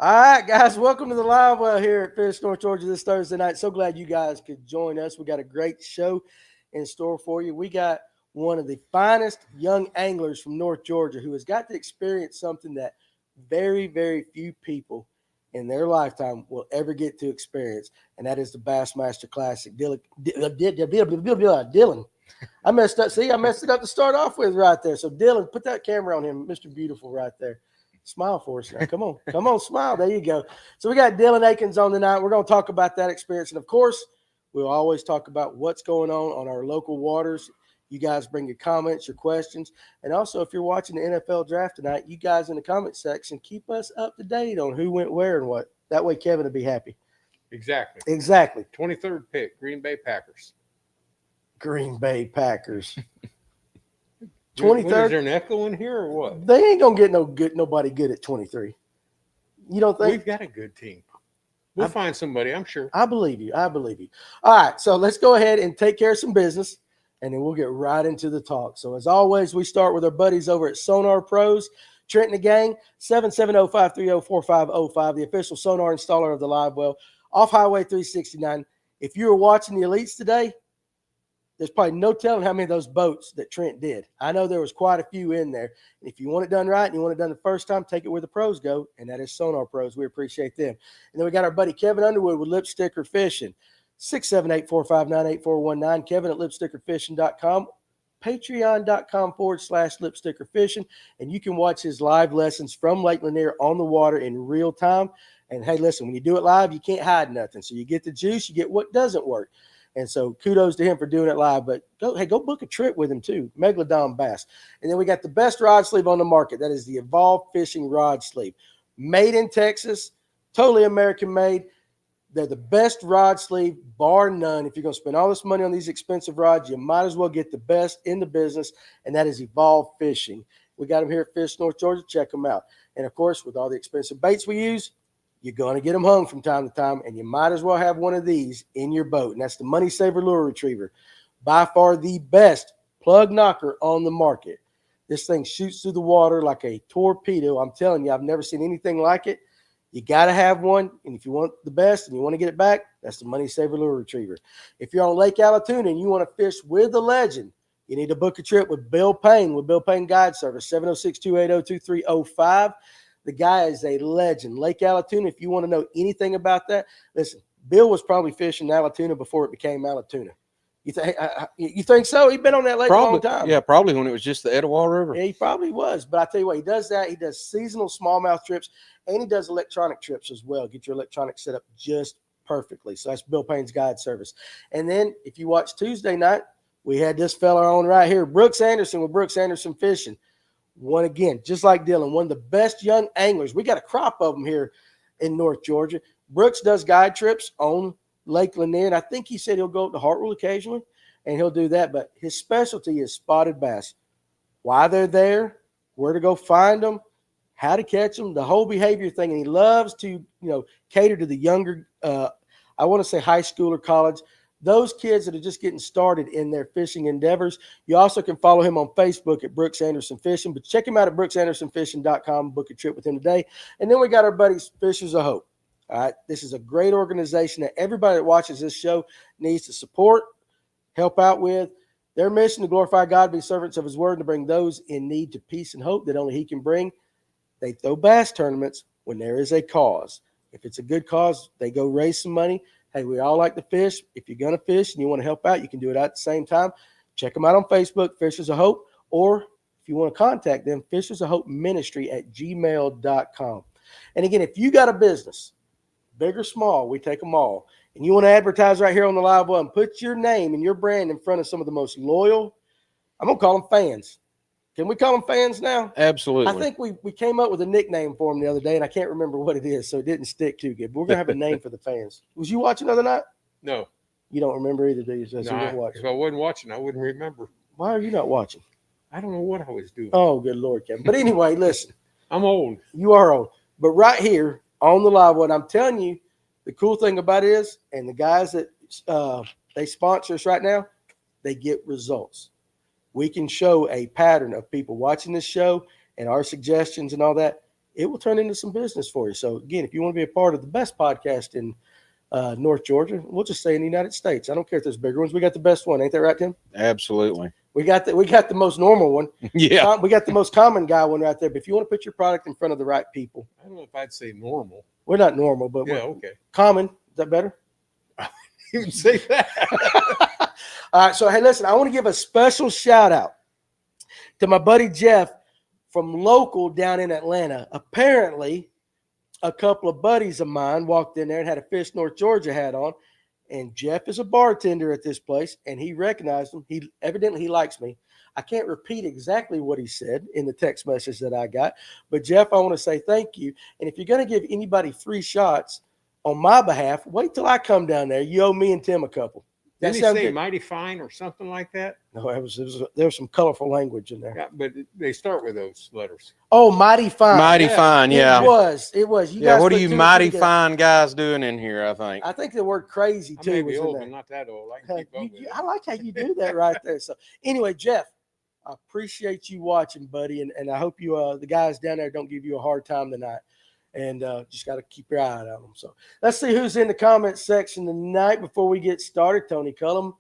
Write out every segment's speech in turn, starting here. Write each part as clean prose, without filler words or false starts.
All right, guys, welcome to the live well here at Fish North Georgia this Thursday night. So glad you guys could join us. We got a great show in store for you. We got one of the finest young anglers from North Georgia who has got to experience something that very, very few people in their lifetime will ever get to experience, and that is the Bassmaster Classic. Dylan. I messed up. See, I messed it up to start off with right there. So, Dylan, put that camera on him, Mr. Beautiful, right there. Smile for us now. Come on, smile. There you go. So we got Dylan Akins on tonight. We're going to talk about that experience. And of course, we'll always talk about what's going on our local waters. You guys bring your comments, your questions. And also, if you're watching the NFL draft tonight, you guys in the comment section, keep us up to date on who went where and what. That way Kevin will be happy. Exactly. 23rd pick, Green Bay Packers. Green Bay Packers. 23rd. Is there an echo in here or what? They ain't gonna get nobody good at 23. You don't think? We've got a good team. We'll find somebody, I'm sure. I believe you. All right, so let's go ahead and take care of some business, and then we'll get right into the talk. So as always, we start with our buddies over at Sonar Pros. Trent and the gang, 770-530-4505, the official sonar installer of the live well, off Highway 369. If you were watching the Elites today, there's probably no telling how many of those boats that Trent did. I know there was quite a few in there. And if you want it done right and you want it done the first time, take it where the pros go, and that is Sonar Pros. We appreciate them. And then we got our buddy Kevin Underwood with Lipsticker Fishing, 678-459-8419. Kevin at lipstickerfishing.com, patreon.com/lipstickerfishing. And you can watch his live lessons from Lake Lanier on the water in real time. And hey, listen, when you do it live, you can't hide nothing. So you get the juice, you get what doesn't work. And so kudos to him for doing it live. But go book a trip with him too, Megalodon Bass. And then we got the best rod sleeve on the market. That is the Evolve Fishing Rod Sleeve. Made in Texas, totally American made. They're the best rod sleeve, bar none. If you're going to spend all this money on these expensive rods, you might as well get the best in the business, and that is Evolve Fishing. We got them here at Fish North Georgia. Check them out. And, of course, with all the expensive baits we use, you're going to get them hung from time to time, and you might as well have one of these in your boat, and that's the Money Saver Lure Retriever. By far the best plug knocker on the market. This thing shoots through the water like a torpedo. I'm telling you, I've never seen anything like it. You got to have one, and if you want the best and you want to get it back, that's the Money Saver Lure Retriever. If you're on Lake Allatoona and you want to fish with a legend, you need to book a trip with Bill Payne with Bill Payne Guide Service, 706-280-2305. The guy is a legend. Lake Allatoona, if you want to know anything about that, listen, Bill was probably fishing Allatoona before it became Allatoona. You think so? He's been on that lake a long time. Yeah, probably when it was just the Etowah River. Yeah, he probably was. But I tell you what, he does that. He does seasonal smallmouth trips, and he does electronic trips as well. Get your electronic set up just perfectly. So that's Bill Payne's Guide Service. And then if you watch Tuesday night, we had this fella on right here, Brooks Anderson with Brooks Anderson Fishing. One again, just like Dylan, one of the best young anglers. We got a crop of them here in North Georgia. Brooks does guide trips on Lake Lanier, and I think he said he'll go up to Hartwell occasionally, and he'll do that. But his specialty is spotted bass. Why they're there, where to go find them, how to catch them, the whole behavior thing. And he loves to, cater to the younger, I want to say high school or college, those kids that are just getting started in their fishing endeavors. You also can follow him on Facebook at Brooks Anderson Fishing, but check him out at brooksandersonfishing.com. Book a trip with him today. And then we got our buddies, Fishers of Hope. All right, this is a great organization that everybody that watches this show needs to support, help out with. Their mission to glorify God, be servants of his word, and to bring those in need to peace and hope that only he can bring. They throw bass tournaments when there is a cause. If it's a good cause, they go raise some money. Hey, we all like to fish. If you're going to fish and you want to help out, you can do it at the same time. Check them out on Facebook, Fishers of Hope, or if you want to contact them, fishersofhopeministry@gmail.com. And again, if you got a business, big or small, we take them all, and you want to advertise right here on the live well and put your name and your brand in front of some of the most loyal, I'm going to call them fans. Can we call them fans now? Absolutely. I think we came up with a nickname for them the other day, and I can't remember what it is, so it didn't stick too good. But we're going to have a name for the fans. Was you watching the other night? No. You don't remember either, do you? So If I wasn't watching, I wouldn't remember. Why are you not watching? I don't know what I was doing. Oh, good Lord, Kevin. But anyway, listen. I'm old. You are old. But right here on the live, what I'm telling you, the cool thing about it is, and the guys that they sponsor us right now, they get results. We can show a pattern of people watching this show and our suggestions and all that. it will turn into some business for you. So again, if you want to be a part of the best podcast in North Georgia, we'll just say in the United States. I don't care if there's bigger ones. We got the best one. Ain't that right, Tim? Absolutely. We got the most normal one. Yeah. We got the most common guy one right there. But if you want to put your product in front of the right people, I don't know if I'd say normal. we're not normal, but Yeah, we're okay. common. Is that better? You can say that. All right. So, hey, listen, I want to give a special shout out to my buddy Jeff from local down in Atlanta. Apparently, a couple of buddies of mine walked in there and had a Fish North Georgia hat on. And Jeff is a bartender at this place, and he recognized him. He likes me. I can't repeat exactly what he said in the text message that I got, but Jeff, I want to say thank you. And if you're going to give anybody 3 shots on my behalf, wait till I come down there. You owe me and Tim a couple. Didn't That he sound say good? mighty fine or something like that? No, there was some colorful language in there. Yeah, but they start with those letters. Oh, mighty fine. Mighty fine, yeah. It was. You Yeah, guys what are put you 2 and 2 mighty together. fine guys doing in here, I think? I think the word crazy I too may was be in old, there. but not that old. I can keep up with it. I like how you do that right there. So anyway, Jeff, I appreciate you watching, buddy, and I hope you the guys down there don't give you a hard time tonight. And just got to keep your eye on them. So let's see who's in the comments section tonight before we get started. Tony Cullum.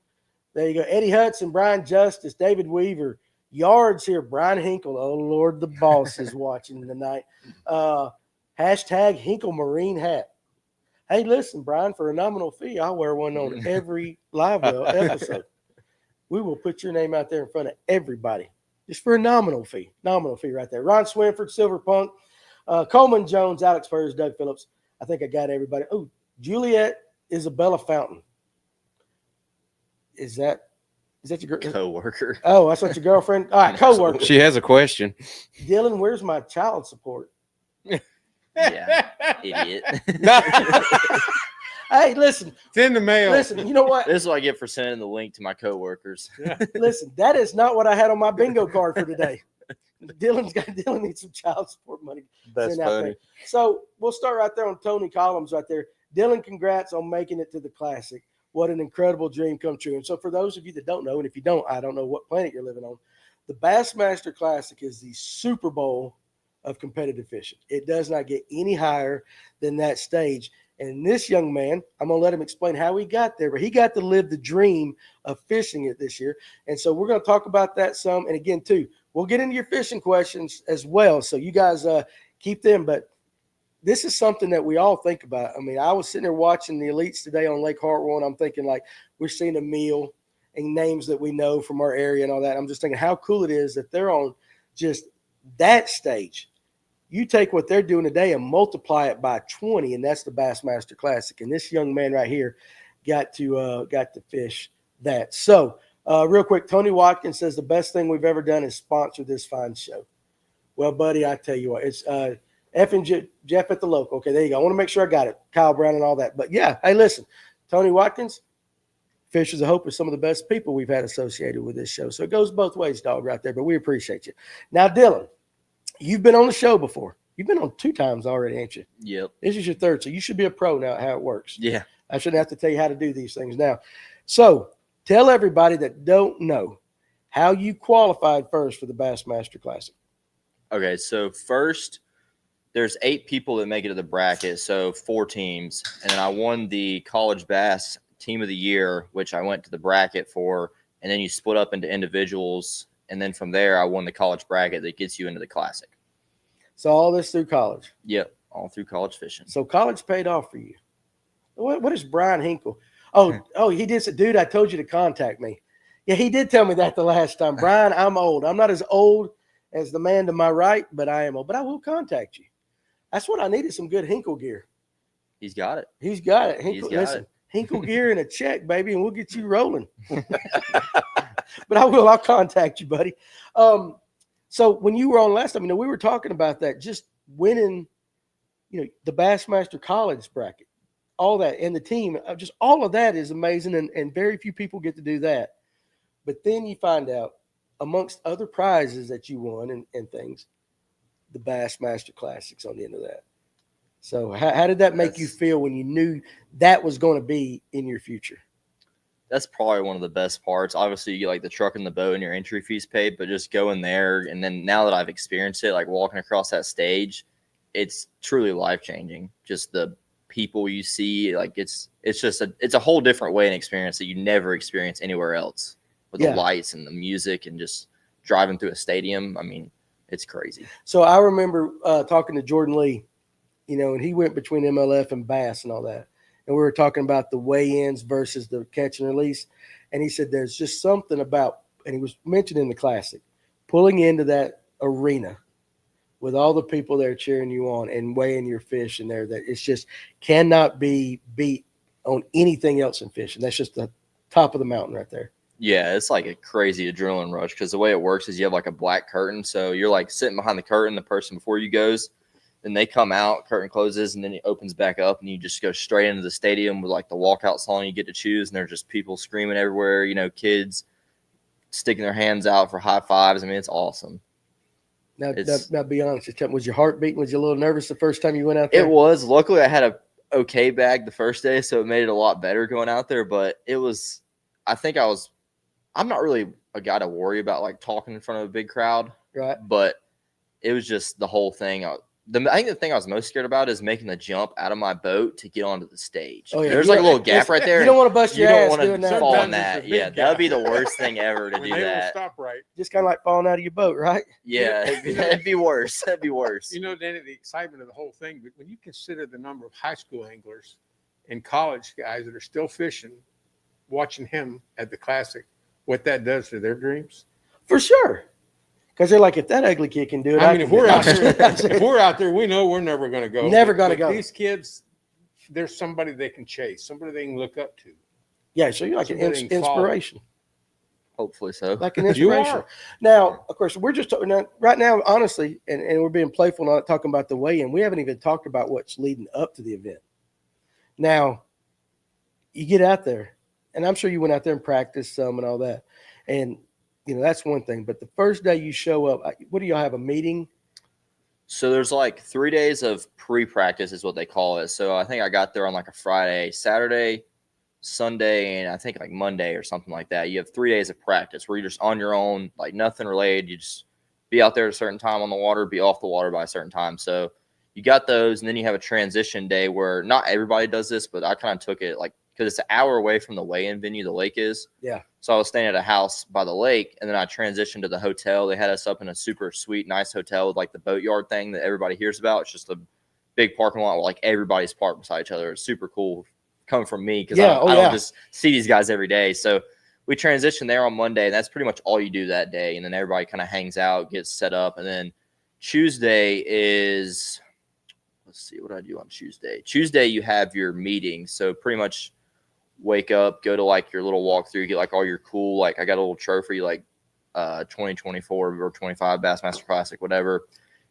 There you go. Eddie Hudson, Brian Justice, David Weaver, Yards here, Brian Hinkle. Oh, Lord, the boss is watching tonight. Hashtag Hinkle Marine hat. Hey, listen, Brian, for a nominal fee, I'll wear one on every live well episode. We will put your name out there in front of everybody just for a nominal fee. Nominal fee right there. Ron Swinford, Silver Punk, Coleman Jones, Alex Purrs, Doug Phillips. I think I got everybody. Oh, Juliet Isabella Fountain. Is that your Co-worker. Oh, that's what your girlfriend. All right, co-worker. She has a question. Dylan, where's my child support? Yeah, idiot. Hey, listen. It's in the mail. Listen, you know what? This is what I get for sending the link to my coworkers. Listen, that is not what I had on my bingo card for today. Dylan needs some child support money. That's sent out funny. there. So we'll start right there on Tony Collins right there. Dylan, congrats on making it to the Classic. What an incredible dream come true. And so for those of you that don't know, and if you don't, I don't know what planet you're living on, the Bassmaster Classic is the Super Bowl of competitive fishing. It does not get any higher than that stage. And this young man, I'm going to let him explain how he got there, but he got to live the dream of fishing it this year. And so we're going to talk about that some. And again, too, we'll get into your fishing questions as well. So you guys keep them. But this is something that we all think about. I mean, I was sitting there watching the elites today on Lake Hartwell, and I'm thinking, like, we're seeing a meal and names that we know from our area and all that. I'm just thinking how cool it is that they're on just that stage. You take what they're doing today and multiply it by 20, and that's the Bassmaster Classic. And this young man right here got to fish that. So real quick, Tony Watkins says the best thing we've ever done is sponsor this fine show. Well, buddy, I tell you what, it's F and Jeff at the local. Okay, there you go. I want to make sure I got it. Kyle Brown and all that. But yeah, hey, listen, Tony Watkins, Fishers of Hope is some of the best people we've had associated with this show. So it goes both ways, dog, right there. But we appreciate you. Now, Dylan, you've been on the show before. You've been on 2 times already, ain't you? Yep. This is your 3rd, so you should be a pro now at how it works. Yeah. I shouldn't have to tell you how to do these things now. So tell everybody that don't know how you qualified first for the Bassmaster Classic. Okay, so first, there's 8 people that make it to the bracket, so 4 teams. And then I won the College Bass Team of the Year, which I went to the bracket for. And then you split up into individuals. And then from there, I won the college bracket that gets you into the Classic. So all this through college. Yep, all through college fishing. So college paid off for you. What is Brian Hinkle? Oh, he did say, dude, I told you to contact me. Yeah, he did tell me that the last time. Brian, I'm old. I'm not as old as the man to my right, but I am old. But I will contact you. That's what I needed, some good Hinkle gear. He's got it. He's got it. Hinkle, He's got listen, it. Hinkle gear and a check, baby, and we'll get you rolling. But I'll contact you, buddy. So when you were on last time, we were talking about that, just winning, the Bassmaster College bracket, all that, and the team, just all of that is amazing, and very few people get to do that. But then you find out, amongst other prizes that you won and things, the Bassmaster Classic's on the end of that. So how did that make you feel when you knew that was going to be in your future? That's probably one of the best parts. Obviously, you get like the truck and the boat and your entry fees paid, but just going there. And then now that I've experienced it, like walking across that stage, it's truly life changing. Just the people you see, like it's a whole different way and experience that you never experience anywhere else with the lights and the music and just driving through a stadium. I mean, it's crazy. So I remember talking to Jordan Lee, and he went between MLF and Bass and all that. And we were talking about the weigh-ins versus the catch and release. And he said there's just something about, and he was mentioning the Classic, pulling into that arena with all the people there cheering you on and weighing your fish in there, that it's just cannot be beat on anything else in fishing. That's just the top of the mountain right there. Yeah, it's like a crazy adrenaline rush because the way it works is you have like a black curtain. So you're like sitting behind the curtain, the person before you goes, then they come out, curtain closes, and then it opens back up, and you just go straight into the stadium with like the walkout song you get to choose, and there's just people screaming everywhere, kids sticking their hands out for high fives. I mean, it's awesome. Now be honest. Was your heart beating? Was you a little nervous the first time you went out there? It was. Luckily, I had a okay bag the first day, so it made it a lot better going out there. But it was – I'm not really a guy to worry about, like, talking in front of a big crowd. Right. But it was just the whole thing. I think the thing I was most scared about is making the jump out of my boat to get onto the stage. Oh, yeah. There's like a little gap right there. You don't want to bust your ass doing that. Fall on that. Yeah, that would be the worst thing ever to do they that. Don't stop right. Just kind of like falling out of your boat, right? Yeah, it'd be worse. That'd be worse. Danny, the excitement of the whole thing, but when you consider the number of high school anglers and college guys that are still fishing, watching him at the Classic, what that does to their dreams. For sure. Because they're like, if that ugly kid can do it, I mean, if we're out there, we know we're never going to go. Never going to go. These kids, there's somebody they can chase, somebody they can look up to. Yeah, so you're like an inspiration. Hopefully so. Like an inspiration. You are. Now, of course, we're just talking right now, honestly, and we're being playful, not talking about the weigh-in. We haven't even talked about what's leading up to the event. Now, you get out there, and I'm sure you went out there and practiced some and all that. And that's one thing. But the first day you show up, what do y'all have, a meeting? So there's like 3 days of pre-practice is what they call it. So I think I got there on like a Friday, Saturday, Sunday, and I think like Monday or something like that. You have 3 days of practice where you're just on your own, like nothing related. You just be out there at a certain time on the water, be off the water by a certain time. So you got those, and then you have a transition day where not everybody does this, but I kind of took it like, because it's an hour away from the weigh-in venue, the lake is. Yeah. So I was staying at a house by the lake, and then I transitioned to the hotel. They had us up in a super sweet, nice hotel with like the boatyard thing that everybody hears about. It's just a big parking lot where like everybody's parked beside each other. It's super cool coming from me because I don't just see these guys every day. So we transitioned there on Monday, and that's pretty much all you do that day. And then everybody kind of hangs out, gets set up. And then Tuesday is, let's see, what do I do on Tuesday? Tuesday you have your meeting. So pretty much wake up, go to like your little walkthrough, get like all your cool, like I got a little trophy, like 2024 or 25 Bassmaster Classic, whatever.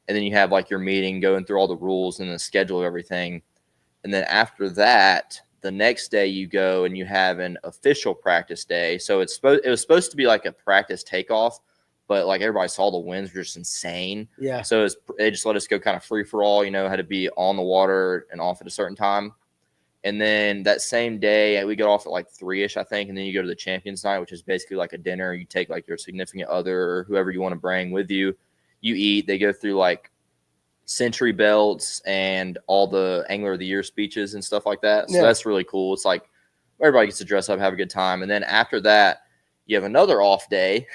And then you have like your meeting, going through all the rules and the schedule of everything. And then after that, the next day you go and you have an official practice day. So it was supposed to be like a practice takeoff, but like everybody saw the winds were just insane. Yeah. So they just let us go kind of free for all, had to be on the water and off at a certain time. And then that same day, we get off at like 3-ish, I think. And then you go to the Champions Night, which is basically like a dinner. You take like your significant other or whoever you want to bring with you. You eat. They go through like century belts and all the Angler of the Year speeches and stuff like that. So that's really cool. It's like everybody gets to dress up, have a good time. And then after that, you have another off day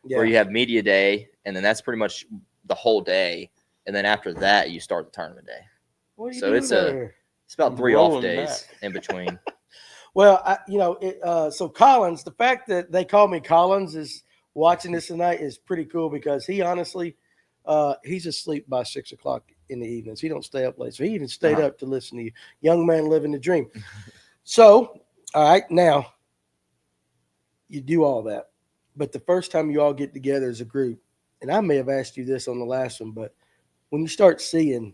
where you have media day. And then that's pretty much the whole day. And then after that, you start the tournament day. So it's about 3 off days in between. Well, so Collins, the fact that they call me Collins is watching this tonight is pretty cool because he honestly, he's asleep by 6 o'clock in the evenings. He don't stay up late. So he even stayed up to listen to you. Young man living the dream. So, all right, now you do all that. But the first time you all get together as a group, and I may have asked you this on the last one, but when you start seeing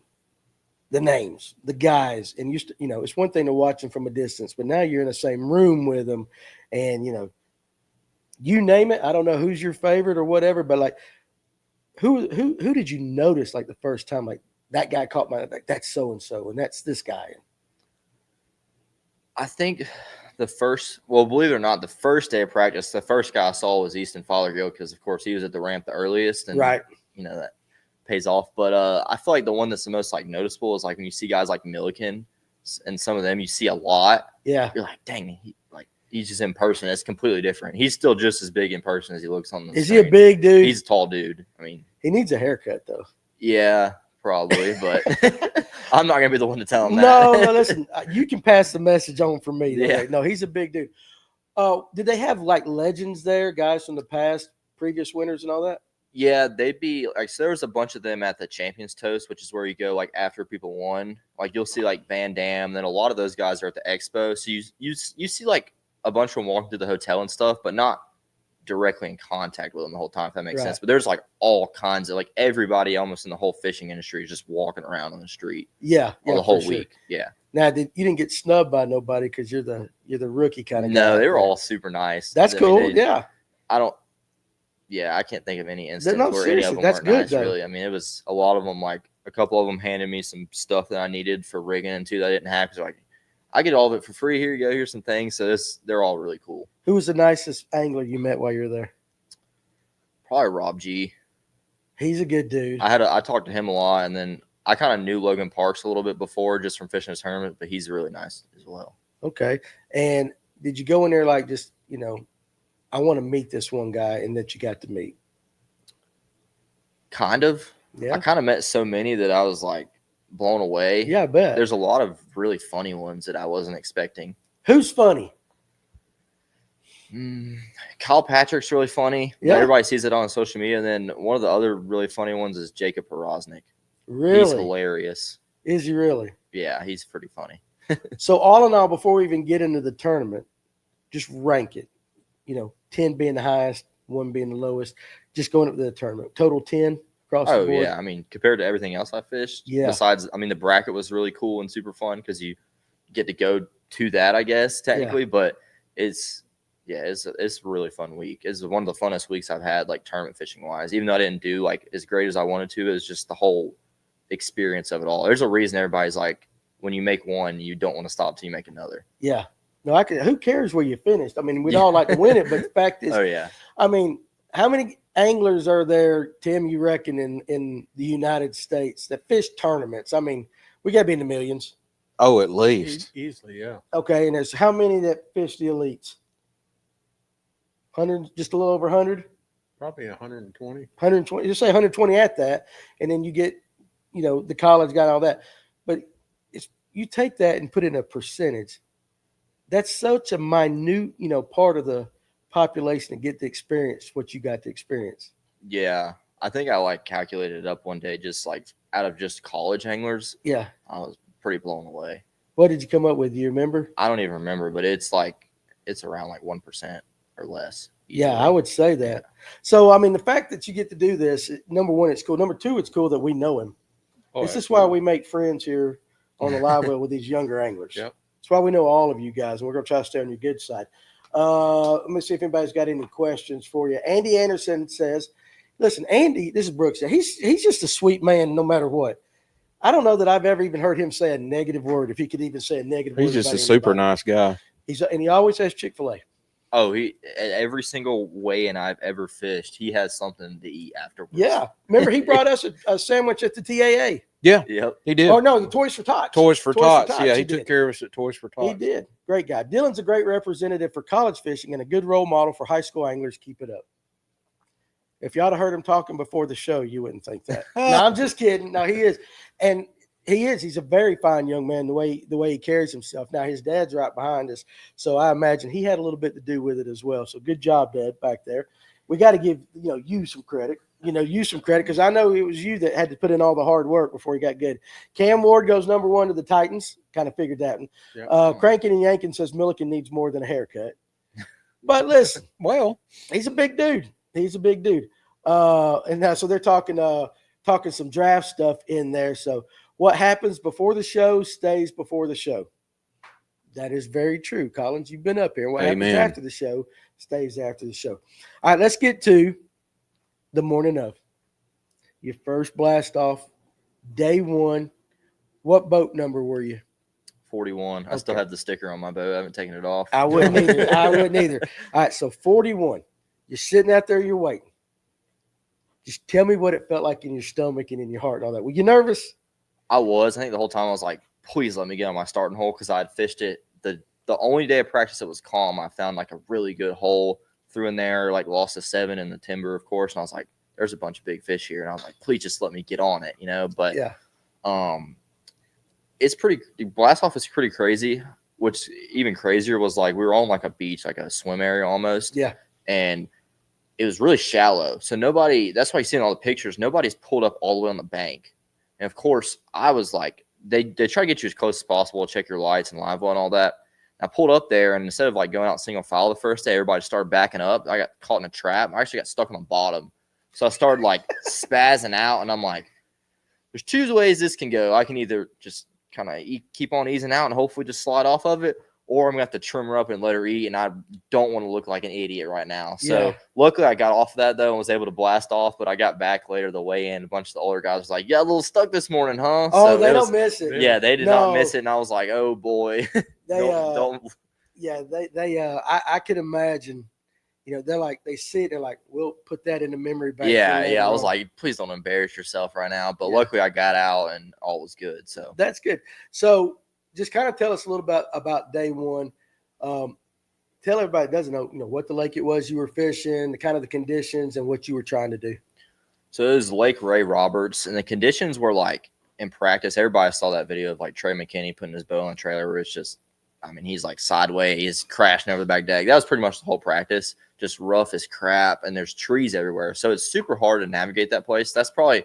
the names, the guys, and it's one thing to watch them from a distance, but now you're in the same room with them, and you name it. I don't know who's your favorite or whatever, but like, who did you notice like the first time, like that guy caught my, like that's so and so, and that's this guy. I think believe it or not, the first day of practice, the first guy I saw was Easton Fothergill because of course he was at the ramp the earliest, and right, pays off. But I feel like the one that's the most like noticeable is like when you see guys like Milliken and some of them you see a lot. Yeah. You're like, dang, he's just in person. It's completely different. He's still just as big in person as he looks on the Is screen. he a big dude? He's a tall dude. I mean, he needs a haircut though. yeah, probably, but I'm not gonna be the one to tell him that. No, listen, you can pass the message on for me. Yeah. No, he's a big dude. Did they have like legends there, guys from the past, previous winners and all that? Yeah, they'd be like, so there was a bunch of them at the Champions Toast, which is where you go like after people won. Like you'll see like Van Dam, then a lot of those guys are at the expo. So you see like a bunch of them walking through the hotel and stuff, but not directly in contact with them the whole time, if that makes sense. But there's like all kinds of like everybody almost in the whole fishing industry is just walking around on the street. Yeah, the whole sure. week. Yeah. Now, you didn't get snubbed by nobody because you're the rookie kind of guy. No, they were all super nice. That's cool. Yeah. I can't think of any instance where any of them that's weren't good, nice, though. really. I mean, it was a lot of them, like a couple of them handed me some stuff that I needed for rigging and too that I didn't have. So like, I get all of it for free. Here you go. Here's some things. So they're all really cool. Who was the nicest angler you met while you were there? Probably Rob G. He's a good dude. I talked to him a lot, and then I kind of knew Logan Parks a little bit before just from fishing his tournament, but he's really nice as well. Okay. And did you go in there like just, I want to meet this one guy and that you got to meet? Kind of. Yeah. I kind of met so many that I was like blown away. Yeah, I bet. There's a lot of really funny ones that I wasn't expecting. Who's funny? Kyle Patrick's really funny. Yeah. Everybody sees it on social media. And then one of the other really funny ones is Jacob Porosnik. Really? He's hilarious. Is he really? Yeah, he's pretty funny. So all in all, before we even get into the tournament, just rank it. 10 being the highest, 1 being the lowest. Just going up to the tournament. Total 10 across the board. Oh, yeah. I mean, compared to everything else I fished. Yeah. Besides, I mean, the bracket was really cool and super fun because you get to go to that, I guess, technically. Yeah. But it's a really fun week. It's one of the funnest weeks I've had, like tournament fishing wise. Even though I didn't do like as great as I wanted to, it's just the whole experience of it all. There's a reason everybody's like, when you make one, you don't want to stop till you make another. Yeah. No, who cares where you finished? I mean, we'd all like to win it, but the fact is, oh yeah. I mean, how many anglers are there, Tim, you reckon, in the United States that fish tournaments? I mean, we got to be in the millions. Oh, at least. Easily, yeah. Okay, and there's how many that fish the elites? 100, just a little over 100? Probably 120. 120, just say 120 at that, and then you get, the college guy and all that. But you take that and put in a percentage. That's such a minute, part of the population to get to experience what you got to experience. Yeah. I think I calculated it up one day, just like out of just college anglers. Yeah. I was pretty blown away. What did you come up with? Do you remember? I don't even remember, but it's around 1% or less. Yeah, I would say that. So, I mean, the fact that you get to do this, number one, it's cool. Number two, it's cool that we know him. This is why we make friends here on the live well with these younger anglers. Yep. That's why we know all of you guys, and we're going to try to stay on your good side. Let me see if anybody's got any questions for you. Andy Anderson says, listen, Andy, this is Brooks. He's just a sweet man no matter what. I don't know that I've ever even heard him say a negative word, if he could even say a negative word. He's just a super nice guy. And he always has Chick-fil-A. Oh, every single weigh-in I've ever fished, he has something to eat afterwards. Yeah. Remember, he brought us a sandwich at the TAA. Yeah. Yep. He did. Oh, no, the Toys for Tots. Toys for Tots. Yeah, he did. took care of us at Toys for Tots. He did. Great guy. Dylan's a great representative for college fishing and a good role model for high school anglers. Keep it up. If y'all had heard him talking before the show, you wouldn't think that. No, I'm just kidding. No, he is. And he is. He's a very fine young man, the way he carries himself. Now, his dad's right behind us, so I imagine he had a little bit to do with it as well. So good job, Dad, back there. We got to give you some credit. Because I know it was you that had to put in all the hard work before he got good. Cam Ward goes number 1 to the Titans. Kind of figured that one. Yep. Crankin' and Yankin says Milliken needs more than a haircut. But listen, well, he's a big dude. And now, so they're talking some draft stuff in there. So what happens before the show stays before the show. That is very true. Collins, you've been up here. What happens after the show stays after the show. All right, let's get to the morning of. Your first blast off, day 1. What boat number were you? 41. I still have the sticker on my boat. I haven't taken it off. I wouldn't either. All right, so 41. You're sitting out there, you're waiting. Just tell me what it felt like in your stomach and in your heart and all that. Were you nervous? I think the whole time I was like, please let me get on my starting hole because I had fished it. The only day of practice that was calm, I found like a really good hole, threw in there, like lost a 7 in the timber, of course. And I was like, there's a bunch of big fish here. And I was like, please just let me get on it, But Yeah. It's pretty – blast off is pretty crazy. What's even crazier was like we were on like a beach, like a swim area almost. Yeah. And it was really shallow. So nobody – that's why you see in all the pictures, nobody's pulled up all the way on the bank. And, of course, I was like they try to get you as close as possible, check your lights and live well and all that. I pulled up there, and instead of like going out single file the first day, everybody started backing up. I got caught in a trap. I actually got stuck on the bottom. So I started like spazzing out, and I'm like, there's two ways this can go. I can either just kind of keep on easing out and hopefully just slide off of it, or I'm going to have to trim her up and let her eat, and I don't want to look like an idiot right now. So luckily I got off of that, though, and was able to blast off, but I got back later the way in. A bunch of the older guys was like, yeah, a little stuck this morning, huh? Oh, so they don't miss it. Yeah, they did not miss it, and I was like, oh, boy. Yeah, I can imagine, they're like, they see it, they're like, we'll put that in the memory bank. Yeah. I was like, please don't embarrass yourself right now. But luckily I got out and all was good. So that's good. So just kind of tell us a little bit about day one. Tell everybody that doesn't know, what the lake it was you were fishing, the kind of the conditions and what you were trying to do. So it was Lake Ray Roberts, and the conditions were like in practice. Everybody saw that video of like Trey McKinney putting his bow on the trailer where it's just, he's like sideways, he's crashing over the back deck. That was pretty much the whole practice, just rough as crap, and there's trees everywhere. So it's super hard to navigate that place. That's probably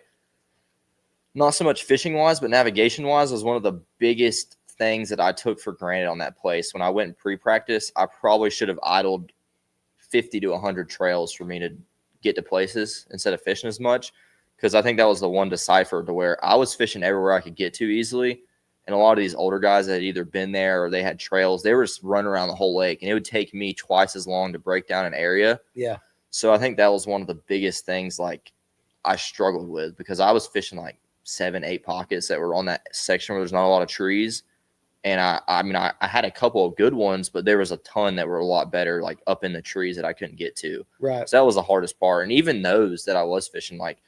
not so much fishing-wise, but navigation-wise was one of the biggest things that I took for granted on that place. When I went in pre-practice, I probably should have idled 50 to 100 trails for me to get to places instead of fishing as much, because I think that was the one decipher to where I was fishing everywhere I could get to easily. And a lot of these older guys that had either been there or they had trails, they were just running around the whole lake, and it would take me twice as long to break down an area. Yeah. So I think that was one of the biggest things like I struggled with, because I was fishing like 7, 8 pockets that were on that section where there's not a lot of trees. And I had a couple of good ones, but there was a ton that were a lot better, like up in the trees that I couldn't get to. Right. So that was the hardest part. And even those that I was fishing, like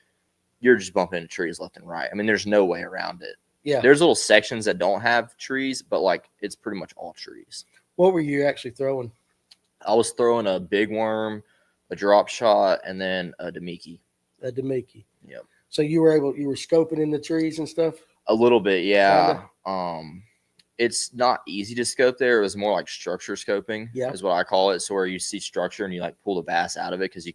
you're just bumping into trees left and right. There's no way around it. Yeah. There's little sections that don't have trees, but like it's pretty much all trees. What were you actually throwing? I was throwing a big worm, a drop shot, and then a Demiki. A Demiki. Yep. So you were scoping in the trees and stuff? A little bit, yeah. Kinda? It's not easy to scope there. It was more like structure scoping, is what I call it. So where you see structure and you like pull the bass out of it, because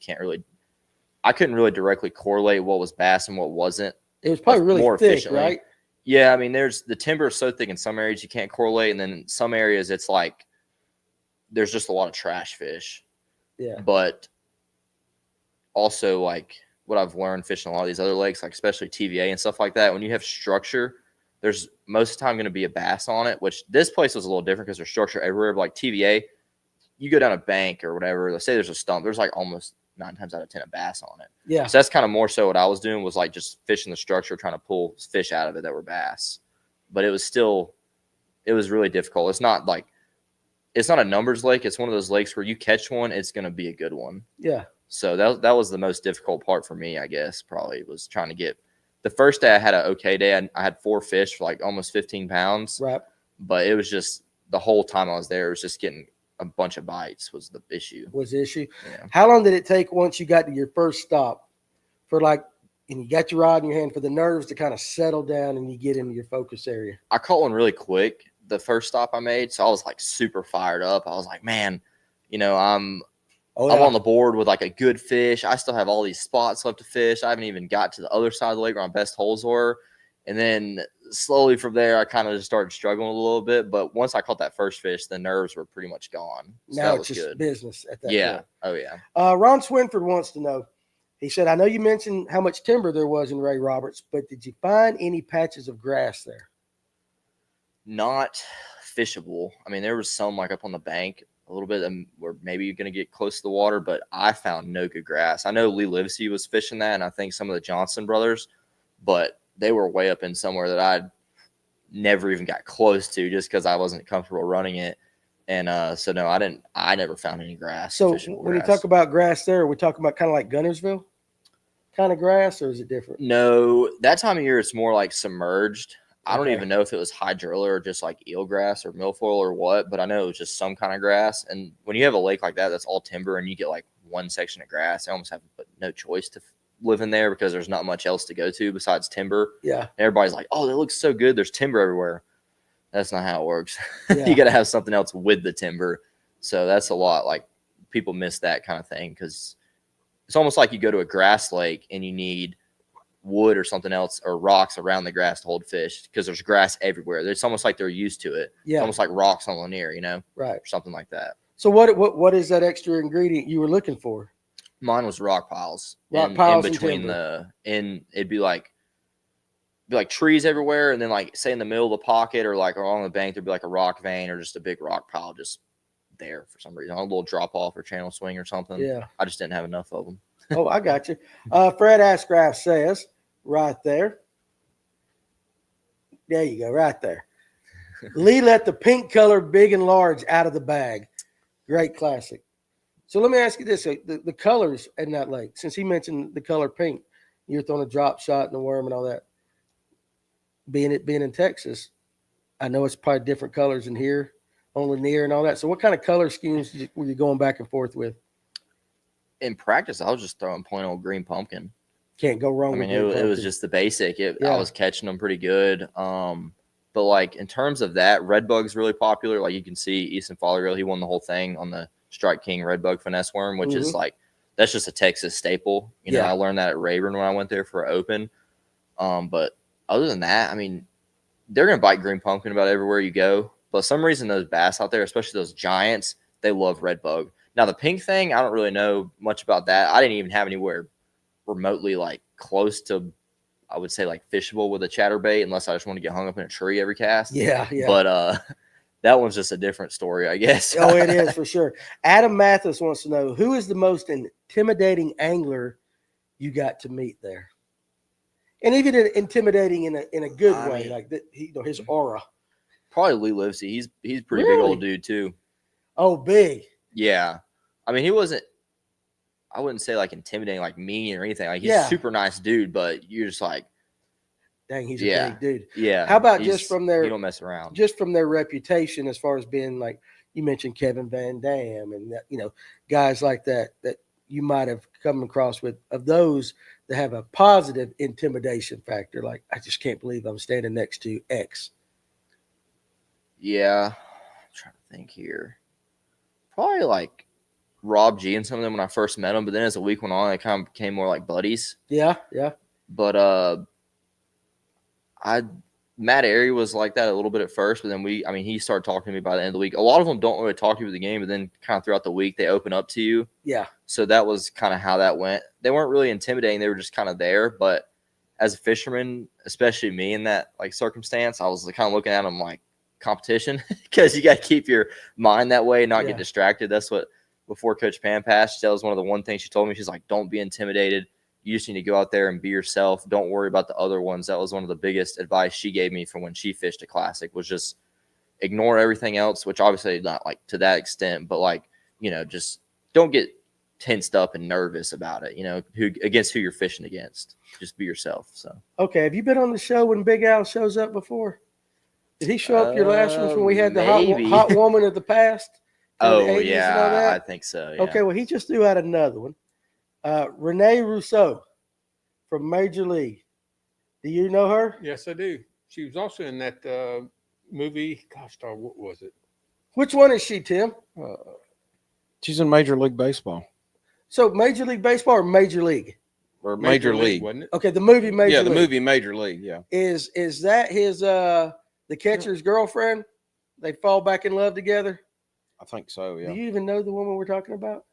I couldn't really directly correlate what was bass and what wasn't. It was probably really thick, right? Yeah, there's the timber is so thick in some areas you can't correlate, and then in some areas it's like there's just a lot of trash fish. Yeah. But also, like what I've learned fishing a lot of these other lakes, like especially TVA and stuff like that, when you have structure, there's most of the time going to be a bass on it, which this place was a little different because there's structure everywhere. But like TVA, you go down a bank or whatever, let's say there's a stump, there's like almost 9 times out of 10 a bass on it. Yeah. So that's kind of more so what I was doing, was like just fishing the structure, trying to pull fish out of it that were bass. But it was really difficult. It's not a numbers lake. It's one of those lakes where you catch one, it's going to be a good one. Yeah. So that was the most difficult part for me, I guess, probably, was trying to get – the first day I had an okay day. I had 4 fish for like almost 15 pounds. Right. But it was just the whole time I was there, it was just getting – a bunch of bites was the issue. Yeah. How long did it take once you got to your first stop and you got your rod in your hand, for the nerves to kind of settle down and you get into your focus area? I caught one really quick the first stop I made, so I was like super fired up. I was like, man, I'm on the board with like a good fish. I still have all these spots left to fish. I haven't even got to the other side of the lake where my best holes were. And then slowly from there, I kind of just started struggling a little bit. But once I caught that first fish, the nerves were pretty much gone. So now that it's was just good. Business at that Yeah. point. Oh, yeah. Ron Swinford wants to know. He said, I know you mentioned how much timber there was in Ray Roberts, but did you find any patches of grass there? Not fishable. There was some like up on the bank a little bit where maybe you're going to get close to the water, but I found no good grass. I know Lee Livesey was fishing that, and I think some of the Johnson brothers, but they were way up in somewhere that I never even got close to, just because I wasn't comfortable running it. And so no, I never found any grass. So when you talk about grass there, we're talking about kind of like Gunnersville? kind of grass, or is it different? No, that time of year it's more like submerged. I don't Okay. even know if it was hydrilla or just like eelgrass or milfoil or what, but I know it was just some kind of grass. And when you have a lake like that, that's all timber, and you get like one section of grass, I almost have no choice to live in there because there's not much else to go to besides timber. Yeah. And everybody's like, "Oh, that looks so good. There's timber everywhere." That's not how it works. Yeah. You got to have something else with the timber. So that's a lot. Like people miss that kind of thing because it's almost like you go to a grass lake and you need wood or something else or rocks around the grass to hold fish because there's grass everywhere. It's almost like they're used to it. Yeah. It's almost like rocks on Lanier, you know, Right. or something like that. So what is that extra ingredient you were looking for? Mine was rock piles. Rock piles in and between timber. it'd be like trees everywhere, and then like say in the middle of the pocket or like along the bank there'd be like a rock vein or just a big rock pile just there for some reason, a little drop off or channel swing or something. Yeah. I just didn't have enough of them. Oh, I got you. Fred Ashcraft says right there. There you go, right there. Lee let the pink color big and large out of the bag. Great classic. So let me ask you this: the colors in that lake, since he mentioned the color pink, you're throwing a drop shot and a worm and all that. Being in Texas, I know it's probably different colors in here on Lanier and all that. So what kind of color schemes were you going back and forth with? In practice, I was just throwing plain old green pumpkin. Can't go wrong. I mean, with it was just the basic. Yeah. I was catching them pretty good. But like in terms of that, red bug's really popular. Like you can see Easton Fothergill, he won the whole thing on the Strike King red bug finesse worm, which is like that's just a Texas staple. You know, I learned that at Rayburn when I went there for open. But other than that, I mean, they're gonna bite green pumpkin about everywhere you go. But some reason those bass out there, especially those giants, they love red bug. Now the pink thing, I don't really know much about that. I didn't even have anywhere remotely like close to, I would say like fishable with a chatterbait, unless I just want to get hung up in a tree every cast. Yeah. But that one's just a different story, I guess. Oh, it is for sure. Adam Mathis wants to know who is the most intimidating angler you got to meet there, and even intimidating in a good way, mean, like that. His aura. Probably Lee Livesey. He's a pretty Really? big old dude too. Oh, big. Yeah, I mean he wasn't. I wouldn't say like intimidating, like mean or anything. Like he's a super nice dude, but you're just like, dang, he's a big dude. Yeah. How about just from their? You don't mess around. Just from their reputation, as far as being like you mentioned, Kevin Van Dam, and that, guys like that you might have come across with, of those that have a positive intimidation factor. Like, I just can't believe I'm standing next to X. Yeah, I'm trying to think here. Probably like Rob G and some of them when I first met them, but then as the week went on, they kind of became more like buddies. Yeah. But Matt Airy was like that a little bit at first, but then he started talking to me by the end of the week. A lot of them don't really talk to you with the game, but then kind of throughout the week they open up to you. Yeah. So that was kind of how that went. They weren't really intimidating; they were just kind of there. But as a fisherman, especially me in that like circumstance, I was kind of looking at them like competition because you got to keep your mind that way and not get distracted. That's what before Coach Pam passed, that was one of the one things she told me. She's like, don't be intimidated. You just need to go out there and be yourself. Don't worry about the other ones. That was one of the biggest advice she gave me from when she fished a classic, was just ignore everything else, which obviously not like to that extent, but like, just don't get tensed up and nervous about it, against who you're fishing against. Just be yourself. So, okay. Have you been on the show when Big Al shows up before? Did he show up your last ones when we had the hot woman of the past? Oh, yeah, I think so. Yeah. Okay, well, he just threw out another one. Renee Rousseau from Major League. Do you know her? Yes, I do. She was also in that movie. Gosh, what was it? Which one is she, Tim? She's in Major League Baseball. So Major League Baseball or Major League? Or Major League, wasn't it? Okay, the movie Major League. Yeah, the movie Major League, yeah. Is that his the catcher's girlfriend? They fall back in love together? I think so, yeah. Do you even know the woman we're talking about?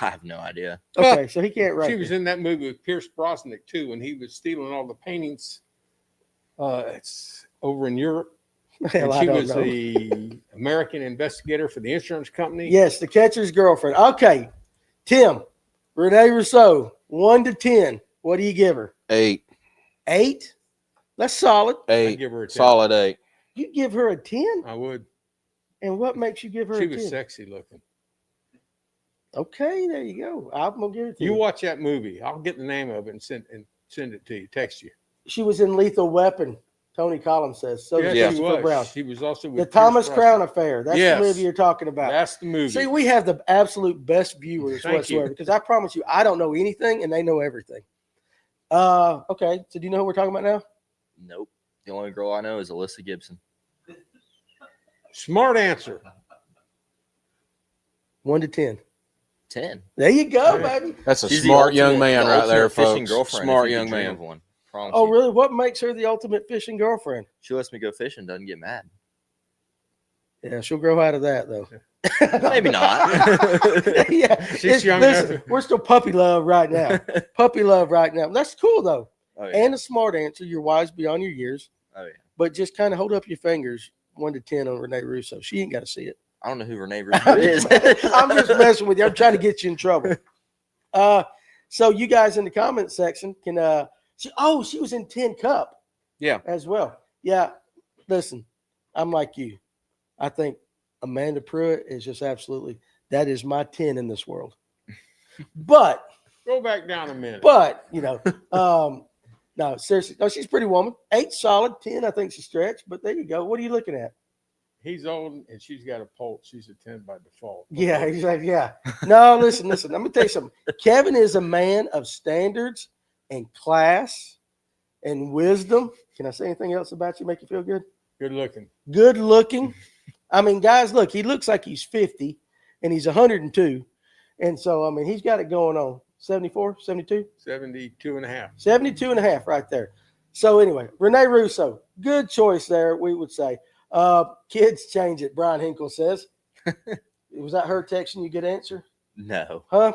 I have no idea. Okay, so he can't write. She was in that movie with Pierce Brosnan too, when he was stealing all the paintings. It's over in Europe. Hell, And she I don't was know. the American investigator for the insurance company. Yes, the catcher's girlfriend. Okay, Tim, Renee Rousseau, 1 to 10. What do you give her? 8. 8? That's solid. 8. I'd give her a 10. Solid 8. You give her a 10? I would. And what makes you give her She a 10? was sexy looking. Okay, there you go. I'm gonna give it to You you. watch that movie. I'll get the name of it and send it to you. Text you. She was in Lethal Weapon. Tony Collins says. So Yeah, did she Christopher was. Brown. She was also with The Pierce Thomas Brosnan. Crown Affair. That's Yes. the movie you're talking about. That's the movie. See, we have the absolute best viewers Thank whatsoever you. because I promise you, I don't know anything and they know everything. Okay. So do you know who we're talking about now? Nope. The only girl I know is Alyssa Gibson. Smart answer. 1 to 10. 10. There you go, Yeah. baby. That's a She's the smart young ultimate- man the right there, ultimate fishing folks. girlfriend, if Smart you young could dream man. of one. Promise Oh, you. really? What makes her the ultimate fishing girlfriend? She lets me go fishing, doesn't get mad. Yeah, she'll grow out of that though. Maybe not. Yeah, She's young listen, enough. we're still puppy love right now. Puppy love right now. That's cool though. Oh, yeah. And a smart answer. You're wise beyond your years. Oh, yeah. But just kind of hold up your fingers 1 to 10 on Renee Russo. She ain't got to see it. I don't know who Renee Russo is. I'm just messing with you. I'm trying to get you in trouble. So you guys in the comment section can she was in 10 Cup. Yeah. As well. Yeah. Listen, I'm like you. I think Amanda Pruitt is just absolutely that is my 10 in this world. But Go back down a minute. no, seriously. No, she's a pretty woman. 8 solid, 10, I think she's stretched. But there you go. What are you looking at? He's old and she's got a pulse. She's a 10 by default. Yeah, he's like, yeah. No, listen. Let me tell you something. Kevin is a man of standards and class and wisdom. Can I say anything else about you? Make you feel good? Good looking. Good looking. I mean, guys, look, he looks like he's 50 and he's 102. And so, I mean, he's got it going on. 74, 72? 72 and a half. 72 and a half right there. So anyway, Renee Russo, good choice there, we would say. Kids change it, Brian Hinkle says. Was that her texting you? Good answer? No. Huh?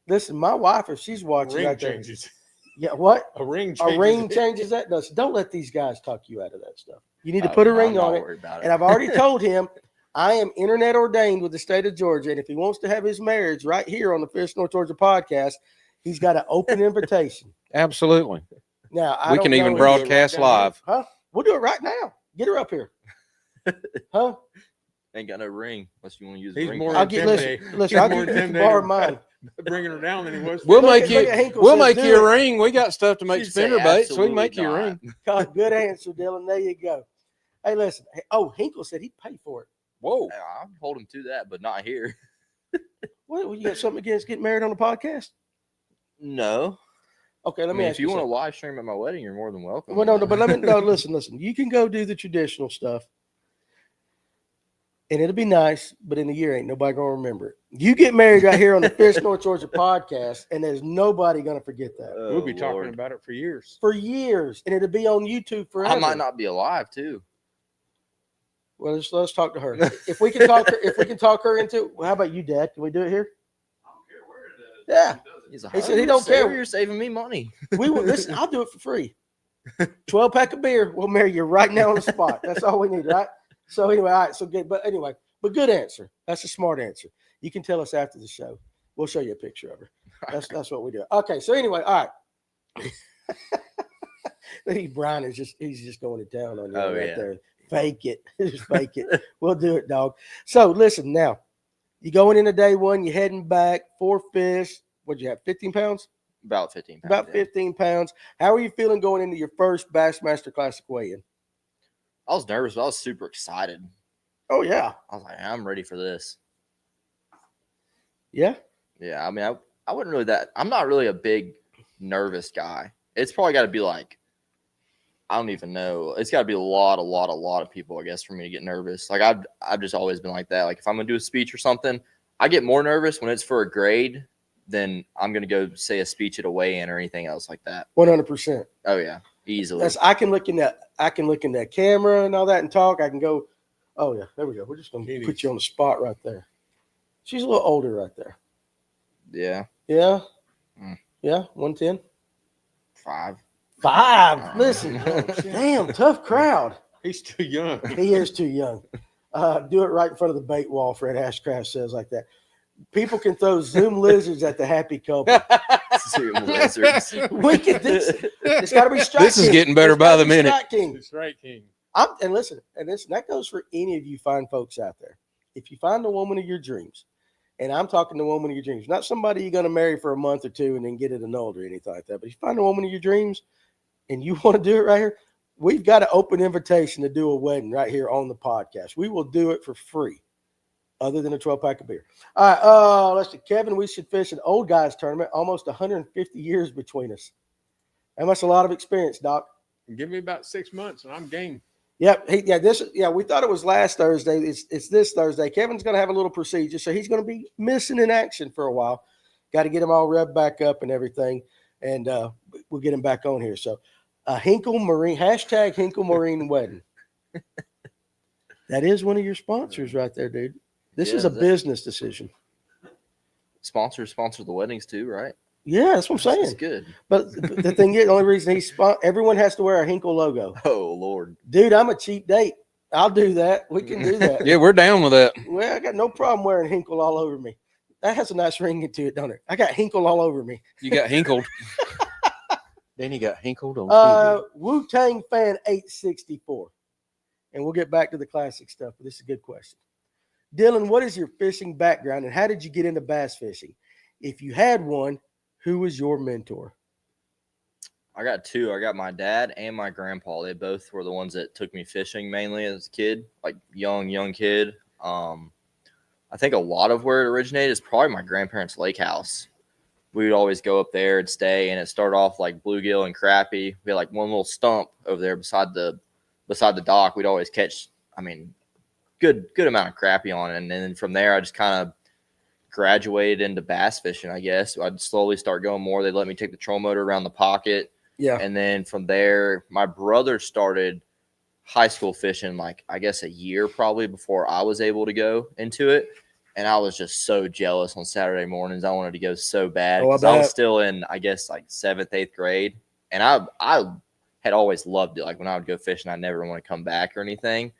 Listen, my wife, if she's watching Ring right there. changes. Yeah, what? A ring changes. A ring changes that? No, so don't let these guys talk you out of that stuff. You need to Oh, put a I'm ring not on it. worried about And I've already told him I am internet ordained with the state of Georgia. And if he wants to have his marriage right here on the Fish North Georgia podcast, he's got an open invitation. Absolutely. Now, I We don't can know even if- broadcast right down here. live. Huh? We'll do it right now. Get her up here. Huh? Ain't got no ring unless you want to use He's a ring. more I'll get listen. I'll more get you to intimidated borrow about mine. bringing her down than he was. We'll Look make at- you. look at Hinkle We'll says, make "Do you a it." ring. We got stuff to make She'd say spinner bait, so we can make absolutely you a not. ring. God, good answer, Dylan. There you go. Hey, listen. Hey, oh, Hinkle said he'd pay for it. Whoa. I'll hold him to that, but not here. What? You got something against getting married on the podcast? No. Okay, let I me mean, ask if you want to something. live stream at my wedding, you're more than welcome. Well, no, but listen. You can go do the traditional stuff, and it'll be nice. But in a year, ain't nobody gonna remember it. You get married right here on the Fish North Georgia podcast, and there's nobody gonna forget that We'll be Oh, talking Lord. about it for years. for years, and it'll be on YouTube forever. I might not be alive too. Well, let's talk to her. If we can talk her into. Well, how about you, Dad? Can we do it here? Yeah, He's like, He said he don't care. You're saving me money. we will. Listen, I'll do it for free. 12-pack of beer. We'll marry you right now on the spot. That's all we need, right? So anyway, all right. So good, but anyway, but good answer. That's a smart answer. You can tell us after the show. We'll show you a picture of her. That's what we do. Okay. So anyway, all right. Brian is he's just going to town on you Oh, right yeah. there. Fake it. Just fake it. We'll do it, dog. So listen now. You going into day one, you're heading back, 4 fish. What'd you have? 15 pounds? About 15 pounds. About yeah. 15 pounds. How are you feeling going into your first Bassmaster Classic weigh-in? I was nervous, but I was super excited. Oh, yeah. I was like, I'm ready for this. Yeah? Yeah, I mean, I wasn't really I'm not really a big nervous guy. It's probably got to be like, I don't even know. It's got to be a lot of people, I guess, for me to get nervous. Like I've just always been like that. Like if I'm gonna do a speech or something, I get more nervous when it's for a grade than I'm gonna go say a speech at a weigh-in or anything else like that. 100%. Oh yeah, easily. I can look in that camera and all that and talk. I can go, oh yeah, there we go. We're just gonna put you on the spot right there. She's a little older right there. Yeah, Yeah. Mm. Yeah. 110. 5. 5. Listen, damn, tough crowd. He's too young. He is too young. Do it right in front of the bait wall, Fred Ashcraft says like that. People can throw Zoom lizards at the happy couple. Zoom lizards. We can, it's got to be Strike This is King. getting better It's by gotta the be minute. Strike King. That's right, King. And listen, that goes for any of you fine folks out there. If you find the woman of your dreams And I'm talking the woman of your dreams, not somebody you're going to marry for a month or two and then get it annulled or anything like that. But if you find the woman of your dreams and you want to do it right here, we've got an open invitation to do a wedding right here on the podcast. We will do it for free, other than a 12-pack of beer. All right, let's see. Kevin, we should fish an old guys tournament, almost 150 years between us. That must a lot of experience, Doc. Give me about 6 months and I'm game. Yep. We thought it was last Thursday. It's this Thursday. Kevin's going to have a little procedure, so he's going to be missing in action for a while. Got to get him all revved back up and everything, and we'll get him back on here. So, Hinkle Marine, hashtag Hinkle Marine Wedding. That is one of your sponsors right there, dude. This is a business decision. Sponsor the weddings too, right? Yeah, that's what I'm saying. That's good. But the thing is, the only reason everyone has to wear a Hinkle logo. Oh, Lord. Dude, I'm a cheap date. I'll do that. We can do that. Yeah, we're down with that. Well, I got no problem wearing Hinkle all over me. That has a nice ring to it, don't it? I got Hinkle all over me. You got hinkled. Danny got hinkled on TV. Wu-Tang Fan 864. And we'll get back to the classic stuff, but this is a good question. Dylan, what is your fishing background and how did you get into bass fishing? If you had one, who was your mentor? I got two. I got my dad and my grandpa. They both were the ones that took me fishing mainly as a kid, like young kid. I think a lot of where it originated is probably my grandparents' lake house. We would always go up there and stay, and it started off like bluegill and crappie. We had like one little stump over there beside the dock. We'd always catch, good amount of crappie on it. And then from there, I just kind of graduated into bass fishing, I guess. I'd slowly start going more. They'd let me take the troll motor around the pocket. Yeah. And then from there, my brother started high school fishing, like I guess a year probably before I was able to go into it. And I was just so jealous on Saturday mornings. I wanted to go so bad because I was still in, I guess, like 7th, 8th grade. And I had always loved it. Like when I would go fishing, I never want to come back or anything.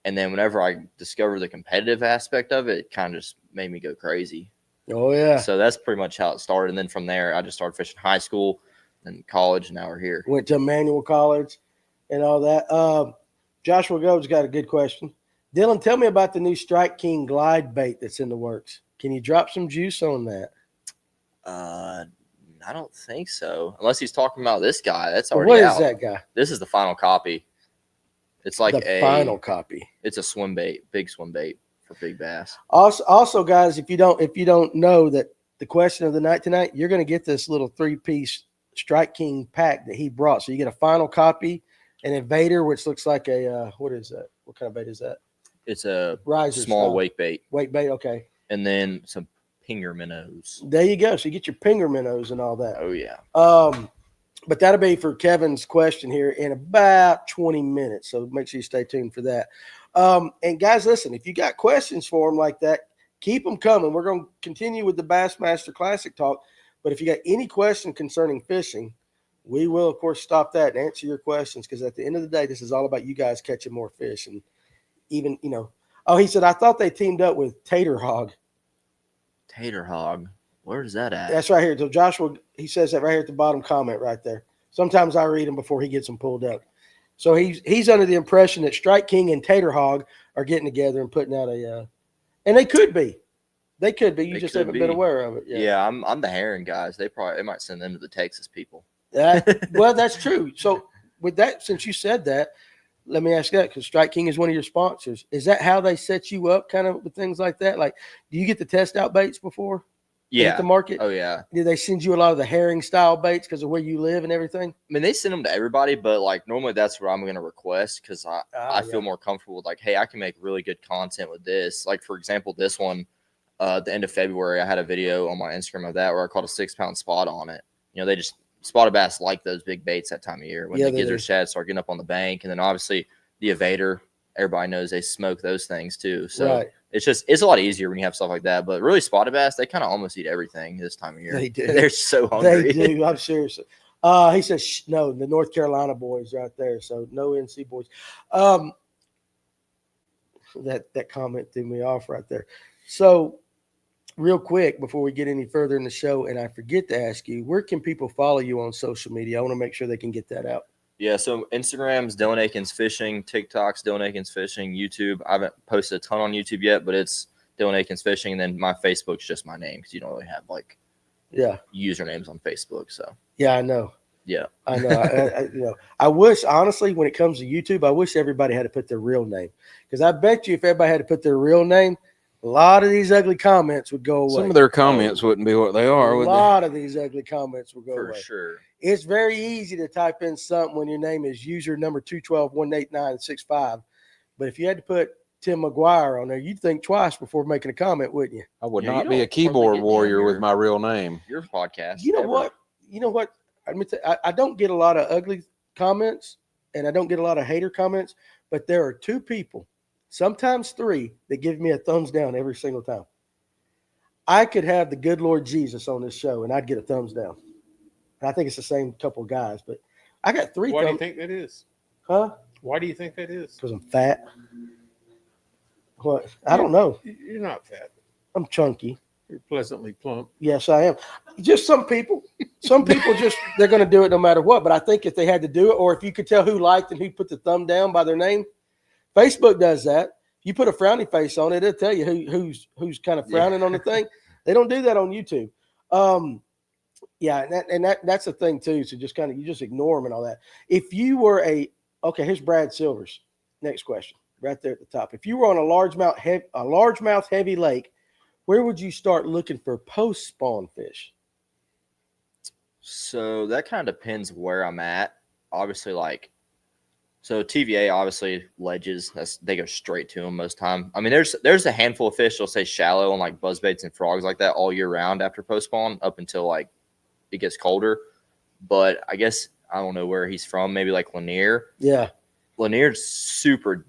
And then whenever I discovered the competitive aspect of it, it kind of just made me go crazy. Oh, yeah. So that's pretty much how it started. And then from there, I just started fishing high school and college, and now we're here. Went to Emmanuel College and all that. Joshua Gove's got a good question. Dylan, tell me about the new Strike King glide bait that's in the works. Can you drop some juice on that? I don't think so. Unless he's talking about this guy. That's already out. What is that guy? This is the final copy. It's like the final copy. It's a swim bait, big swim bait for big bass. Also, guys, if you don't know that the question of the night tonight, you're going to get this little 3-piece Strike King pack that he brought. So you get a final copy, an invader, which looks like a what is that? What kind of bait is that? It's a riser small style. wake bait. Wake bait, okay. And then some pinger minnows. There you go. So you get your pinger minnows and all that. Oh yeah. But that'll be for Kevin's question here in about 20 minutes. So make sure you stay tuned for that. And guys, listen, if you got questions for him like that, keep them coming. We're going to continue with the Bassmaster Classic talk. But if you got any question concerning fishing, we will, of course, stop that and answer your questions because at the end of the day, this is all about you guys catching more fish. And even, he said, I thought they teamed up with Tater Hog. Tater Hog. Where is that at? That's right here. So Joshua, he says that right here at the bottom comment right there. Sometimes I read them before he gets them pulled up. So he's under the impression that Strike King and Tater Hog are getting together and putting out and they could be. They could be. You just haven't been aware of it. Yeah, I'm the herring guys. They might send them to the Texas people. Well, that's true. So with that, since you said that, let me ask that because Strike King is one of your sponsors. Is that how they set you up kind of with things like that? Like, do you get to test out baits before? Yeah. At the market? Oh, yeah. Did they send you a lot of the herring style baits because of where you live and everything? I mean, they send them to everybody, but like normally that's what I'm going to request because I feel more comfortable with like, hey, I can make really good content with this. Like, for example, this one, at the end of February, I had a video on my Instagram of that where I caught a 6-pound spot on it. They just spotted bass like those big baits that time of year when the gizzard shad start getting up on the bank. And then obviously the evader, everybody knows they smoke those things too. So it's a lot easier when you have stuff like that. But really spotted bass, they kind of almost eat everything this time of year. They do. They're so hungry. They do. I'm serious. He says, no, the North Carolina boys right there. So no NC boys. That comment threw me off right there. So real quick, before we get any further in the show, and I forget to ask you, where can people follow you on social media? I want to make sure they can get that out. Yeah, so Instagram's Dylan Akins Fishing, TikTok's Dylan Akins Fishing, YouTube. I haven't posted a ton on YouTube yet, but it's Dylan Akins Fishing, and then my Facebook's just my name because you don't really have like usernames on Facebook. So yeah, I know. Yeah. I know. I wish, honestly, when it comes to YouTube, I wish everybody had to put their real name. Because I bet you if everybody had to put their real name, a lot of these ugly comments would go away. Some of their comments wouldn't be what they are, A would they? lot of these ugly comments will go For away. sure. It's very easy to type in something when your name is user number 212-189-65. But if you had to put Tim McGuire on there, you'd think twice before making a comment, wouldn't you? I would Yeah, not you be a don't hardly keyboard get warrior down with here. my real name. Your podcast. You know ever. what? You know what? I don't get a lot of ugly comments, and I don't get a lot of hater comments, but there are two people, sometimes three, that give me a thumbs down every single time. I could have the good Lord Jesus on this show, and I'd get a thumbs down. And I think it's the same couple of guys, but I got three. Why do you think that is? Huh? Why do you think that is? Because I'm fat. What? I don't know. You're not fat. I'm chunky. You're pleasantly plump. Yes, I am. Just some people just, they're going to do it no matter what. But I think if they had to do it, or if you could tell who liked and who put the thumb down by their name, Facebook does that. If you put a frowny face on it, it'll tell you who's kind of frowning on the thing. They don't do that on YouTube. That's the thing too. So just kind of, you just ignore them and all that. If you were here's Brad Silvers. Next question, right there at the top. If you were on a largemouth heavy lake, where would you start looking for post-spawn fish? So that kind of depends where I'm at. Obviously, so TVA, obviously ledges. They go straight to them most time. I mean, there's a handful of fish that'll stay shallow on like buzzbaits and frogs like that all year round after post spawn up until like it gets colder. But I guess I don't know where he's from. Maybe like Lanier. Yeah, Lanier's super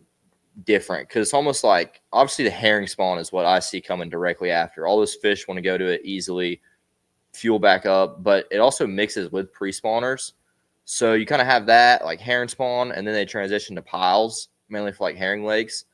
different because it's almost like obviously the herring spawn is what I see coming directly after. All those fish want to go to it easily, fuel back up, but it also mixes with pre-spawners. So you kind of have that like herring spawn, and then they transition to piles, mainly for like herring lakes,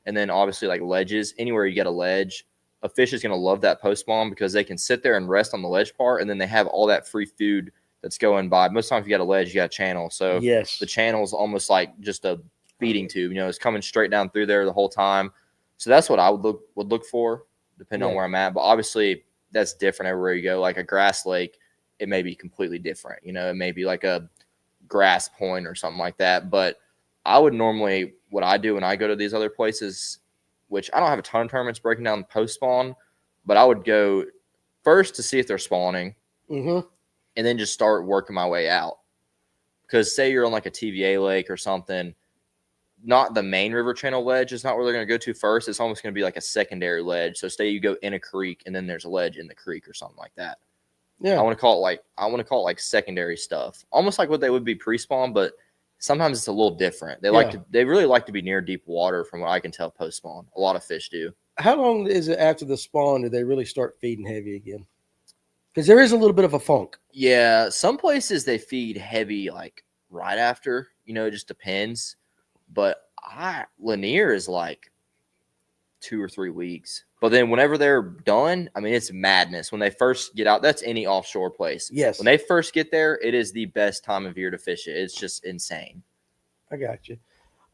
and then obviously like ledges. Anywhere you get a ledge, a fish is going to love that post spawn because they can sit there and rest on the ledge part, and then they have all that free food that's going by. Most times if you got a ledge, you got a channel. So yes, the channel is almost like just a feeding tube, it's coming straight down through there the whole time. So that's what I would look for, depending on where I'm at. But obviously that's different everywhere you go. Like a grass lake, it may be completely different. It may be like a grass point or something like that. But I would normally, what I do when I go to these other places, which I don't have a ton of tournaments breaking down post spawn, but I would go first to see if they're spawning, and then just start working my way out. Because say you're on like a TVA lake or something, not the main river channel ledge is not where they're going to go to first. It's almost going to be like a secondary ledge. So say you go in a creek and then there's a ledge in the creek or something like that. Yeah. I want to call it like secondary stuff, almost like what they would be pre-spawn, but sometimes it's a little different. They really like to be near deep water from what I can tell post spawn. A lot of fish do. How long is it after the spawn do they really start feeding heavy again? Because there is a little bit of a funk. Yeah. Some places they feed heavy like right after, it just depends. But Lanier is like 2 or 3 weeks. But then whenever they're done, I mean, it's madness. When they first get out, that's any offshore place. Yes. When they first get there, it is the best time of year to fish it. It's just insane. I got you.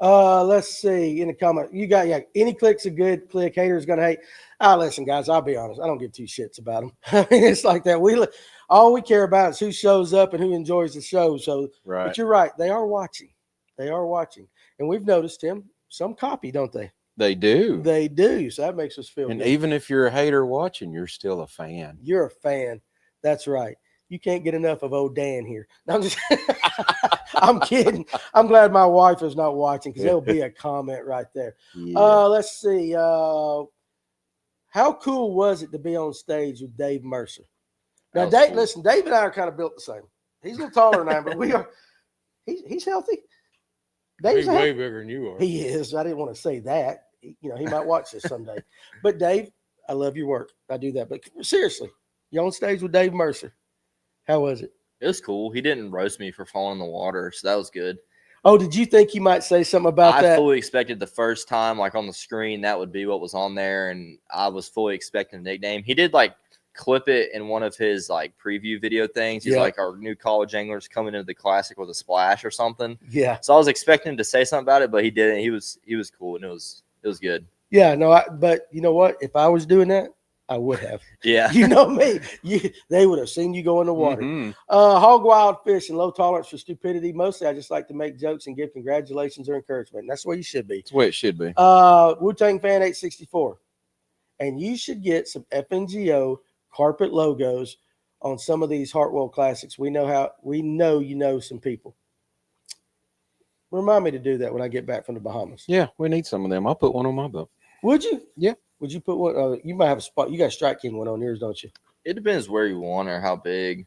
Let's see. In the comment, you got any click's a good click. Haters gonna hate. Listen, guys, I'll be honest. I don't give two shits about them. I mean, it's like that. All we care about is who shows up and who enjoys the show. So, Right. But you're right. They are watching. And we've noticed, Tim, some copy, don't they? They do. They do. So that makes us feel And good. even if you're a hater watching, you're still a fan. You're a fan. That's right. You can't get enough of old Dan here. No, I'm just I'm kidding. I'm glad my wife is not watching because there'll be a comment right there. Yeah. Let's see. How cool was it to be on stage with Dave Mercer? Now, Dave, cool. Listen, Dave and I are kind of built the same. He's a little taller than I am, but we are. He's healthy. He's Dave's way bigger than you are. He is. I didn't want to say that. He might watch this someday. But Dave, I love your work. I do that. But seriously, you on stage with Dave Mercer. How was it? It was cool. He didn't roast me for falling in the water, so that was good. Oh, did you think he might say something about that? I fully expected the first time, like on the screen, that would be what was on there, and I was fully expecting a nickname. He did like clip it in one of his like preview video things. He's like, our new college anglers coming into the classic with a splash or something. Yeah. So I was expecting him to say something about it, but he didn't. He was cool, and it was good. Yeah, no, but you know what? If I was doing that, I would have. Yeah. You know me. They would have seen you go in the water. Mhm. Hog wild fish and low tolerance for stupidity. Mostly, I just like to make jokes and give congratulations or encouragement. And that's the way you should be. That's the way it should be. Wu-Tang Fan 864. And you should get some FNGO carpet logos on some of these Hartwell Classics. We know you know some people. Remind me to do that when I get back from the Bahamas. Yeah, we need some of them. I'll put one on my boat. Would you? Yeah. Would you put one? You might have a spot. You got a Strike King one on yours, don't you? It depends where you want or how big.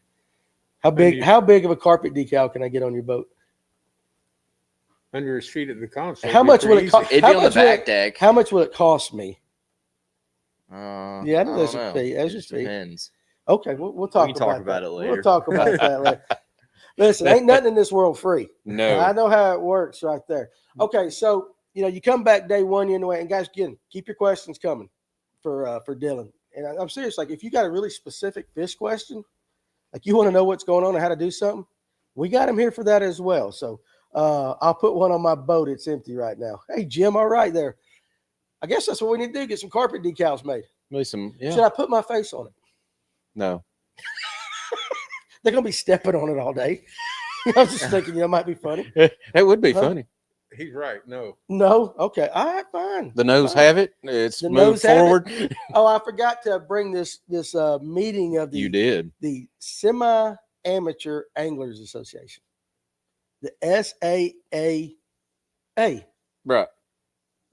How big? How big of a carpet decal can I get on your boat? Under his feet at the console. How much will it cost? It'd be on the back deck. How much will it cost me? Yeah, I know there's a fee. There's a fee. Depends. Okay, we'll talk We can talk about that. it later. We'll talk about that later. Listen, ain't nothing in this world free. No. I know how it works right there. Okay, so you come back day one, you're in the way, and guys, again, keep your questions coming for Dylan. And I'm serious. Like, if you got a really specific fish question, like you want to know what's going on and how to do something, we got him here for that as well. So I'll put one on my boat. It's empty right now. Hey, Jim, all right there. I guess that's what we need to do, get some carpet decals made. Maybe some, yeah. Should I put my face on it? No. They're going to be stepping on it all day. I was just thinking, it might be funny. It would be funny. He's right. No. No? Okay. All right, fine. The nose Fine. have it. It's The moved nose have it. forward. Oh, I forgot to bring this meeting of You did. the Semi-Amateur Anglers Association, the SAAA. Right.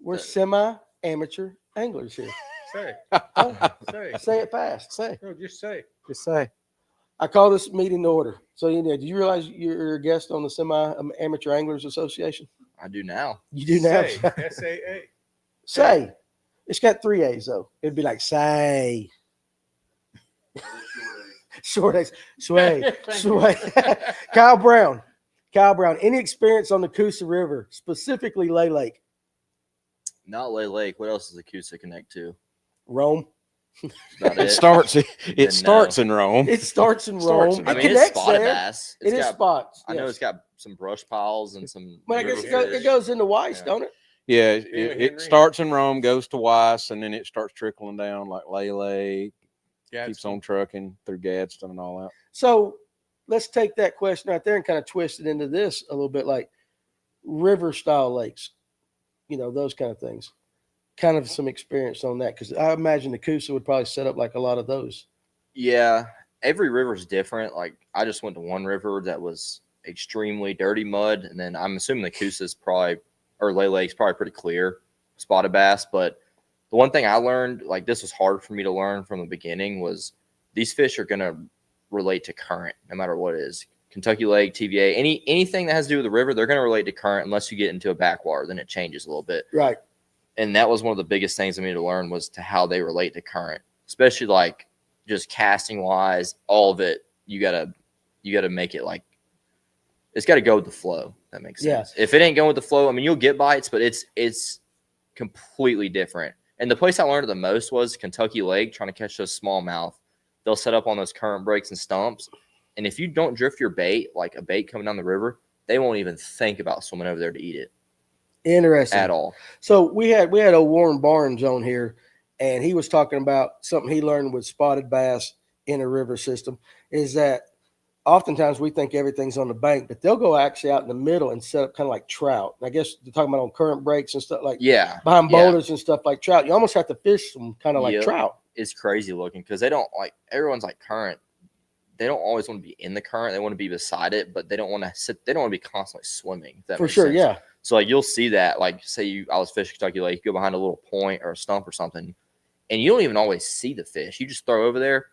We're semi-amateur anglers here. Say. Oh, Say. say it fast. Say. No, just say. Just say. I call this meeting to order. So, do you realize you're a guest on the Semi-Amateur Anglers Association? I do now. You do now. Say. SAA. Say. It's got 3 A's, though. It'd be like, say. Short A's. Sway. Sway. Kyle Brown. Any experience on the Coosa River, specifically Lay Lake? Not Lay Lake. What else does the Coosa connect to? Rome. That's about It starts. It starts in Rome. It starts in Starts Rome. in I It mean, it's connects spotted there. bass. It is spots. I know yes. it's got some brush piles and some. But I guess river it fish. goes into Weiss, Yeah. don't it? Yeah, Henry. it starts in Rome, goes to Weiss, and then it starts trickling down like Lele, keeps on trucking through Gadsden and all that. So let's take that question right there and kind of twist it into this a little bit, like river style lakes, those kind of things. Kind of some experience on that, because I imagine the Coosa would probably set up like a lot of those. Yeah, every river is different. Like I just went to one river that was extremely dirty mud, and then I'm assuming the Coosa's probably or Lay Lake's probably pretty clear spotted bass. But the one thing I learned, like this was hard for me to learn from the beginning, was these fish are gonna relate to current no matter what it is. Kentucky Lake, TVA, anything that has to do with the river, they're gonna relate to current unless you get into a backwater, then it changes a little bit. Right. And that was one of the biggest things I needed to learn was to how they relate to current, especially like just casting wise, all of it. You gotta make it like it's got to go with the flow. That makes sense. Yeah. If it ain't going with the flow, I mean, you'll get bites, but it's completely different. And the place I learned it the most was Kentucky Lake, trying to catch those smallmouth. They'll set up on those current breaks and stumps, and if you don't drift your bait, like a bait coming down the river, they won't even think about swimming over there to eat it. Interesting. At all. So we had a Warren Barnes on here, and he was talking about something he learned with spotted bass in a river system is that oftentimes we think everything's on the bank, but they'll go actually out in the middle and set up kind of like trout. I guess they're talking about on current breaks and stuff like behind boulders and stuff like trout. You almost have to fish them kind of like trout. It's crazy looking because they don't like everyone's like current. They don't always want to be in the current. They want to be beside it, but they don't want to sit. They don't want to be constantly swimming. If that For makes sure, sense. yeah. So like you'll see that, like say I was fishing Kentucky Lake, you go behind a little point or a stump or something, and you don't even always see the fish. You just throw over there,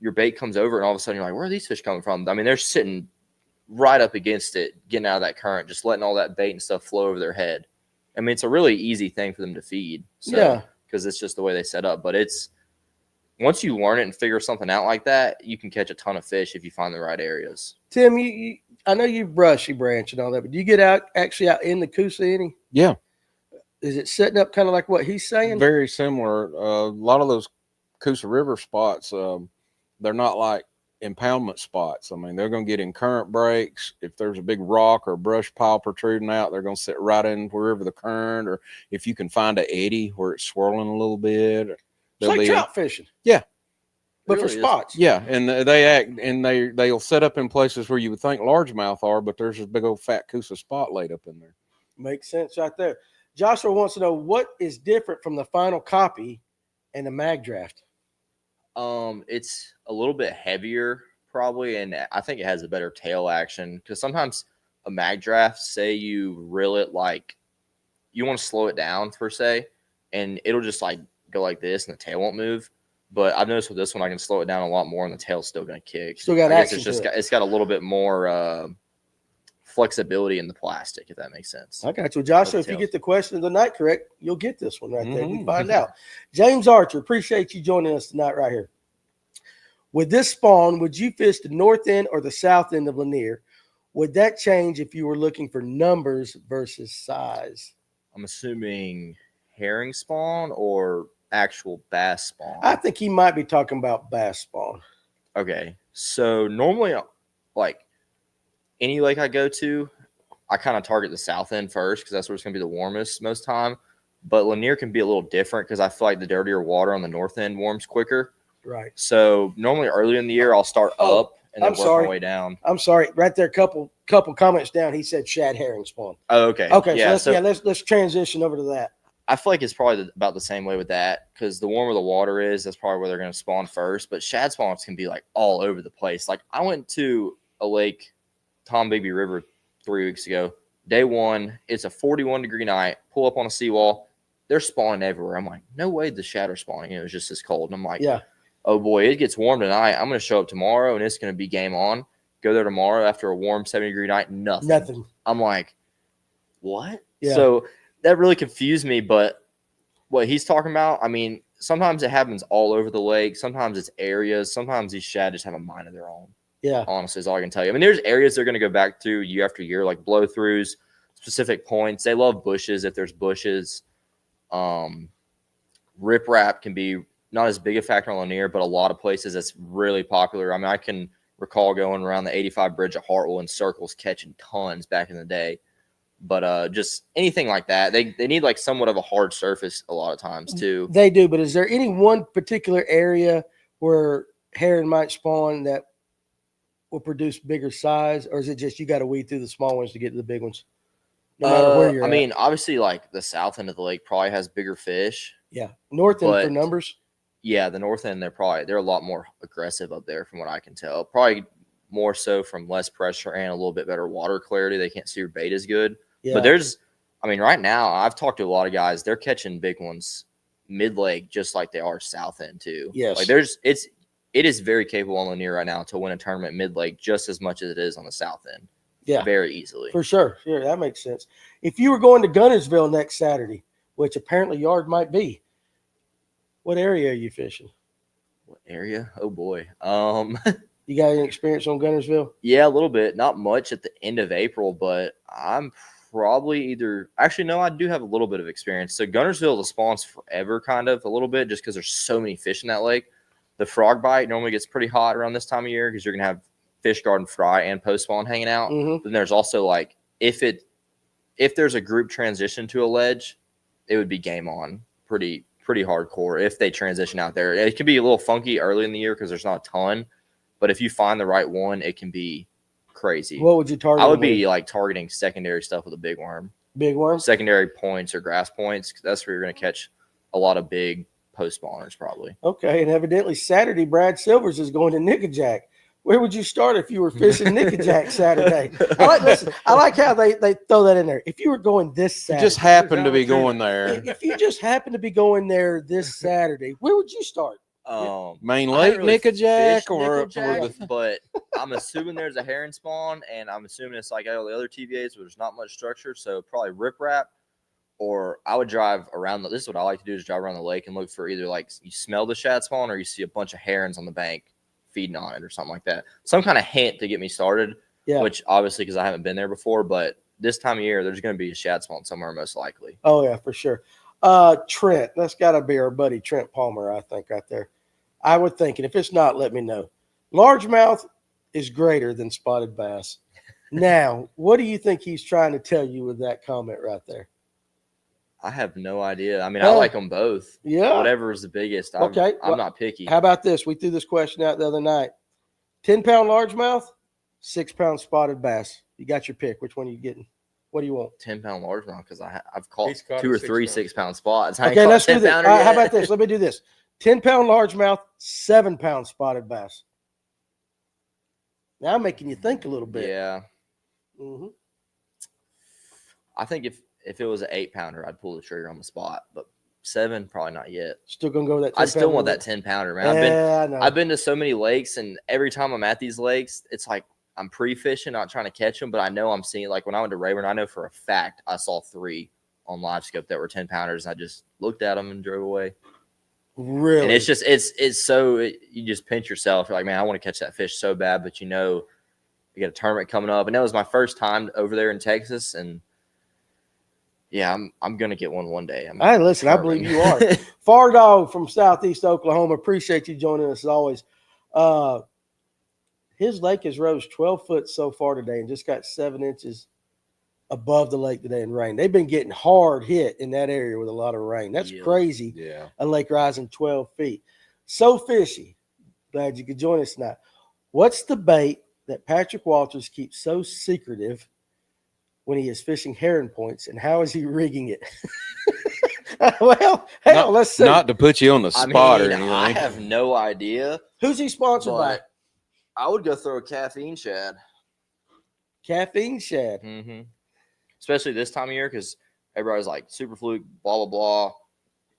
your bait comes over, and all of a sudden you're like, where are these fish coming from? I mean, they're sitting right up against it, getting out of that current, just letting all that bait and stuff flow over their head. I mean, it's a really easy thing for them to feed. So, because it's just the way they set up. But it's once you learn it and figure something out like that, you can catch a ton of fish if you find the right areas. Tim, I know you brushy branch and all that, but do you get out in the Coosa any? Yeah. Is it setting up kind of like what he's saying? Very similar. A lot of those Coosa River spots, they're not like impoundment spots. I mean, they're going to get in current breaks. If there's a big rock or brush pile protruding out, they're going to sit right in wherever the current, or if you can find an eddy where it's swirling a little bit. It's like trout fishing. Yeah. But It for really is. spots. Yeah, and they act, and they'll set up in places where you would think largemouth are, but there's a big old fat Coosa spot laid up in there. Makes sense right there. Joshua wants to know what is different from the final copy and the mag draft. It's a little bit heavier probably, and I think it has a better tail action because sometimes a mag draft, say you reel it like you want to slow it down per se, and it'll just like go like this and the tail won't move. But I've noticed with this one, I can slow it down a lot more, and the tail's still going to kick. Still got I guess action. It's just to it. it's got a little bit more flexibility in the plastic, if that makes sense. I got you, Joshua. If you get the question of the night correct, you'll get this one right there. We find out. James Archer, appreciate you joining us tonight right here. With this spawn, would you fish the north end or the south end of Lanier? Would that change if you were looking for numbers versus size? I'm assuming herring spawn or actual bass spawn. I think he might be talking about bass spawn. Okay, so normally, like any lake I go to, I kind of target the south end first because that's where it's going to be the warmest most time. But Lanier can be a little different because I feel like the dirtier water on the north end warms quicker. Right. So normally early in the year, I'll start up and then work my way down. I'm sorry. Right there, couple comments down, he said shad herring spawn. Oh, okay. Okay, yeah, so let's transition over to that. I feel like it's probably about the same way with that because the warmer the water is, that's probably where they're going to spawn first. But shad spawns can be like all over the place. Like I went to a lake, Tom Bigby River, 3 weeks ago. Day one, it's a 41-degree night. Pull up on a seawall. They're spawning everywhere. I'm like, no way the shad are spawning. It was just this cold. And I'm like, yeah. Oh, boy, it gets warm tonight. I'm going to show up tomorrow, and it's going to be game on. Go there tomorrow after a warm 70-degree night, nothing. I'm like, what? Yeah. So that really confused me, but what he's talking about, I mean, sometimes it happens all over the lake. Sometimes it's areas. Sometimes these shad just have a mind of their own. Yeah. Honestly, is all I can tell you. I mean, there's areas they're going to go back to year after year, like blow-throughs, specific points. They love bushes if there's bushes. Riprap can be not as big a factor on Lanier, but a lot of places that's really popular. I mean, I can recall going around the 85 bridge at Hartwell in circles, catching tons back in the day. But just anything like that, they need like somewhat of a hard surface a lot of times too. They do, but is there any one particular area where herring might spawn that will produce bigger size, or is it just you got to weed through the small ones to get to the big ones? No matter where you're I mean, obviously, like the south end of the lake probably has bigger fish. Yeah, north end for numbers. Yeah, the north end, they're a lot more aggressive up there from what I can tell. Probably more so from less pressure and a little bit better water clarity. They can't see your bait as good. Yeah. But right now, I've talked to a lot of guys. They're catching big ones mid-lake just like they are south end too. Yes. Like it is very capable on Lanier right now to win a tournament mid-lake just as much as it is on the south end. Yeah. Very easily. For sure. Sure, that makes sense. If you were going to Gunnersville next Saturday, which apparently Yard might be, what area are you fishing? What area? Oh boy. You got any experience on Gunnersville? Yeah, a little bit. Not much at the end of April, but I'm probably I do have a little bit of experience. So Gunnersville, the spawn's forever kind of a little bit just because there's so many fish in that lake. The frog bite normally gets pretty hot around this time of year because you're going to have fish garden fry and post spawn hanging out. Mm-hmm. Then there's also like if there's a group transition to a ledge, it would be game on pretty hardcore if they transition out there. It can be a little funky early in the year because there's not a ton, but if you find the right one, it can be crazy. What would you target? I would be like targeting secondary stuff with a big worm. Big worm? Secondary points or grass points. That's where you're going to catch a lot of big post spawners probably. Okay, and evidently Saturday, Brad Silvers is going to Nickajack. Where would you start if you were fishing Nickajack Saturday? I like how they throw that in there. If you were going this Saturday. You just happened to be going there. If you just happened to be going there this Saturday, where would you start? Main Lake really Nickajack but I'm assuming there's a herring spawn, and I'm assuming it's like all the other TVAs where there's not much structure, so probably riprap, or I would drive around. This is what I like to do is drive around the lake and look for either like you smell the shad spawn or you see a bunch of herons on the bank feeding on it or something like that. Some kind of hint to get me started, which obviously because I haven't been there before, but this time of year there's going to be a shad spawn somewhere most likely. Oh, yeah, for sure. Trent, that's got to be our buddy Trent Palmer, I think, right there. I would think, and if it's not, let me know. Largemouth is greater than spotted bass. Now, what do you think he's trying to tell you with that comment right there? I have no idea. I mean, Huh. I like them both. Yeah. Whatever is the biggest. I'm Okay, well, not picky. How about this? We threw this question out the other night. 10-pound largemouth, 6-pound spotted bass. You got your pick. Which one are you getting? What do you want? 10-pound largemouth because I've caught He's caught 2 a or 3 6-pound 6-pound spots. I ain't Okay, caught let's do this. 10-pounder All right, how yet. about this? Let me do this. 10-pound largemouth, 7-pound spotted bass. Now I'm making you think a little bit. Yeah. Mm-hmm. I think if it was an 8-pounder, I'd pull the trigger on the spot, but 7 probably not yet. Still gonna go with that. I still want route? that 10-pounder, man. Yeah, I know. I've been to so many lakes, and every time I'm at these lakes, it's like I'm pre-fishing, not trying to catch them, but I know I'm seeing. Like when I went to Rayburn, I know for a fact I saw 3 on live scope that were 10-pounders. I just looked at them and drove away. Really? And it's just you just pinch yourself. You're like, man, I want to catch that fish so bad, but you know, you got a tournament coming up, and that was my first time over there in Texas, and yeah, I'm gonna get one day. Hey, listen, I believe you are. Far Dog from Southeast Oklahoma. Appreciate you joining us as always. His lake has rose 12 foot so far today and just got 7 inches above the lake today in rain. They've been getting hard hit in that area with a lot of rain. That's crazy. Yeah. A lake rising 12 feet. So fishy. Glad you could join us tonight. What's the bait that Patrick Walters keeps so secretive when he is fishing herring points, and how is he rigging it? Well, hell, let's see. Not to put you on the spot or anything. I have no idea. Who's he sponsored by? But I would go throw a caffeine shad. Caffeine Shad. Mm-hmm. Especially this time of year because everybody's like super fluke, blah, blah, blah.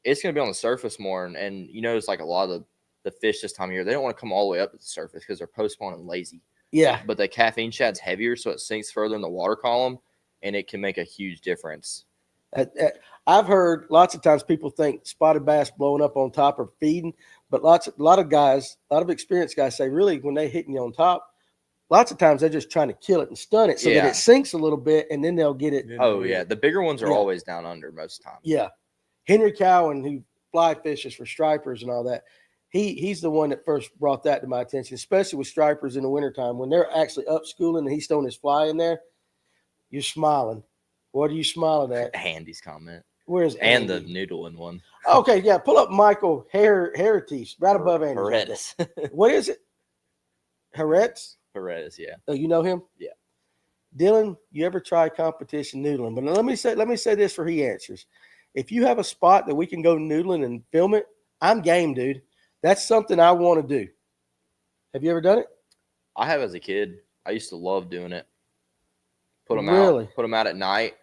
It's going to be on the surface more. And you notice like a lot of the fish this time of year, they don't want to come all the way up to the surface because they're post-spawn and lazy. Yeah. But the caffeine shad's heavier, so it sinks further in the water column, and it can make a huge difference. I've heard lots of times people think spotted bass blowing up on top are feeding, but a lot of experienced guys say really when they hitting you on top, lots of times they're just trying to kill it and stun it so that it sinks a little bit, and then they'll get it. Oh, yeah. The bigger ones are always down under most of the time. Yeah. Henry Cowan, who fly fishes for stripers and all that, he's the one that first brought that to my attention, especially with stripers in the wintertime. When they're actually up schooling and he's throwing his fly in there, you're smiling. What are you smiling at? Andy's comment. Where's Andy? Andy? The noodling one. Okay, yeah. Pull up Michael Heritage right above Andy. Paredes. What is it? Heretz? Paredes, yeah. Oh, you know him? Yeah. Dylan, you ever try competition noodling? But let me say this for he answers. If you have a spot that we can go noodling and film it, I'm game, dude. That's something I want to do. Have you ever done it? I have as a kid. I used to love doing it. Put them out at night,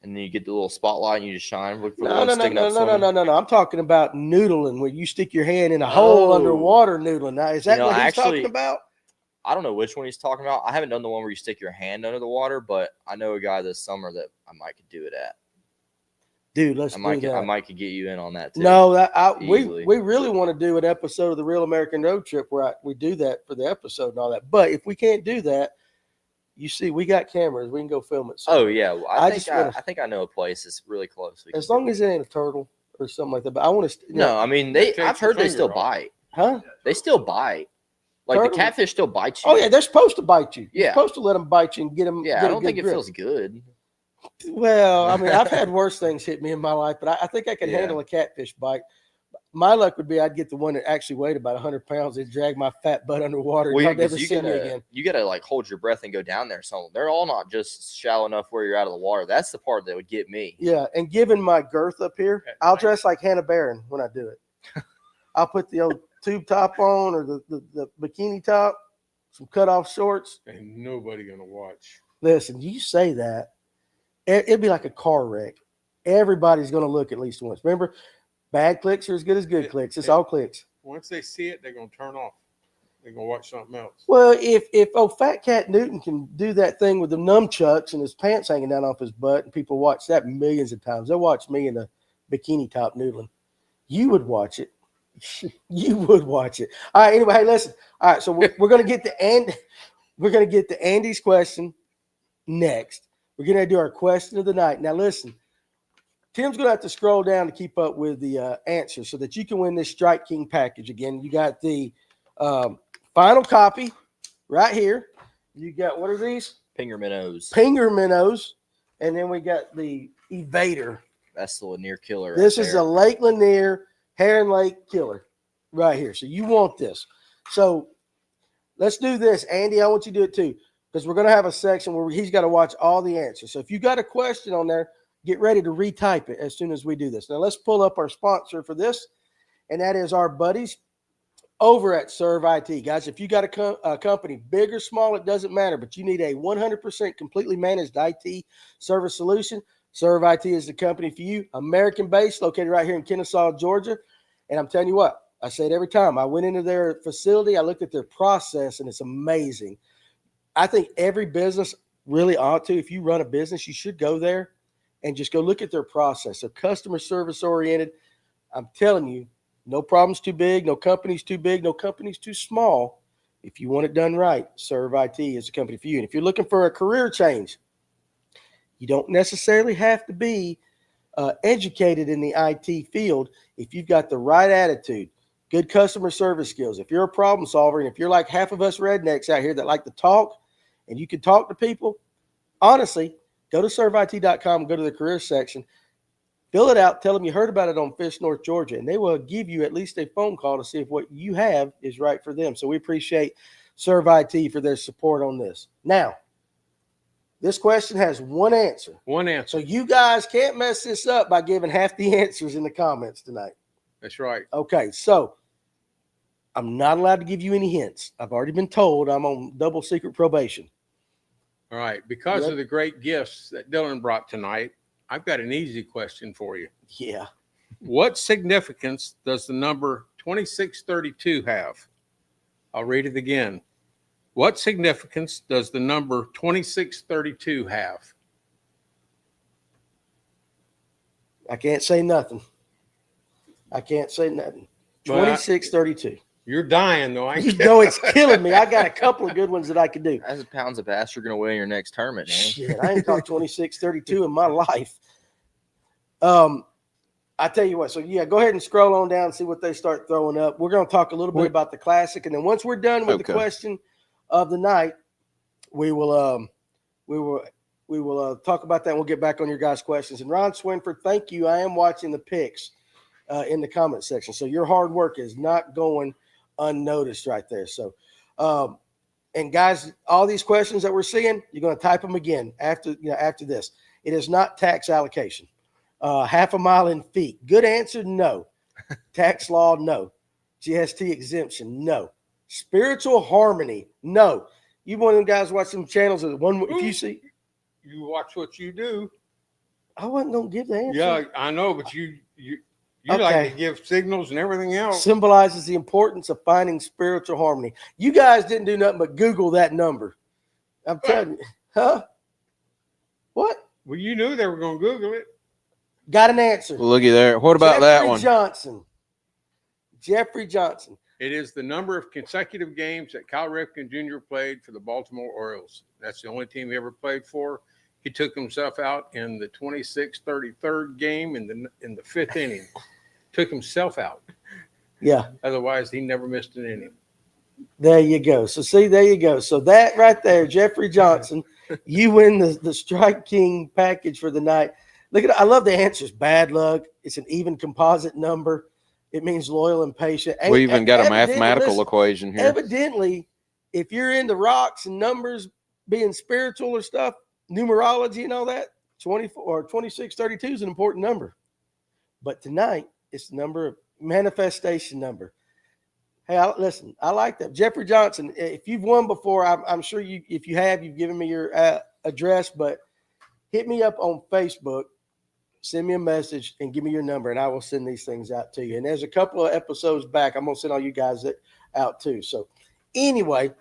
and then you get the little spotlight and you just shine. Look for the one sticking up. No. I'm talking about noodling, where you stick your hand in a hole underwater noodling. Now, is that what he's talking about? I don't know which one he's talking about. I haven't done the one where you stick your hand under the water, but I know a guy this summer that I might could do it at. Dude, let's do that. I might could get you in on that too. No, we really want to do an episode of the Real American Road Trip where we do that for the episode and all that. But if we can't do that, you see, we got cameras. We can go film it. Oh yeah, well, I think I know a place that's really close. As long as it ain't a turtle or something like that. But I want to. No, I mean I've heard they still bite. Huh? They still bite. Like turtle? The catfish still bites you. Oh yeah, they're supposed to bite you. Yeah, you're supposed to let them bite you and get them. Yeah, I don't think it feels good. Well, I mean, I've had worse things hit me in my life, but I think I can handle a catfish bite. My luck would be I'd get the one that actually weighed about 100 pounds and drag my fat butt underwater. Well, I'll never see you again. You got to like hold your breath and go down there. So they're all not just shallow enough where you're out of the water. That's the part that would get me. Yeah, and given my girth up here, I'll dress like Hannah Barron when I do it. I'll put the old tube top on or the bikini top, some cutoff shorts. And nobody going to watch. Listen, you say that, it'd be like a car wreck. Everybody's going to look at least once. Remember, bad clicks are as good as good clicks. It's all clicks. Once they see it, they're going to turn off. They're going to watch something else. Well, if old Fat Cat Newton can do that thing with the nunchucks and his pants hanging down off his butt, and people watch that millions of times. They'll watch me in a bikini top noodling. You would watch it. You would watch it. All right. Anyway, hey, listen. All right. So we're going to get to We're going to get to Andy's question next. We're going to do our question of the night. Now, listen. Tim's going to have to scroll down to keep up with the answers so that you can win this Strike King package. Again, you got the final copy right here. You got, what are these? Pinger minnows. Pinger minnows. And then we got the Evader. That's the Lanier killer. This right is there. a Lake Lanier Heron Lake killer right here. So you want this. So let's do this. Andy, I want you to do it too, because we're going to have a section where he's got to watch all the answers. So if you got a question on there, get ready to retype it as soon as we do this. Now let's pull up our sponsor for this, and that is our buddies over at Serve IT. Guys, if you got a company, big or small, it doesn't matter, but you need a 100% completely managed IT service solution, Serve IT is the company for you. American-based, located right here in Kennesaw, Georgia. And I'm telling you what, I say it every time. I went into their facility, I looked at their process, and it's amazing. I think every business really ought to. If you run a business, you should go there and just go look at their process. They're customer service oriented. I'm telling you, no problem's too big, no company's too big, no company's too small. If you want it done right, Serve IT is a company for you. And if you're looking for a career change, you don't necessarily have to be educated in the IT field. If you've got the right attitude, good customer service skills, if you're a problem solver, and if you're like half of us rednecks out here that like to talk and you can talk to people, honestly, go to serveit.com, go to the career section, fill it out, tell them you heard about it on Fish North Georgia, and they will give you at least a phone call to see if what you have is right for them. So we appreciate Serve IT for their support on this. Now, this question has one answer. One answer. So you guys can't mess this up by giving half the answers in the comments tonight. That's right. Okay, so I'm not allowed to give you any hints. I've already been told I'm on double secret probation. All right. Because Yep. of the great gifts that Dylan brought tonight, I've got an easy question for you. Yeah. What significance does the number 2632 have? I'll read it again. What significance does the number 2632 have? I can't say nothing. I can't say nothing. Well, 2632. You're dying, though. You know it's killing me. I got a couple of good ones that I could do. That's pounds of bass you're going to weigh in your next tournament, man. Shit, I ain't caught 2632 in my life. I tell you what, so yeah, go ahead and scroll on down and see what they start throwing up. We're going to talk a little bit about the Classic, and then once we're done with the question of the night, we will talk about that. And we'll get back on your guys' questions. And Ron Swinford, thank you. I am watching the picks in the comment section, so your hard work is not going unnoticed right there. So, and guys, all these questions that we're seeing, you're going to type them again after this. It is not tax allocation. Half a mile in feet. Good answer, no. Tax law, no. GST exemption, no. Spiritual harmony, no. You one of them guys watch some channels that one if you see. You watch what you do. I wasn't gonna give the answer. Yeah, I know, but you Okay. like to give signals and everything else. Symbolizes the importance of finding spiritual harmony. You guys didn't do nothing but Google that number. I'm telling you. Huh? What? Well, you knew they were going to Google it. Got an answer. Looky there. What about that one? Jeffrey Johnson. It is the number of consecutive games that Cal Ripken Jr. played for the Baltimore Orioles. That's the only team he ever played for. He took himself out in the 26-33rd game in the fifth inning. Took himself out. Yeah. Otherwise, he never missed an inning. There you go. So see, there you go. So that right there, Jeffrey Johnson, you win the Strike King package for the night. Look at, I love the answers. Bad luck. It's an even composite number. It means loyal and patient. We even got a mathematical equation here. Evidently, if you're into rocks and numbers, being spiritual or stuff, numerology and all that, 24 or 2632 is an important number. But tonight, it's the number of manifestation number. Hey, listen, I like that. Jeffrey Johnson, if you've won before, I'm sure if you have, you've given me your address, but hit me up on Facebook, send me a message and give me your number, and I will send these things out to you. And there's a couple of episodes back. I'm going to send all you guys out too. So anyway,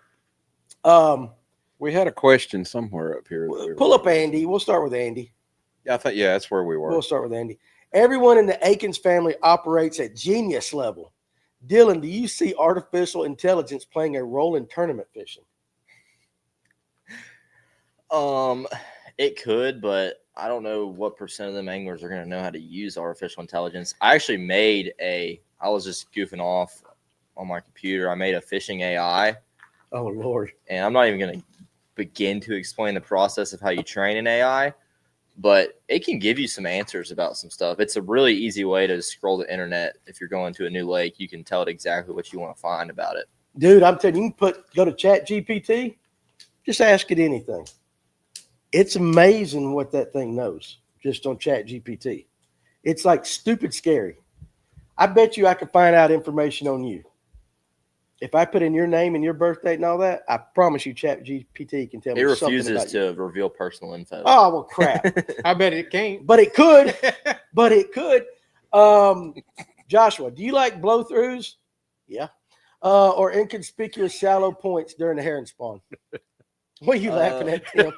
we had a question somewhere up here. Pull up Andy. We'll start with Andy. I thought, yeah, that's where we were. We'll start with Andy. Everyone in the Akins family operates at genius level. Dylan, do you see artificial intelligence playing a role in tournament fishing? It could, but I don't know what percent of them anglers are going to know how to use artificial intelligence. I actually I was just goofing off on my computer. I made a fishing AI, Oh Lord. and I'm not even going to begin to explain the process of how you train an AI, but it can give you some answers about some stuff. It's a really easy way to scroll the internet. If you're going to a new lake, you can tell it exactly what you want to find about it. Dude, I'm telling you, you can go to Chat GPT, just ask it anything. It's amazing what that thing knows just on Chat GPT. It's like stupid scary. I bet you I could find out information on you. If I put in your name and your birth date and all that, I promise you Chat GPT can tell me It something refuses about you. to reveal personal info. Oh, well, crap. I bet it can't. But it could. But it could. Joshua, do you like blow-throughs? Yeah. Or inconspicuous shallow points during the herring spawn? What are you laughing at, Tim?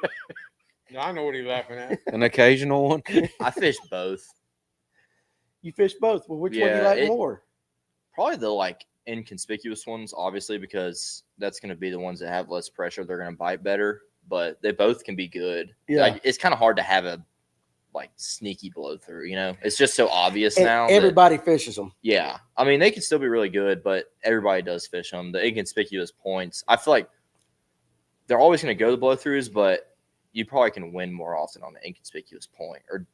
I know what he's laughing at. An occasional one. I fish both. You fish both. Well, which one do you Yeah, like more? Probably the like inconspicuous ones, obviously, because that's going to be the ones that have less pressure. They're going to bite better, but they both can be good. Yeah. Like, it's kind of hard to have a like sneaky blow through, you know? It's just so obvious And now. that- everybody fishes them. yeah. I mean, they can still be really good, but everybody does fish them. The inconspicuous points, I feel like they're always going to go the blow throughs, but you probably can win more often on the inconspicuous point or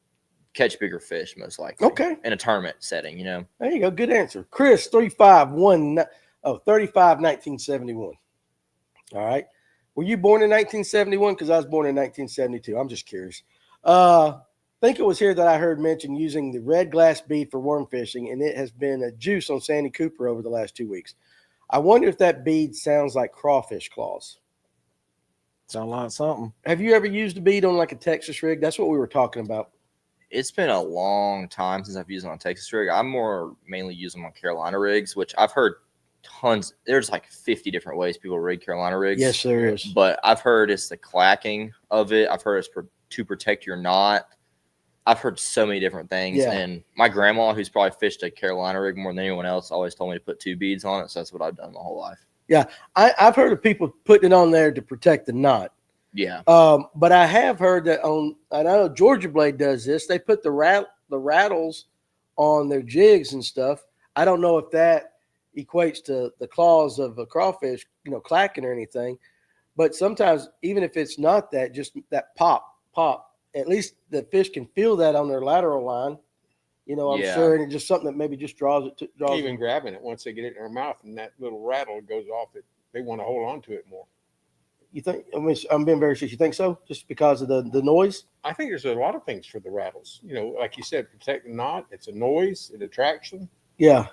catch bigger fish, most likely. Okay. In a tournament setting, you know? There you go. Good answer. Chris, 1971. All right. Were you born in 1971? Because I was born in 1972. I'm just curious. I think it was here that I heard mention using the red glass bead for worm fishing, and it has been a juice on Sandy Cooper over the last 2 weeks. I wonder if that bead sounds like crawfish claws. Sound like something. Have you ever used a bead on like a Texas rig? That's what we were talking about. It's been a long time since I've used it on a Texas rig. I'm more mainly using them on Carolina rigs, which I've heard tons. There's like 50 different ways people rig Carolina rigs. Yes, there is. But I've heard it's the clacking of it. I've heard it's to protect your knot. I've heard so many different things. Yeah. And my grandma, who's probably fished a Carolina rig more than anyone else, always told me to put 2 beads on it. So that's what I've done my whole life. I've heard of people putting it on there to protect the knot. Yeah. But I have heard that and I know Georgia Blade does this. They put the rattles on their jigs and stuff. I don't know if that equates to the claws of a crawfish, clacking or anything. But sometimes, even if it's not that, just that pop, at least the fish can feel that on their lateral line. I'm Yeah. sure, and it's just something that maybe just draws it. Even grabbing it once they get it in their mouth and that little rattle goes off, they want to hold on to it more. You think? I mean, I'm being very serious. You think so? Just because of the noise? I think there's a lot of things for the rattles. Like you said, protect the knot. It's a noise, an attraction. Yeah.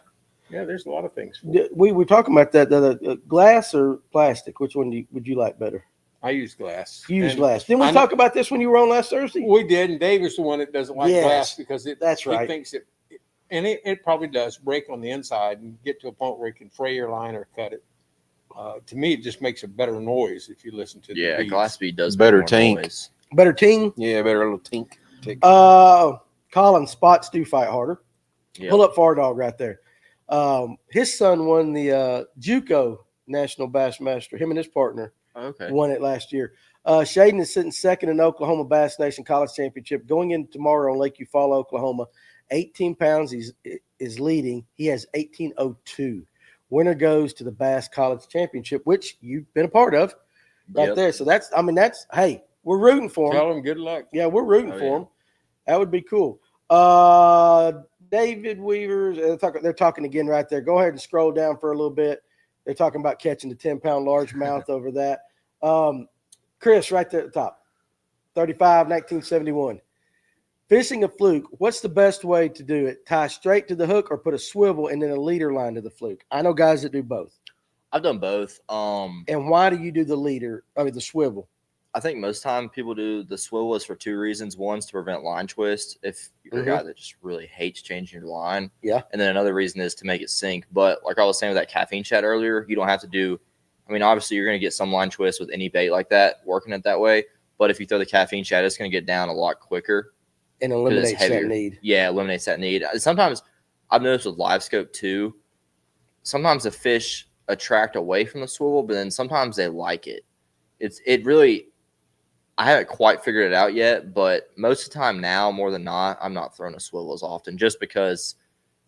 Yeah, there's a lot of things. For it. We were talking about that. The glass or plastic? Which one would you like better? I use glass. You use And glass. Didn't we talk about this when you were on last Thursday? We did, and Dave is the one that doesn't like Yes, glass because that's he right. thinks it probably does break on the inside and get to a point where it can fray your line or cut it. To me, it just makes a better noise if you listen to the beats. Glass bead does Better make more tink. noise. Better ting. Yeah, better a little tink. Tick. Colin, spots do fight harder. Yep. Pull up Far Dog right there. His son won the JUCO National Bassmaster. Him and his partner Okay. won it last year. Shaden is sitting second in Oklahoma Bass Nation College Championship going in tomorrow on Lake Eufaula, Oklahoma. 18 pounds is leading. He has 18.02. Winner goes to the Bass College Championship, which you've been a part of right there. So hey, we're rooting for him. Tell him good luck. Yeah, we're rooting Oh, for yeah. him. That would be cool. David Weaver's, they're talking again right there. Go ahead and scroll down for a little bit. They're talking about catching the 10-pound largemouth over that. Chris, right there at the top, 35, 1971. Fishing a fluke, what's the best way to do it? Tie straight to the hook or put a swivel and then a leader line to the fluke? I know guys that do both. I've done both. And why do you do the swivel? I think most time people do the swivel is for 2 reasons. One's to prevent line twist if you're a guy that just really hates changing your line. Yeah. And then another reason is to make it sink. But like I was saying with that caffeine chat earlier, you don't have to do – obviously you're going to get some line twist with any bait like that, working it that way. But if you throw the caffeine chat, it's going to get down a lot quicker. And eliminates that need. Yeah, eliminates that need. Sometimes I've noticed with live scope too, sometimes the fish attract away from the swivel, but then sometimes they like it. It really – I haven't quite figured it out yet, but most of the time now, more than not, I'm not throwing a swivel as often just because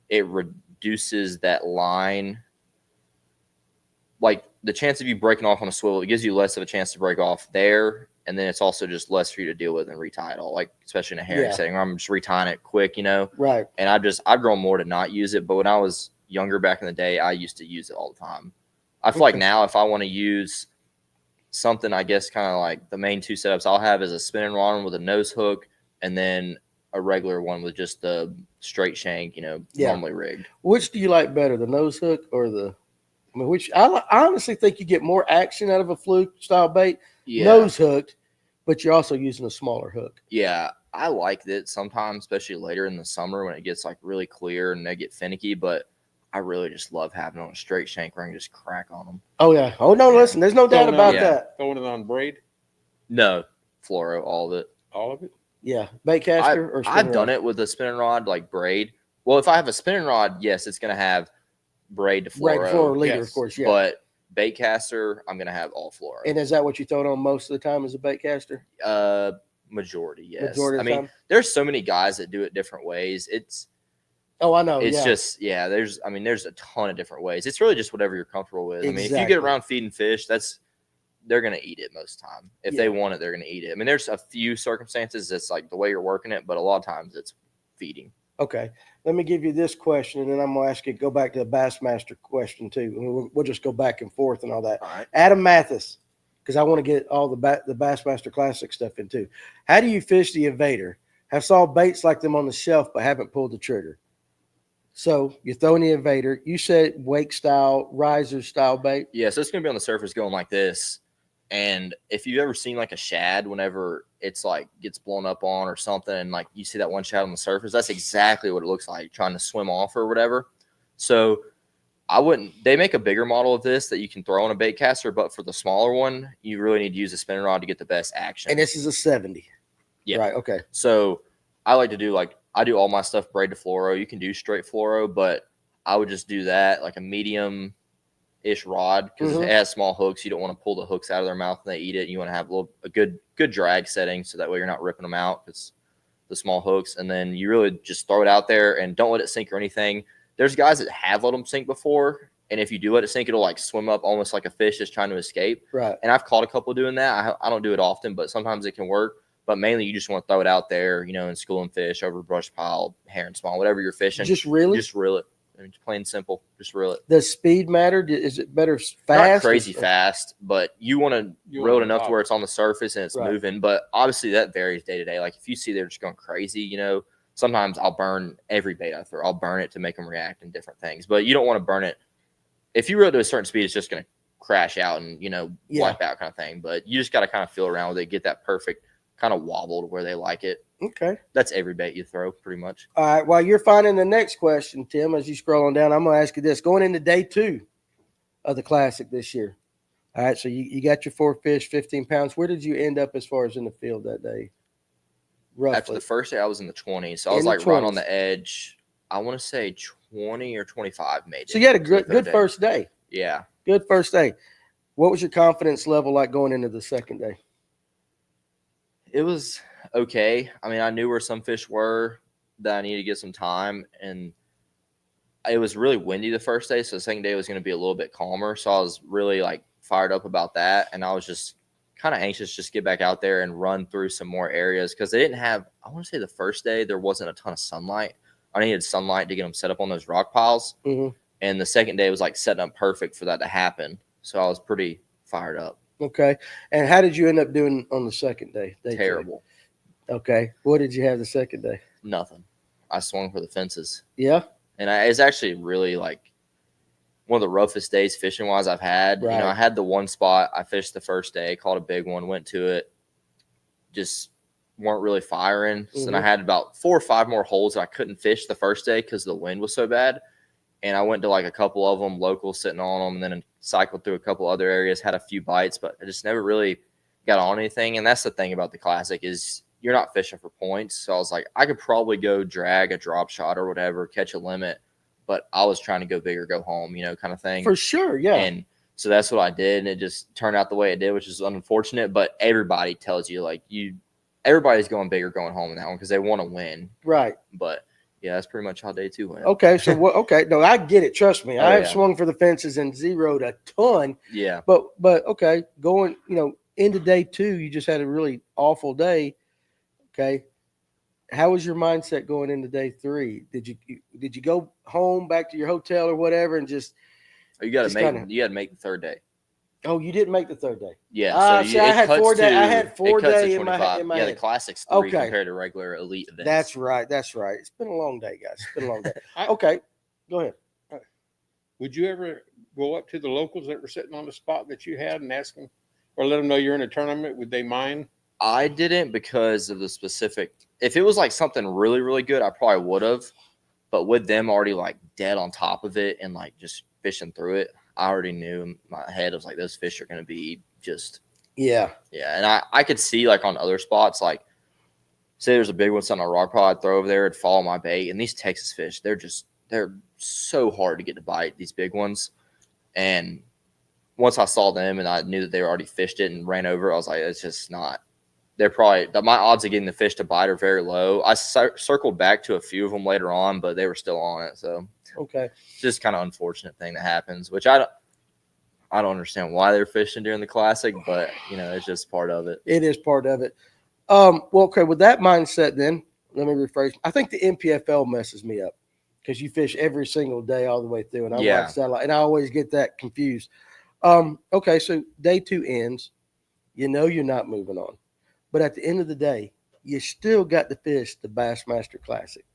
it reduces that line like the chance of you breaking off on a swivel, it gives you less of a chance to break off there. And then it's also just less for you to deal with and retie it all, like especially in a herring setting where I'm just retying it quick, Right. And I've grown more to not use it. But when I was younger back in the day, I used to use it all the time. I feel like now if I want to use something, I guess kind of like the main two setups I'll have is a spinning rod with a nose hook and then a regular one with just the straight shank, normally rigged. Which do you like better, the nose hook or which I honestly think you get more action out of a fluke style bait, nose hooked, but you're also using a smaller hook. Yeah, I like it sometimes, especially later in the summer when it gets like really clear and they get finicky, but I really just love having it on a straight shank where I can just crack on them. Oh, yeah. Oh, no, listen, there's no doubt about that. Throwing it on braid? No, fluoro, all of it. All of it? Yeah. Bait caster or spinning I've done it with a spinning rod, like braid. Well, if I have a spinning rod, yes, it's going to have braid to fluoro. Braid fluoro leader, of course, yeah. But bait caster, I'm going to have all fluoro. And is that what you throw it on most of the time as a bait caster? Majority, yes. Majority of the time? There's so many guys that do it different ways. I know. It's just, there's a ton of different ways. It's really just whatever you're comfortable with. Exactly. If you get around feeding fish, they're going to eat it most of the time. If they want it, they're going to eat it. There's a few circumstances that's like the way you're working it, but a lot of times it's feeding. Okay. Let me give you this question, and then I'm going to ask you to go back to the Bassmaster question too. We'll just go back and forth and all that. All right. Adam Mathis, because I want to get all the Bassmaster Classic stuff in too. How do you fish the evader? Have saw baits like them on the shelf, but haven't pulled the trigger. So you're throwing the evader. You said wake style, riser style bait. Yeah, so it's going to be on the surface going like this. And if you've ever seen like a shad, whenever it's like gets blown up on or something, and like you see that one shad on the surface, that's exactly what it looks like trying to swim off or whatever. So they make a bigger model of this that you can throw on a bait caster, but for the smaller one, you really need to use a spinning rod to get the best action. And this is a 70. Yeah. Right. Okay. So I like to do I do all my stuff braid to fluoro. You can do straight fluoro, but I would just do that like a medium-ish rod because it has small hooks. You don't want to pull the hooks out of their mouth and they eat it. You want to have a good drag setting so that way you're not ripping them out. It's the small hooks, and then you really just throw it out there and don't let it sink or anything. There's guys that have let them sink before, and if you do let it sink, it'll like swim up almost like a fish that's trying to escape. Right. And I've caught a couple doing that. I don't do it often, but sometimes it can work. But mainly you just want to throw it out there, and schooling fish over a brush pile, herring spawn, whatever you're fishing. Just reel it? Just reel it. It's plain and simple. Just reel it. Does speed matter? Is it better fast? Not crazy fast, but you want to reel it enough to where it's on the surface and it's moving. But obviously that varies day to day. Like if you see they're just going crazy, sometimes I'll burn every bait I throw. I'll burn it to make them react in different things. But you don't want to burn it. If you reel it to a certain speed, it's just going to crash out and, wipe out kind of thing. But you just got to kind of feel around with it, get that perfect kind of wobbled where they like it. Okay. That's every bait you throw pretty much. All right. While you're finding the next question, Tim, as you scrolling down, I'm going to ask you this. Going into day 2 of the Classic this year. All right. So you got your 4 fish, 15 pounds. Where did you end up as far as in the field that day? Roughly. After the first day, I was in the 20s. So I was right on the edge. I want to say 20 or 25 made it. So you had a good first day. Yeah. Good first day. What was your confidence level like going into the second day? It was okay. I knew where some fish were that I needed to get some time, and it was really windy the first day, so the second day was going to be a little bit calmer. So I was really fired up about that, and I was just kind of anxious just to get back out there and run through some more areas because they didn't have. I want to say the first day there wasn't a ton of sunlight. I needed sunlight to get them set up on those rock piles, and the second day was setting up perfect for that to happen. So I was pretty fired up. Okay. And how did you end up doing on the second day? Terrible. Okay. What did you have the second day? Nothing. I swung for the fences. Yeah. And it's actually really one of the roughest days fishing wise I've had. Right. I had the one spot I fished the first day, caught a big one, went to it, just weren't really firing. So then I had about 4 or 5 more holes that I couldn't fish the first day because the wind was so bad. And I went to a couple of them, local, sitting on them, and then cycled through a couple other areas, had a few bites, but I just never really got on anything. And that's the thing about the Classic is you're not fishing for points. So I was like, I could probably go drag a drop shot or whatever, catch a limit, but I was trying to go big or go home, kind of thing. For sure, yeah. And so that's what I did, and it just turned out the way it did, which is unfortunate. But everybody tells you everybody's going big or going home in that one because they want to win. Right. But Yeah, that's pretty much how day 2 went. Okay, so what? Okay, no, I get it. Trust me, Oh, I have yeah. swung for the fences and zeroed a ton. Yeah. But okay, going into day 2, you just had a really awful day. Okay, how was your mindset going into day 3? Did you go home back to your hotel or whatever and just? You got to Just make kinda- you got to make the 3rd day. Oh, you didn't make the 3rd day. Yeah. So See, I had 4 day. I had 4 it cuts day to in my 25. in my Yeah, head. the Classic's 3 Okay. compared to regular elite events. That's right. That's right. It's been a long day, guys. It's been a long day. I- Okay, go ahead. Would you ever go up to the locals that were sitting on the spot that you had and ask them, or let them know you're in a tournament? Would they mind? I didn't because of the specific. If it was like something really, really good, I probably would have. But with them already like dead on top of it and like just fishing through it, I already knew in my head. I was like, those fish are going to be just. Yeah. Yeah. And I could see like on other spots, like say there's a big one sitting on a rock pod, I'd throw over there, it'd follow my bait. And these Texas fish, they're so hard to get to bite, these big ones. And once I saw them and I knew that they already fished it and ran over, I was like, it's just not. They're probably my odds of getting the fish to bite are very low. I circled back to a few of them later on, but they were still on it. So Okay. it's just kind of unfortunate thing that happens, which I don't understand why they're fishing during the Classic, but it's just part of it. It is part of it. Well, okay, with that mindset, then let me rephrase. I think the NPFL messes me up because you fish every single day all the way through, and I watch that a lot, and I always get that confused. Okay, so day 2 ends. You're not moving on, but at the end of the day, you still got to fish the Bassmaster Classic.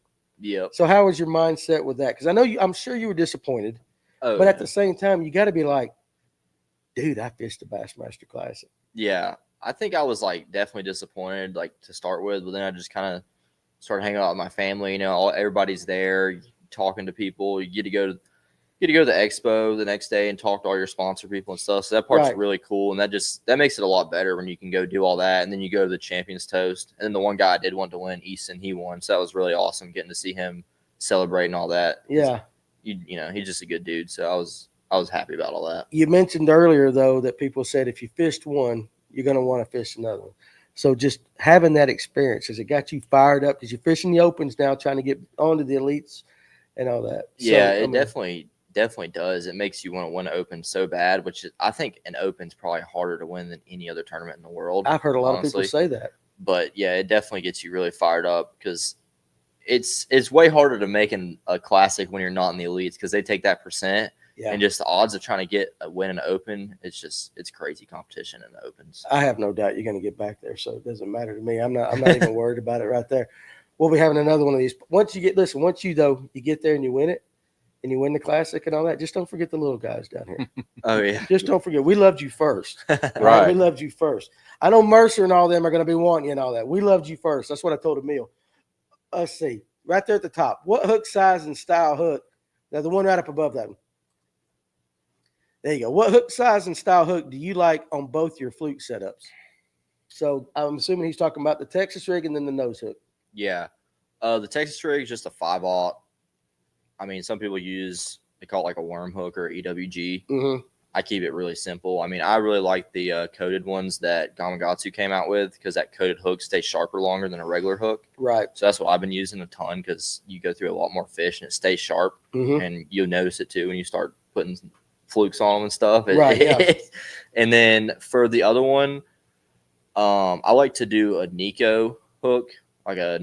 Yep. So how was your mindset with that? Because I know I'm sure you were disappointed, but at the same time, you got to be like, dude, I fished the Bassmaster Classic. Yeah, I think I was like definitely disappointed, like to start with, but then I just kind of started hanging out with my family. Everybody's there, talking to people. You get to go to the expo the next day and talk to all your sponsor people and stuff. So that part's Right. really cool, and that makes it a lot better when you can go do all that, and then you go to the Champions Toast. And then the one guy I did want to win, Easton, he won, so that was really awesome getting to see him celebrate and all that. Yeah. He's just a good dude, so I was happy about all that. You mentioned earlier, though, that people said if you fished one, you're going to want to fish another one. So just having that experience, has it got you fired up? Because you're fishing the opens now, trying to get onto the elites and all that. Yeah, it definitely does. It makes you want to win an open so bad, which I think an open's probably harder to win than any other tournament in the world. I've heard a lot honestly. of people say that. But yeah, it definitely gets you really fired up because it's way harder to make a Classic when you're not in the elites because they take that percent. Yeah. And just the odds of trying to get a win an open, it's crazy competition in the opens. I have no doubt you're going to get back there, so it doesn't matter to me. I'm not even worried about it right there. We'll be having another one of these. Once you get there and you win it, and you win the Classic and all that, just don't forget the little guys down here. Oh yeah. Just don't forget. We loved you first. Right. We loved you first. I know Mercer and all them are going to be wanting you and all that. We loved you first. That's what I told Emil. Let's see. Right there at the top. What hook size and style hook? Now, the one right up above that one. There you go. What hook size and style hook do you like on both your fluke setups? So I'm assuming he's talking about the Texas rig and then the nose hook. Yeah. The Texas rig is just a 5/0. I mean, some people they call it like a worm hook or EWG. Mm-hmm. I keep it really simple. I mean, I really like the coated ones that Gamakatsu came out with because that coated hook stays sharper longer than a regular hook. Right. So that's what I've been using a ton because you go through a lot more fish and it stays sharp. Mm-hmm. And you'll notice it too when you start putting flukes on them and stuff. Right, yeah. And then for the other one, I like to do a Nico hook, like a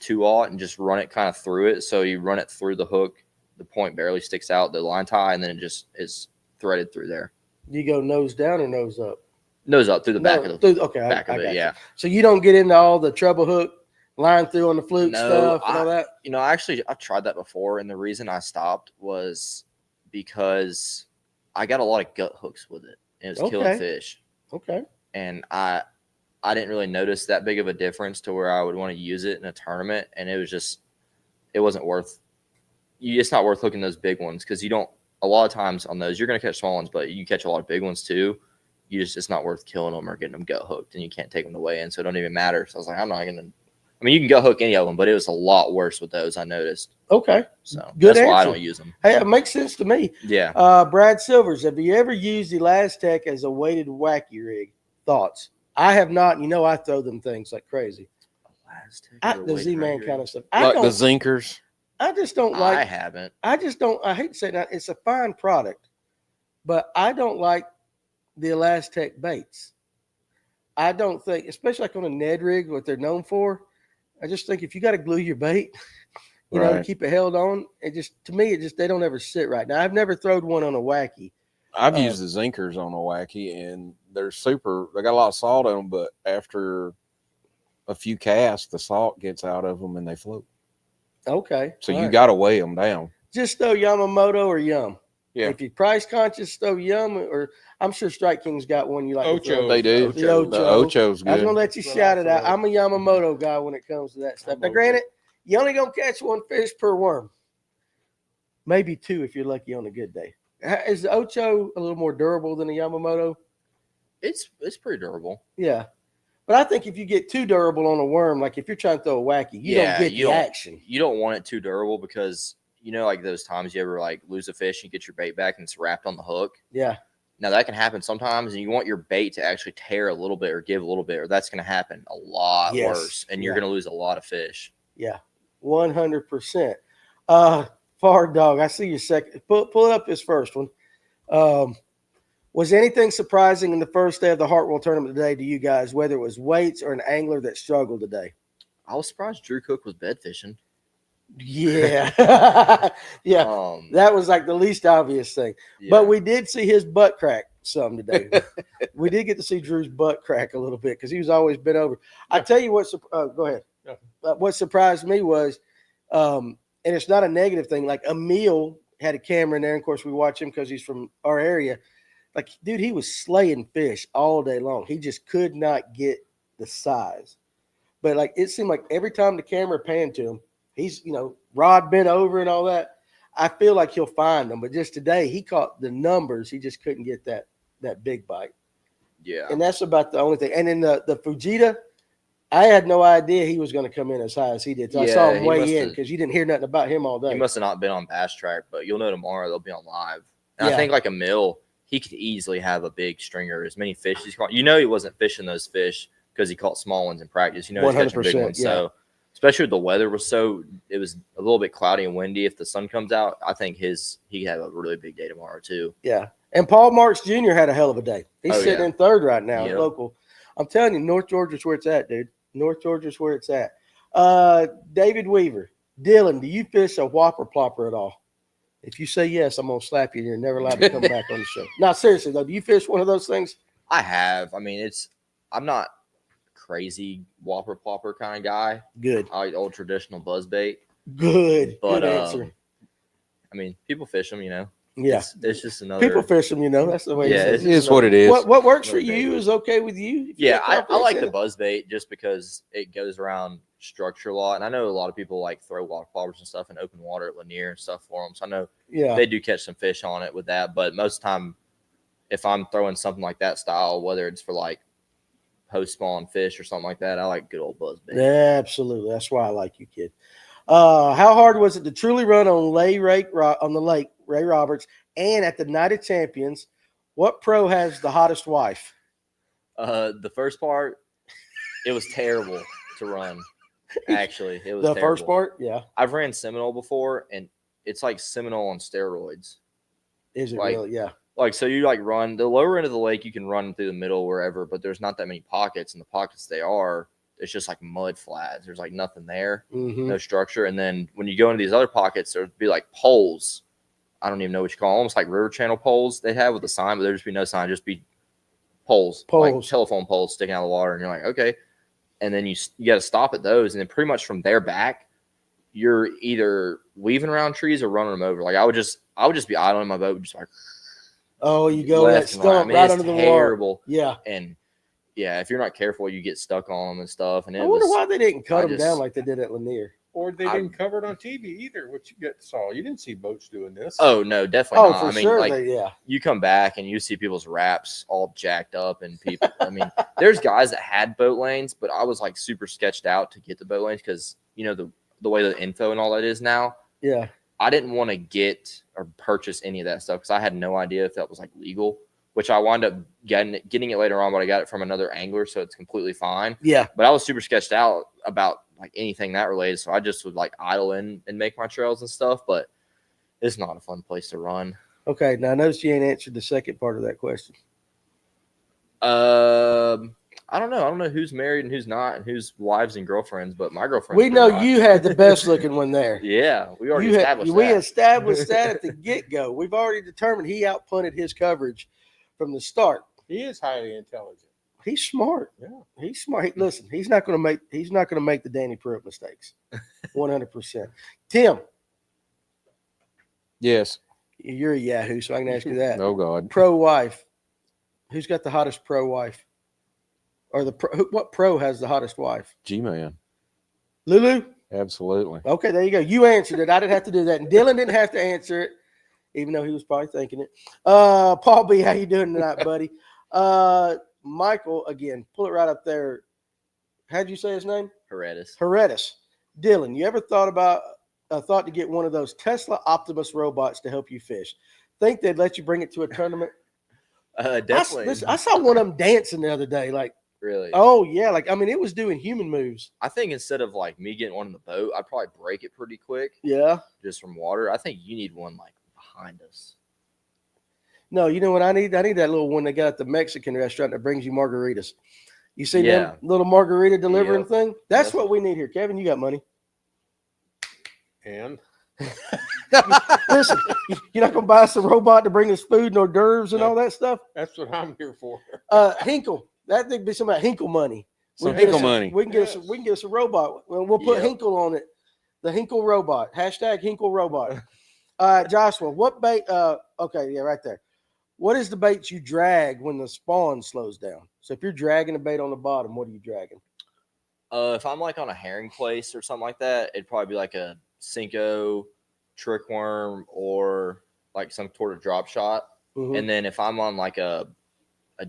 2/0, and just run it kind of through it. So you run it through the hook, the point barely sticks out, the line tie, and then it just is threaded through there. Do you go nose down or nose up? Nose up through the back of the okay, back of I it, got yeah. you. So you don't get into all the treble hook, line through on the fluke No, stuff and all that? I've tried that before, and the reason I stopped was because I got a lot of gut hooks with it, and it was killing fish. Okay. And I didn't really notice that big of a difference to where I would want to use it in a tournament, and it wasn't worth. It's not worth hooking those big ones because you don't. A lot of times on those, you're going to catch small ones, but you catch a lot of big ones too. It's not worth killing them or getting them gut hooked, and you can't take them away, and so it don't even matter. So I was like, I'm not going to. I mean, you can gut hook any of them, but it was a lot worse with those. I noticed. Okay. So Good that's why I answer. don't use them. Hey, it makes sense to me. Yeah. Brad Silvers, have you ever used the Elastec as a weighted wacky rig? Thoughts? I have not. I throw them things like crazy. The Z-Man kind of stuff. Like the Zinkers. I just don't I like. haven't. I just don't. I hate to say that. It's a fine product, but I don't like the Elastec baits. I don't think, especially like on a Ned rig, what they're known for. I just think if you got to glue your bait, you know, to Right. keep it held on, it just to me, it just they don't ever sit right. Now I've never thrown one on a wacky. I've used the Zinkers on a wacky, and they're super. They got a lot of salt in them, but after a few casts, the salt gets out of them and they float. Okay, So all you right. got to weigh them down. Just throw Yamamoto or Yum. Yeah. If you're price conscious, throw Yum, or I'm sure Strike King's got one you like. To throw. Ocho. They do. The Ocho. The Ocho. Ocho's I was good. gonna let you That's what shout I it out. throw. I'm a Yamamoto guy when it comes to that stuff. Now, I'm granted, you only gonna catch one fish per worm, maybe two if you're lucky on a good day. Is the Ocho a little more durable than the Yamamoto? It's pretty durable. Yeah, but I think if you get too durable on a worm, like if you're trying to throw a wacky, you don't get the action. You don't want it too durable because like those times you ever like lose a fish and get your bait back and it's wrapped on the hook. Yeah, Now that can happen sometimes, and you want your bait to actually tear a little bit or give a little bit, or that's going to happen a lot Yes. worse, and you're Yeah. going to lose a lot of fish. yeah, 100%. Far dog, I see your second. Pull up his first one. Was anything surprising in the first day of the Hartwell tournament today to you guys, whether it was weights or an angler that struggled today? I was surprised Drew Cook was bed fishing. Yeah. Yeah. That was like the least obvious thing. Yeah. But we did see his butt crack some today. We did get to see Drew's butt crack a little bit because he's always been over. I tell you what, go ahead. Yeah. What surprised me was, and it's not a negative thing, like Emil had a camera in there. And of course, we watch him because he's from our area. Like, dude, he was slaying fish all day long. He just could not get the size. But, like, it seemed like every time the camera panned to him, he's, rod bent over and all that. I feel like he'll find them. But just today, he caught the numbers. He just couldn't get that big bite. Yeah. And that's about the only thing. And in the Fujita, I had no idea he was going to come in as high as he did. So I saw him he weigh must in have- because you didn't hear nothing about him all day. He must have not been on Bass Track, but you'll know tomorrow they'll be on live. And Yeah. I think like Emil, he could easily have a big stringer, as many fish he's caught. He wasn't fishing those fish because he caught small ones in practice. He's catching big 100%, ones. yeah. So, especially with the weather it was a little bit cloudy and windy. If the sun comes out, I think he had a really big day tomorrow too. Yeah. And Paul Marks Jr. had a hell of a day. He's sitting yeah. in third right now, Yep. local. I'm telling you, North Georgia's where it's at, dude. North Georgia's where it's at. David Weaver. Dylan, do you fish a whopper plopper at all? If you say yes, I'm going to slap you and you're never allowed to come back on the show. No, seriously, though, do you fish one of those things? I have. I mean, I'm not crazy whopper plopper kind of guy. Good. I like old traditional buzzbait. Good. But Good answer. I mean, people fish them, Yeah. It's just another. People fish them, that's the way Yeah, it It is what it is. What works for Another you bait. is okay with you. If you Yeah, get I confidence like in the it. buzzbait just because it goes around structure a lot. And I know a lot of people like throw water ploppers and stuff in open water at Lanier and stuff for them. So I know Yeah. they do catch some fish on it with that. But most of the time, if I'm throwing something like that style, whether it's for like post spawn fish or something like that, I like good old buzzbait. Absolutely. That's why I like you, kid. How hard was it to truly run on the lake, Ray Roberts, and at the Night of Champions? What pro has the hottest wife? The first part, it was terrible to run. Actually, it was The terrible. first part, yeah. I've ran Seminole before, and it's like Seminole on steroids. Is it Like- really? Yeah. Like, so you like run the lower end of the lake, you can run through the middle wherever, but there's not that many pockets, and the pockets it's just like mud flats. There's like nothing there, Mm-hmm. no structure. And then when you go into these other pockets, there'd be like poles. I don't even know what you call them, almost like river channel poles they have with a sign, but there'd just be no sign, just be poles, like Poles. telephone poles sticking out of the water. And you're like, okay. And then you got to stop at those. And then pretty much from there back, you're either weaving around trees or running them over. Like I would just be idling my boat, just like, Oh, you go that left and right. I stump mean, right it's under the water. terrible. Yeah. And yeah, if you're not careful, you get stuck on them and stuff. And I wonder why they didn't cut I them just- down like they did at Lanier. Or they didn't cover it on TV either, which you saw. You didn't see boats doing this. Oh no, definitely Oh, not. for I mean, sure. like Yeah. you come back and you see people's wraps all jacked up and people. I mean, there's guys that had boat lanes, but I was like super sketched out to get the boat lanes because the way the info and all that is now. Yeah. I didn't want to get or purchase any of that stuff because I had no idea if that was like legal. Which I wound up getting it later on, but I got it from another angler, so it's completely fine. Yeah. But I was super sketched out about like anything that related. So I just would like idle in and make my trails and stuff, but it's not a fun place to run. Okay, now I noticed you ain't answered the second part of that question. I don't know. I don't know who's married and who's not, and who's wives and girlfriends. But my girlfriend. We know you had the best looking one there. Yeah, we already We established established that at the get go. We've already determined he outpunted his coverage from the start. He is highly intelligent. He's smart. Yeah. He's smart. Listen, he's not going to make the Danny Pruitt mistakes. 100%. Tim, Yes. you're a Yahoo, so I can ask you that. Oh God. Pro wife. Who's got the hottest pro wife? Or what pro has the hottest wife? G-Man. Lulu? Absolutely. Okay, there you go. You answered it. I didn't have to do that. And Dylan didn't have to answer it, even though he was probably thinking it. Paul B., how you doing tonight, buddy? Michael, again, pull it right up there. How'd you say his name? Heredis. Dylan, you ever thought to get one of those Tesla Optimus robots to help you fish? Think they'd let you bring it to a tournament? Definitely. I saw one of them dancing the other day. Like, Really? oh yeah, like I mean, it was doing human moves. I think instead of like me getting one in the boat, I'd probably break it pretty quick. Yeah. Just from water. I think you need one like behind us. No, you know what I need? I need that little one they got at the Mexican restaurant that brings you margaritas. You see that little margarita delivering thing? That's what we need here. Kevin, you got money. And Listen, you're not going to buy us a robot to bring us food and hors d'oeuvres and all that stuff? that's what I'm here for. Hinkle. That thing be some about Hinkle money. Some Hinkle money. We can get us a robot. We'll put Hinkle on it. The Hinkle robot. Hashtag Hinkle robot. Joshua, what bait? Okay, yeah, right there. What is the bait you drag when the spawn slows down? So if you're dragging a bait on the bottom, what are you dragging? If I'm like on a herring place or something like that, it'd probably be like a Cinco, trick worm, or like some sort of drop shot. Mm-hmm. And then if I'm on like a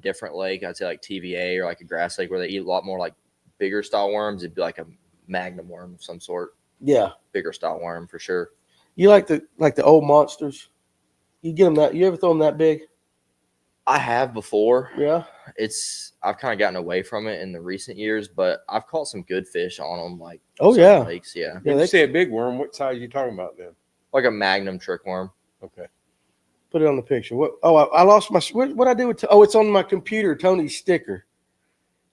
different lake, I'd say like TVA or like a grass lake where they eat a lot more like bigger style worms, it'd be like a magnum worm of some sort. Yeah. Bigger style worm for sure. You like the old monsters? You get them that? You ever throw them that big? I have before. Yeah. I've kind of gotten away from it in the recent years, but I've caught some good fish on them. Like lakes, yeah. When you say a big worm, what size are you talking about then? Like a magnum trick worm. Okay. Put it on the picture. What? Oh, I lost my. What I do with? Oh, it's on my computer. Tony's sticker.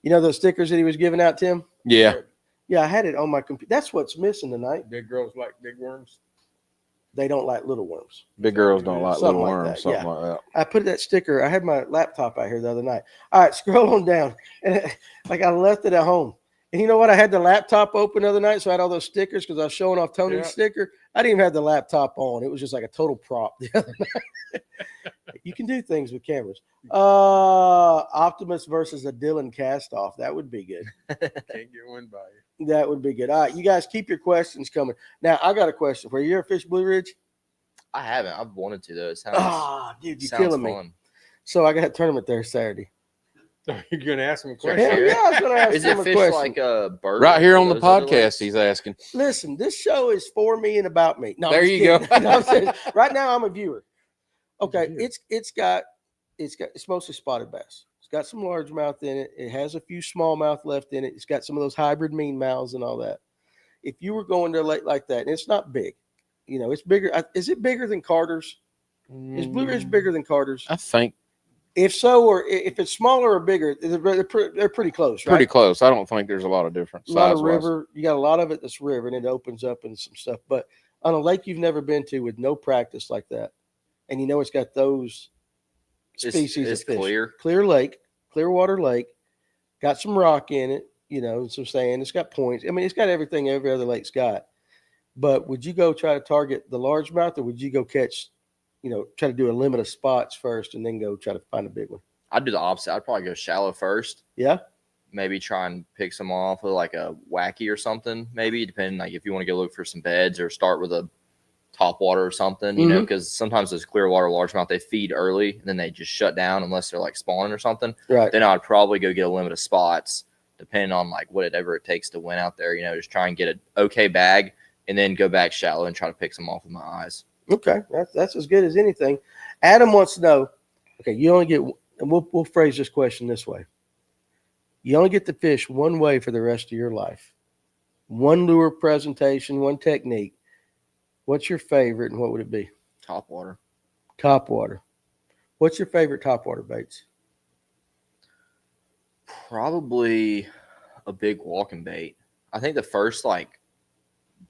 You know those stickers that he was giving out, Tim? Yeah. Yeah, I had it on my computer. That's what's missing tonight. Big girls like big worms. They don't like little worms. Big girls don't like Something little like worms. that, Something yeah. like that. I put that sticker. I had my laptop out here the other night. All right, scroll on down. And like I left it at home. And you know what? I had the laptop open the other night, so I had all those stickers because I was showing off Tony's sticker. I didn't even have the laptop on. It was just like a total prop the other night. You can do things with cameras. Optimus versus a Dylan cast-off. That would be good. Can't get one by you. That would be good. All right, you guys keep your questions coming. Now, I got a question for you. You ever fish Blue Ridge? I haven't. I've wanted to, though. It sounds, dude, you're killing me. fun. So I got a tournament there Saturday. You're going to ask him a question? Hell yeah, I was going to ask Is him it a fish question. like a bird? Right here on the Those other podcast, lakes? he's asking. Listen, this show is for me and about me. No, There I'm just you kidding. go. No, I'm serious. Right now, I'm a viewer. Okay, it's mostly spotted bass. It's got some largemouth in it. It has a few smallmouth left in it. It's got some of those hybrid mean mouths and all that. If you were going to a lake like that, and it's not big, you know, it's bigger. Is it bigger than Carter's? Is Blue Ridge bigger than Carter's? I think If so, or if it's smaller or bigger, they're pretty close, right? pretty close. I don't think there's a lot of difference. A lot of size-wise. river. You got a lot of it that's river, and it opens up and some stuff. But on a lake you've never been to with no practice like that, and you know it's got those species It's of fish. clear Lake, clear water lake, got some rock in it, you know, some sand. It's got points. I mean, it's got everything every other lake's got. But would you go try to target the largemouth, or would you go catch, you know, try to do a limit of spots first and then go try to find a big one? I'd do the opposite. I'd probably go shallow first. Yeah. Maybe try and pick some off with like a wacky or something, maybe, depending, like if you want to go look for some beds or start with a top water or something, you know, because sometimes those clear water largemouth, they feed early and then they just shut down unless they're like spawning or something. Right. Then I'd probably go get a limit of spots, depending on like whatever it takes to win out there, you know, just try and get an okay bag and then go back shallow and try to pick some off with my eyes. Okay. That's as good as anything. Adam wants to know, okay, you only get, and we'll phrase this question this way. You only get to fish one way for the rest of your life. one lure presentation, one technique, what's your favorite and what would it be? Top water. Top water. What's your favorite top water baits? Probably a big walking bait. I think the first like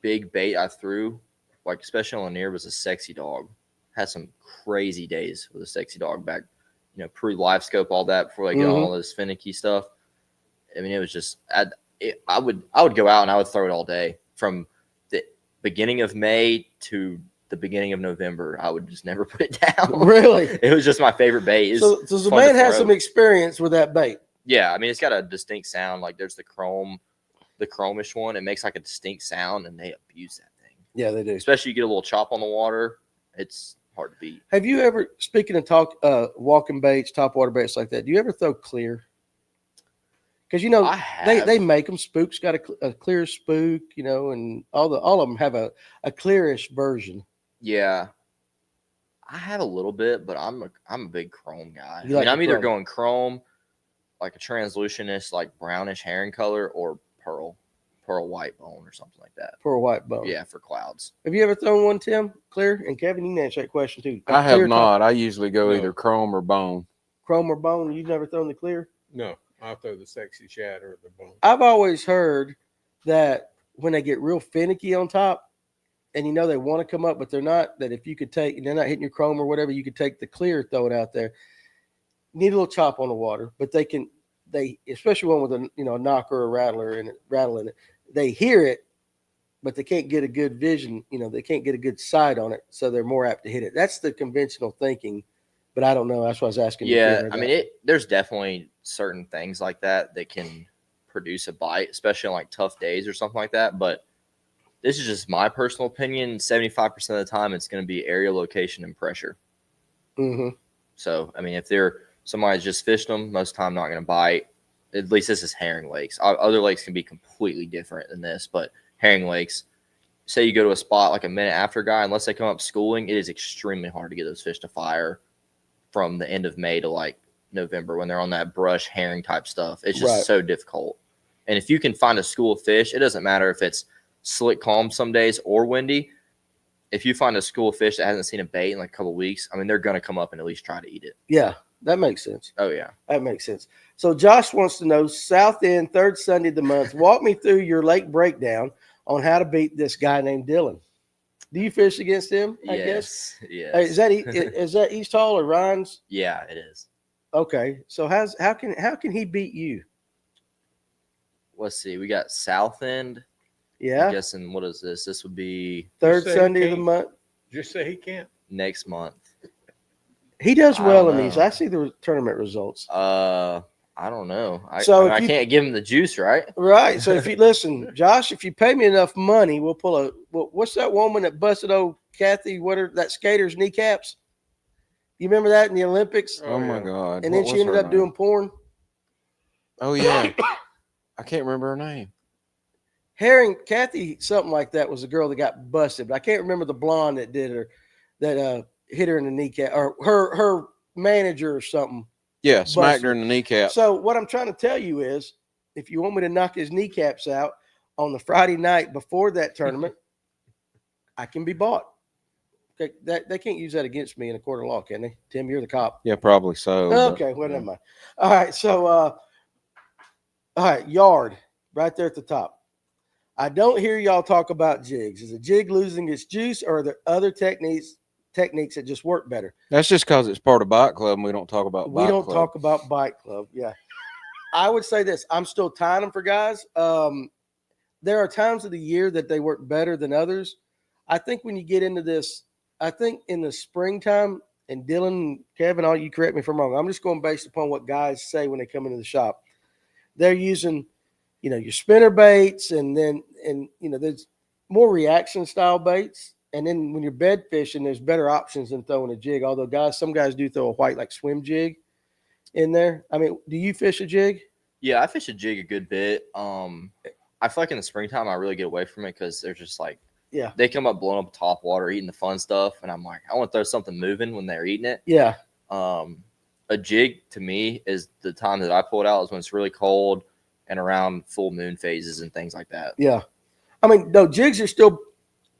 big bait I threw, like especially on Lanier, was a sexy dog. Had some crazy days with a sexy dog back, pre live scope, all that before they get on all this finicky stuff. I mean, it was just I would go out and I would throw it all day from the beginning of May to the beginning of November. I would just never put it down. Really? It was just my favorite bait. So the man has some experience with that bait. Yeah, I mean, it's got a distinct sound. Like there's the chromish one. It makes like a distinct sound, and they abuse that thing. Yeah, they do. Especially you get a little chop on the water. It's hard to beat. Have you ever, speaking of walking baits, top water baits like that, do you ever throw clear? Because they make them. Spook's got a clear spook, and all of them have a clearish version. Yeah, I have a little bit, but I'm a big chrome guy. I'm either going chrome, like a translutionist, like brownish herring color, or pearl white bone or something like that. Pearl white bone. Yeah, for clouds. Have you ever thrown one, Tim? Clear? And Kevin, you can answer that question too. I have not. I usually go either chrome or bone. Chrome or bone? You've never thrown the clear? No, I'll throw the sexy shad or the bone. I've always heard that when they get real finicky on top, and they want to come up, but they're not, that if you could they're not hitting your chrome or whatever, you could take the clear, throw it out there. Need a little chop on the water, but they especially one with a knocker or rattle in it, they hear it, but they can't get a good vision, they can't get a good sight on it, so they're more apt to hit it. That's the conventional thinking, but I don't know. That's what I was asking. Yeah, I mean, there's definitely certain things like that can produce a bite, especially on like tough days or something like that, but this is just my personal opinion. 75% of the time, it's going to be area, location, and pressure. Mm-hmm. So, I mean, if somebody's just fished them, most of the time not going to bite. At least this is herring lakes. Other lakes can be completely different than this, but herring lakes, say you go to a spot like a minute after a guy, unless they come up schooling, it is extremely hard to get those fish to fire from the end of May to like November when they're on that brush herring type stuff. It's just so difficult. And if you can find a school of fish, it doesn't matter if it's slick, calm some days or windy. If you find a school of fish that hasn't seen a bait in like a couple of weeks, I mean, they're going to come up and at least try to eat it. Yeah, that makes sense. Oh, yeah. That makes sense. So Josh wants to know, South End, third Sunday of the month, walk me through your lake breakdown on how to beat this guy named Dylan. Do you fish against him, I guess? Yes. Hey, is that East Hall or Ryan's? Yeah, it is. Okay. So how can he beat you? Let's see. We got South End. Yeah. I'm guessing, what is this? This would be third Sunday of the month. Just say he can't. Next month. He does well in these. I see the tournament results. I don't know. I can't give him the juice, right? Right. So if you listen, Josh, if you pay me enough money, we'll pull what's that woman that busted old Kathy, that skater's kneecaps? You remember that in the Olympics? Oh my God. And then she ended up doing porn. Oh yeah. I can't remember her name. Kathy, something like that, was the girl that got busted, but I can't remember the blonde that did her, that hit her in the kneecap, or her manager or something. Yeah, smacked her in the kneecap. So what I'm trying to tell you is, if you want me to knock his kneecaps out on the Friday night before that tournament, I can be bought. Okay, they can't use that against me in a court of law, can they? Tim, you're the cop. Yeah, probably so. Okay, well, never mind. All right, so all right, yard right there at the top. I don't hear y'all talk about jigs. Is a jig losing its juice, or are there other techniques that just work better? That's just because it's part of Bike Club and we don't talk about Bike Club. We don't talk about Bike Club. Yeah. I would say this. I'm still tying them for guys. There are times of the year that they work better than others. I think when you get into this, I think in the springtime, and Dylan, Kevin, all you correct me if I'm wrong. I'm just going based upon what guys say when they come into the shop. They're using, your spinner baits, and there's more reaction style baits. And then when you're bed fishing, there's better options than throwing a jig. Although some guys do throw a white like swim jig in there. I mean, do you fish a jig? Yeah, I fish a jig a good bit. I feel like in the springtime I really get away from it because they're just like, they come up blowing up top water, eating the fun stuff, and I'm like, I want to throw something moving when they're eating it. Yeah. A jig to me is the time that I pull it out is when it's really cold and around full moon phases and things like that. Yeah. I mean, no, jigs are still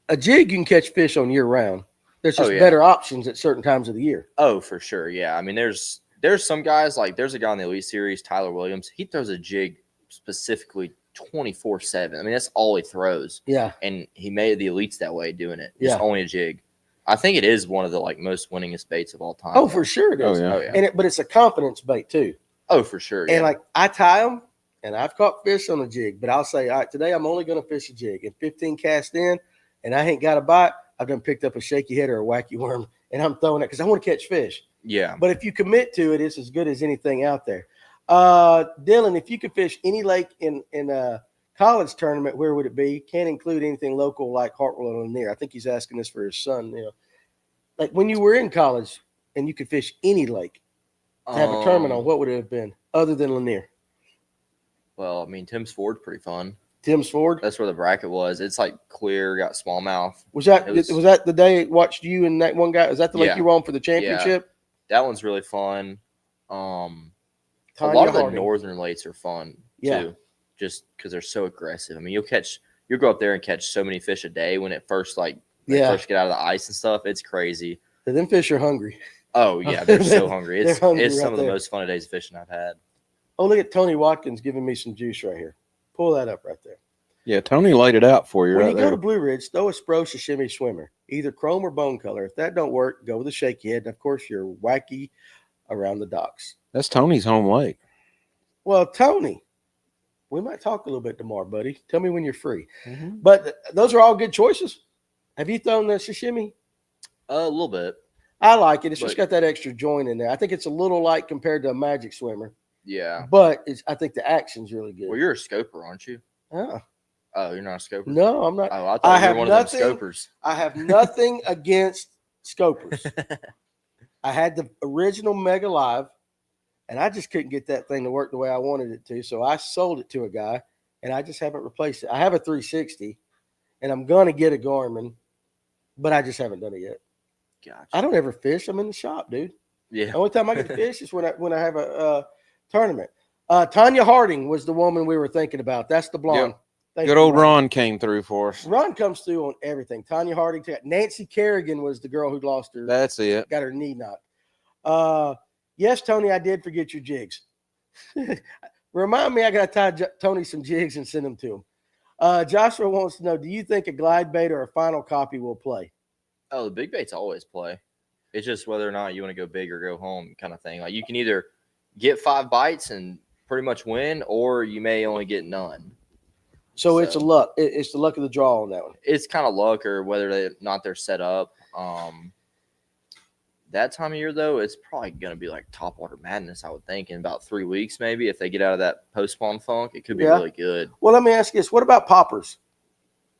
a jig. You can catch fish on year round. There's just better options at certain times of the year. Oh, for sure. Yeah. I mean, there's some guys, like there's a guy in the Elite Series, Tyler Williams. He throws a jig specifically 24/7. I mean, that's all he throws. Yeah. And he made the Elites that way doing it. Just only a jig. I think it is one of the like most winningest baits of all time. Oh, for sure it is. Oh, yeah. Oh, yeah. But it's a confidence bait too. Oh, for sure. And like I tie them, and I've caught fish on a jig, but I'll say, all right, today I'm only going to fish a jig. And 15 cast in, and I ain't got a bite, I've done picked up a shaky head or a wacky worm, and I'm throwing it because I want to catch fish. Yeah. But if you commit to it, it's as good as anything out there. Dylan, if you could fish any lake in a college tournament, where would it be? Can't include anything local like Hartwell or Lanier. I think he's asking this for his son. You know, like when you were in college and you could fish any lake to have a tournament on, what would it have been other than Lanier? Well, I mean, Tim's Ford's pretty fun. Tim's Ford. That's where the bracket was. It's like clear, got smallmouth. Was that the day I watched you and that one guy? Is that the lake you were on for the championship? Yeah. That one's really fun. A lot of the northern lakes are fun too, just because they're so aggressive. I mean, you'll go up there and catch so many fish a day when it first first get out of the ice and stuff. It's crazy. And them fish are hungry. Oh yeah, they're so hungry. It's hungry some of the most fun days of fishing I've had. Oh, look at Tony Watkins giving me some juice right here. Pull that up right there. Yeah, Tony laid it out for you When right you there. go to Blue Ridge, throw a Spro sashimi swimmer, either chrome or bone color. If that don't work, go with a shaky head. And of course, you're wacky around the docks. That's Tony's home lake. Well, Tony, we might talk a little bit tomorrow, buddy. Tell me when you're free. Mm-hmm. But those are all good choices. Have you thrown the sashimi? A little bit. I like it. It's just got that extra joint in there. I think it's a little light compared to a magic swimmer. Yeah. But I think the action's really good. Well, you're a scoper, aren't you? Oh, you're not a scoper? No, I'm not. Oh, I thought you were one of them scopers. I have nothing against scopers. I had the original Mega Live, and I just couldn't get that thing to work the way I wanted it to. So I sold it to a guy, and I just haven't replaced it. I have a 360, and I'm going to get a Garmin, but I just haven't done it yet. Gotcha. I don't ever fish. I'm in the shop, dude. Yeah. The only time I get to fish is when I have a tournament. Tanya Harding was the woman we were thinking about. That's the blonde. Yep. Good old Ron came through for us. Ron comes through on everything. Tanya Harding. Nancy Kerrigan was the girl who lost her. That's it. Got her knee knocked. Yes, Tony, I did forget your jigs. Remind me, I got to tie Tony some jigs and send them to him. Joshua wants to know, do you think a glide bait or a final copy will play? Oh, the big baits always play. It's just whether or not you want to go big or go home kind of thing. Like you can either get 5 bites and pretty much win, or you may only get none. So it's a luck. It's the luck of the draw on that one. It's kind of luck or whether they're set up. That time of year, though, it's probably going to be like topwater madness, I would think, in about 3 weeks maybe. If they get out of that post-spawn funk, it could be really good. Well, let me ask you this. What about poppers?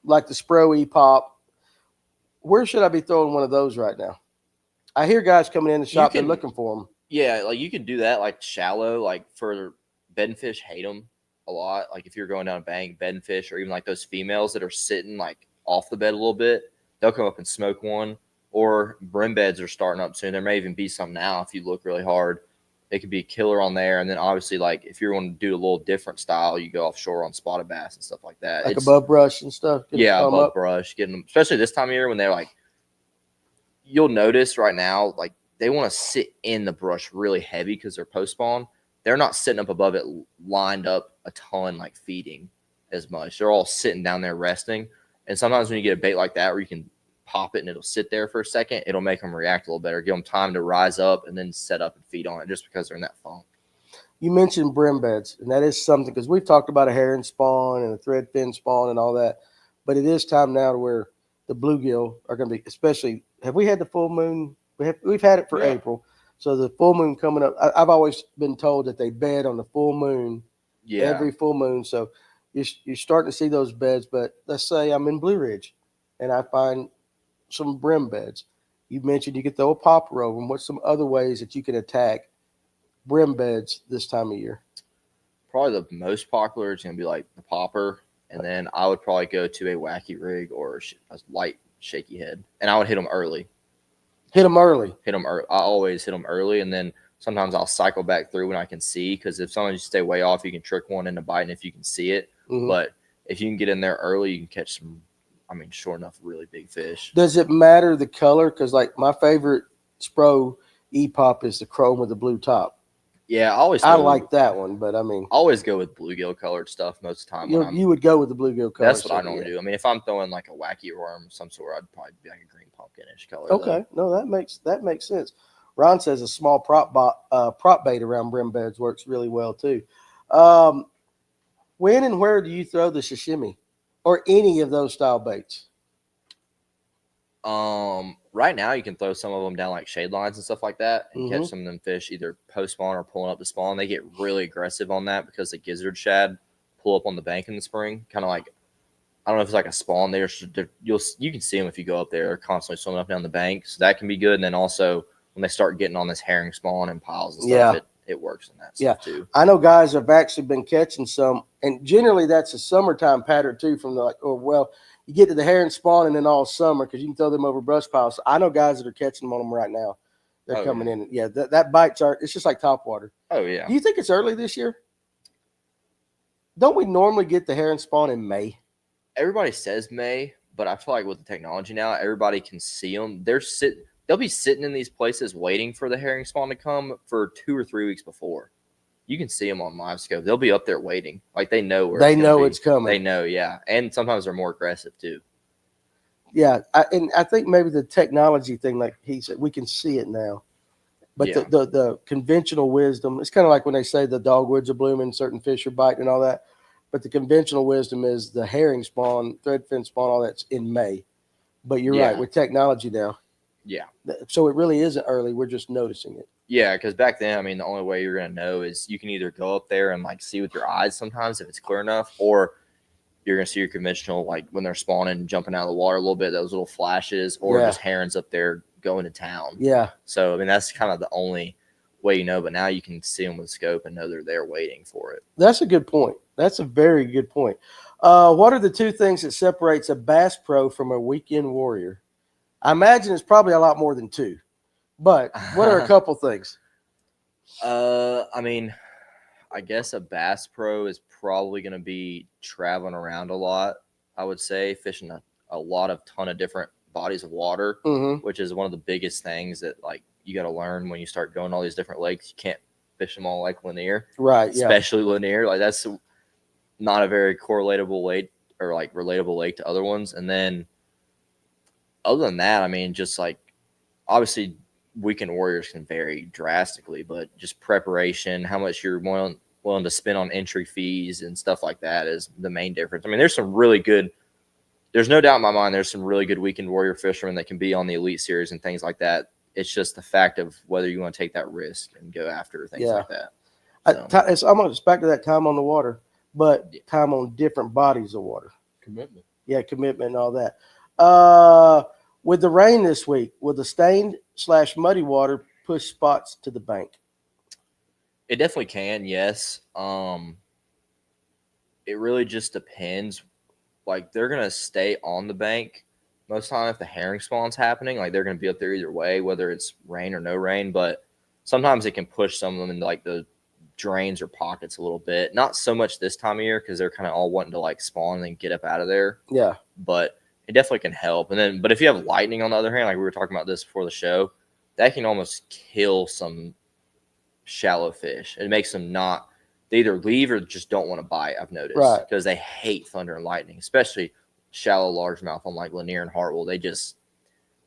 Like the Spro E-Pop? Where should I be throwing one of those right now? I hear guys coming in the shop and looking for them. Yeah, like you can do that, like shallow, like for bed and fish, hate them a lot. Like if you're going down a bank, bed and fish, or even like those females that are sitting like off the bed a little bit, they'll come up and smoke one. Or brim beds are starting up soon. There may even be some now if you look really hard. It could be a killer on there. And then obviously, like if you're going to do a little different style, you go offshore on spotted bass and stuff like that. Like above brush and stuff. Above brush, getting them, especially this time of year when they're like, you'll notice right now, like they want to sit in the brush really heavy because they're post spawn. They're not sitting up above it, lined up a ton, like feeding as much. They're all sitting down there resting. And sometimes when you get a bait like that where you can pop it and it'll sit there for a second, it'll make them react a little better, give them time to rise up and then set up and feed on it just because they're in that funk. You mentioned brim beds, and that is something because we've talked about a herring spawn and a thread fin spawn and all that, but it is time now to where the bluegill are going to be, especially, have we had the full moon? We've had it for April. So the full moon coming up, I've always been told that they bed on the full moon, every full moon. So you're starting to see those beds, but let's say I'm in Blue Ridge and I find some brim beds. You mentioned you could throw a popper over them. What's some other ways that you can attack brim beds this time of year? Probably the most popular is going to be like the popper, and then I would probably go to a wacky rig or a light shaky head, and I would hit them early. Hit them early. I always hit them early, and then sometimes I'll cycle back through when I can see, because if sometimes you stay way off, you can trick one into biting if you can see it. Mm-hmm. But if you can get in there early, you can catch some, sure enough, really big fish. Does it matter the color? Because like my favorite Spro E-Pop is the chrome with the blue top. Yeah, I like that one, but I mean, I always go with bluegill colored stuff most of the time. You would go with the bluegill color. That's what I normally do. I mean, if I'm throwing like a wacky worm of some sort, I'd probably be like a green pumpkinish color. Okay, no, that makes sense. Ron says a small prop bait around brim beds works really well too. When and where do you throw the sashimi or any of those style baits? Right now you can throw some of them down like shade lines and stuff like that and catch some of them fish either post spawn or pulling up the spawn. They get really aggressive on that because the gizzard shad pull up on the bank in the spring, kind of like, I don't know if it's like a spawn there. You can see them if you go up there. They're constantly swimming up down the bank, so that can be good. And then also when they start getting on this herring spawn and piles and stuff, it works in that stuff too. I know guys have actually been catching some, and generally that's a summertime pattern too. From the you get to the herring spawn and then all summer because you can throw them over brush piles. So I know guys that are catching them on them right now. They're coming in. Yeah, that bites are. It's just like topwater. Oh yeah. Do you think it's early this year? Don't we normally get the herring spawn in May? Everybody says May, but I feel like with the technology now, everybody can see them. They'll be sitting in these places waiting for the herring spawn to come for 2 or 3 weeks before. You can see them on live scope. They'll be up there waiting. Like they know where it's coming. They know, yeah. And sometimes they're more aggressive too. Yeah. I think maybe the technology thing, like he said, we can see it now. But the conventional wisdom, it's kind of like when they say the dogwoods are blooming, certain fish are biting and all that. But the conventional wisdom is the herring spawn, threadfin spawn, all that's in May. But you're right, with technology now. Yeah. So it really isn't early. We're just noticing it. Yeah, because back then, the only way you're going to know is you can either go up there and like see with your eyes sometimes if it's clear enough, or you're going to see your conventional, like when they're spawning and jumping out of the water a little bit, those little flashes, or just herons up there going to town. Yeah. So, that's kind of the only way you know, but now you can see them with scope and know they're there waiting for it. That's a good point. That's a very good point. What are the two things that separates a Bass Pro from a weekend warrior? I imagine it's probably a lot more than two, but what are a couple things? I guess a Bass Pro is probably going to be traveling around a lot, I would say, fishing a ton of different bodies of water, which is one of the biggest things that like you got to learn when you start going all these different lakes. You can't fish them all like linear, right? Especially linear. Like that's not a very correlatable lake or like relatable lake to other ones. And then other than that, just like obviously weekend warriors can vary drastically, but just preparation, how much you're willing to spend on entry fees and stuff like that is the main difference. There's no doubt in my mind, there's some really good weekend warrior fishermen that can be on the elite series and things like that. It's just the fact of whether you want to take that risk and go after things like that. It's almost back to that time on the water, but time on different bodies of water. Commitment. Yeah, commitment and all that. With the rain this week, will the stained/muddy water push spots to the bank? It definitely can, yes. It really just depends. Like they're gonna stay on the bank most of the time if the herring spawn's happening. Like they're gonna be up there either way, whether it's rain or no rain. But sometimes it can push some of them into like the drains or pockets a little bit. Not so much this time of year because they're kind of all wanting to like spawn and then get up out of there. Yeah, but it definitely can help. But if you have lightning on the other hand, like we were talking about this before the show, that can almost kill some shallow fish. It makes them they either leave or just don't want to bite, I've noticed. Right. Because they hate thunder and lightning, especially shallow largemouth on like Lanier and Hartwell. They just,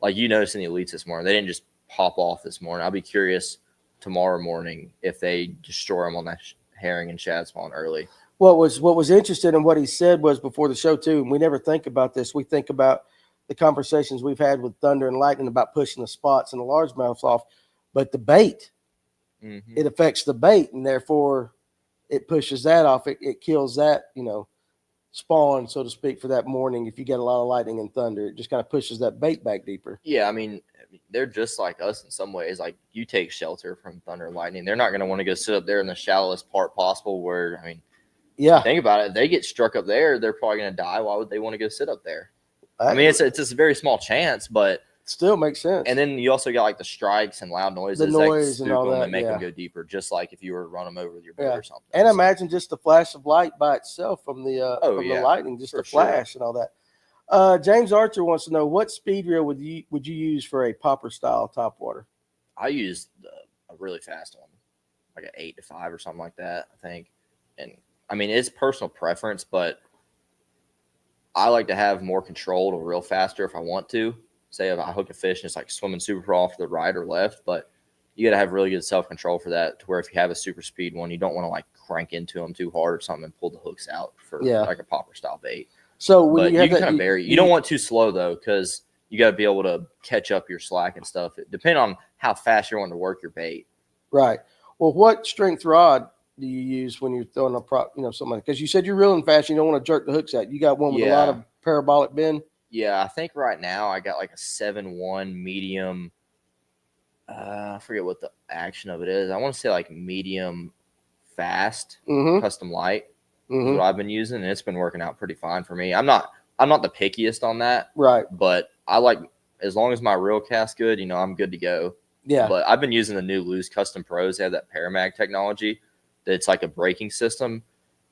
like you noticed in the elites this morning, they didn't just pop off this morning. I'll be curious tomorrow morning if they destroy them on that herring and shad spawn early. What was interesting in what he said was before the show too, and we never think about this. We think about the conversations we've had with Thunder and Lightning about pushing the spots and the largemouths off, but the bait, it affects the bait, and therefore it pushes that off. It kills that, spawn, so to speak, for that morning. If you get a lot of lightning and thunder, it just kind of pushes that bait back deeper. Yeah, they're just like us in some ways. Like you take shelter from thunder and lightning, they're not going to want to go sit up there in the shallowest part possible. Where think about it. If they get struck up there, they're probably going to die. Why would they want to go sit up there? It's a very small chance, but still makes sense. And then you also got like the strikes and loud noises The noise that and spook all them that, and make yeah. them go deeper, just like if you were to run them over with your boat Yeah. or something. And So- imagine just the flash of light by itself from the yeah, lightning, just for the flash and all that. James Archer wants to know what speed reel would you use for a popper style topwater? I used a really fast one, like an 8 to 5 or something like that, I think. And I mean, it's personal preference, but I like to have more control to reel faster if I want to. Say if I hook a fish and it's like swimming super off to the right or left, but you got to have really good self-control for that, to where if you have a super speed one, you don't want to like crank into them too hard or something and pull the hooks out for like a popper style bait. So when But you you have can that, kind of vary. You don't want too slow though, because you got to be able to catch up your slack and stuff. Depending on how fast you're wanting to work your bait. right. Well, what strength rod do you use when you're throwing a prop, something like, because you said you're reeling fast, you don't want to jerk the hooks out. You got one with a lot of parabolic bend? Yeah, I think right now I got like a 7-1 medium. I forget what the action of it is. I want to say like medium fast custom light is what I've been using, and it's been working out pretty fine for me. I'm not the pickiest on that, right? But I like, as long as my reel cast's good, I'm good to go. Yeah. But I've been using the new Loose Custom Pros. They have that Paramag technology that's like a braking system.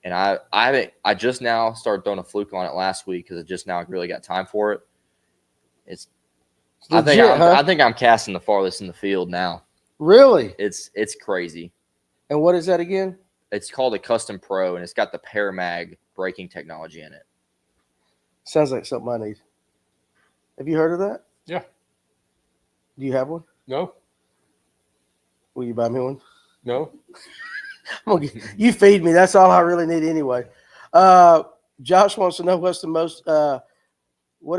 And I just now started throwing a fluke on it last week because I just now really got time for it. It's legit, I think I'm casting the farthest in the field now. Really? It's crazy. And what is that again? It's called a Custom Pro, and it's got the Paramag braking technology in it. Sounds like something I need. Have you heard of that? Yeah. Do you have one? No. Will you buy me one? No. You feed me. That's all I really need anyway. Josh wants to know what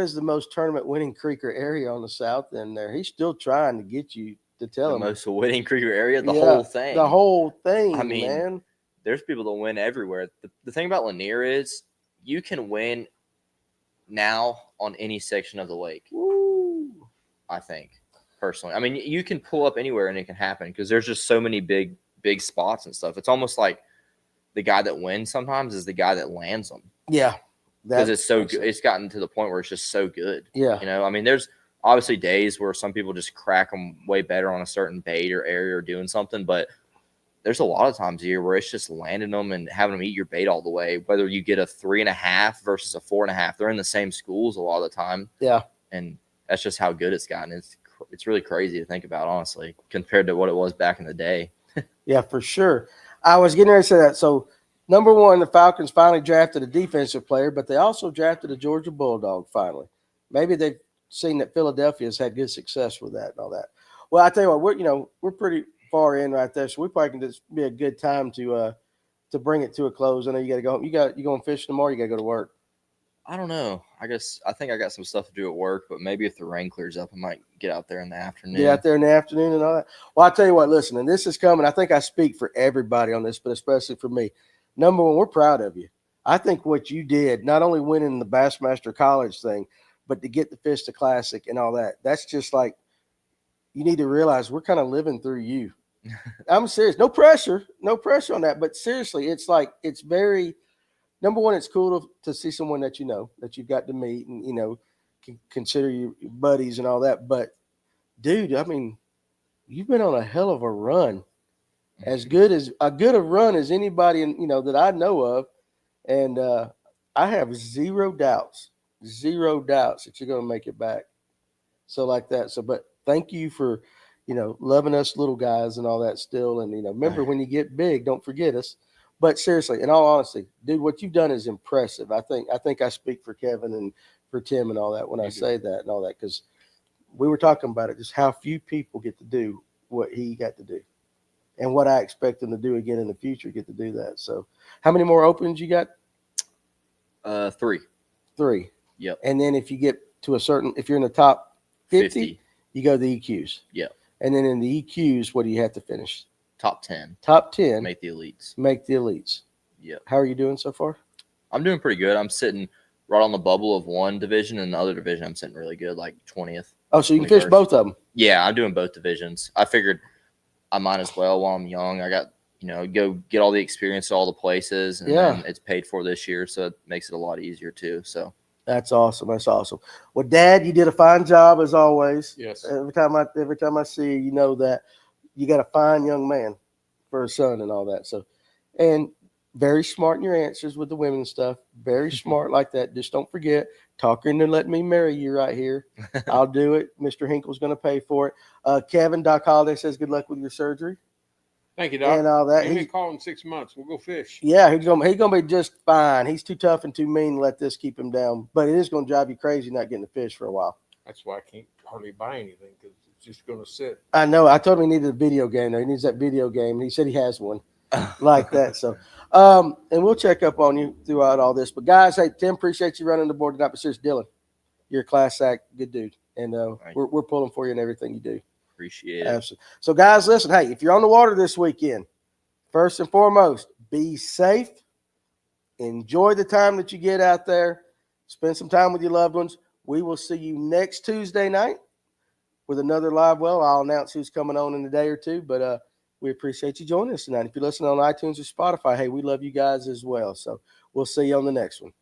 is the most tournament winning creek or area on the south end there. He's still trying to get you to tell The him. most winning creek or area, the Yeah, whole thing. The whole thing, I mean, man. There's people that win everywhere. The thing about Lanier is you can win now on any section of the lake. Woo. I think, personally. I mean, you can pull up anywhere and it can happen because there's just so many big spots and stuff. It's almost like the guy that wins sometimes is the guy that lands them. Yeah. Because it's so good. It's gotten to the point where it's just so good. Yeah. I mean, there's obviously days where some people just crack them way better on a certain bait or area or doing something, but there's a lot of times a year where it's just landing them and having them eat your bait all the way, whether you get a 3.5 versus a 4.5. They're in the same schools a lot of the time. Yeah. And that's just how good it's gotten. It's really crazy to think about, honestly, compared to what it was back in the day. Yeah, for sure. I was getting ready to say that. So, number one, the Falcons finally drafted a defensive player, but they also drafted a Georgia Bulldog finally. Maybe they've seen that Philadelphia's had good success with that and all that. Well, I tell you what, we're pretty far in right there, so we probably can just be a good time to bring it to a close. I know you got to go home. You going fishing tomorrow? You got to go to work. I don't know. I think I got some stuff to do at work, but maybe if the rain clears up, I might get out there in the afternoon. Get out there in the afternoon and all that. Well, I'll tell you what, listen, and this is coming. I think I speak for everybody on this, but especially for me. Number one, we're proud of you. I think what you did, not only winning the Bassmaster College thing, but to get the Bassmaster Classic and all that, that's just like, you need to realize we're kind of living through you. I'm serious. No pressure on that. But seriously, it's like, it's very, number one, it's cool to see someone that that you've got to meet and, consider your buddies and all that. But, dude, I mean, you've been on a hell of a run. As good a run as anybody, that I know of. And I have zero doubts that you're going to make it back. So like that. So, but thank you for, loving us little guys and all that still. And, remember when you get big, don't forget us. But seriously, in all honesty, dude, what you've done is impressive. I think I speak for Kevin and for Tim and all that when I say that and all that, because we were talking about it, just how few people get to do what he got to do. And what I expect them to do again in the future, get to do that. So how many more opens you got? 3. 3. Yep. And then if you get to if you're in the top 50. You go to the EQs. Yep. And then in the EQs, what do you have to finish? Top 10. Top 10. Make the elites. Make the elites. Yep. How are you doing so far? I'm doing pretty good. I'm sitting right on the bubble of one division, and the other division I'm sitting really good, like 20th. Oh, so you can fish both of them? Yeah, I'm doing both divisions. I figured I might as well while I'm young. I got, go get all the experience at all the places, and then it's paid for this year, so it makes it a lot easier too. So That's awesome. That's awesome. Well, Dad, you did a fine job as always. Yes. Every time I see you, you know that you got a fine young man for a son and all that. So, and very smart in your answers with the women and stuff. Very smart like that. Just don't forget, talk her into letting me marry you right here. I'll do it. Mr. Hinkle's going to pay for it. Kevin, Doc Holliday says good luck with your surgery Thank you, Doc. and all that. Give me a He's, call in 6 months. We'll go fish. yeah, he's gonna be just fine. He's too tough and too mean to let this keep him down. But it is gonna drive you crazy not getting the fish for a while. That's why I can't hardly buy anything because it's just going to sit. I know. I told him he needed a video game though. He needs that video game, and he said he has one like that. So and we'll check up on you throughout all this. But guys, hey, Tim, appreciate you running the board tonight. But seriously, Dylan, you're a class act, good dude. And we're pulling for you in everything you do. Appreciate it. Absolutely. So guys, listen, hey, if you're on the water this weekend, first and foremost, be safe. Enjoy the time that you get out there. Spend some time with your loved ones. We will see you next Tuesday night with another live well. I'll announce who's coming on in a day or two, but we appreciate you joining us tonight. If you're listening on iTunes or Spotify, hey, we love you guys as well. So we'll see you on the next one.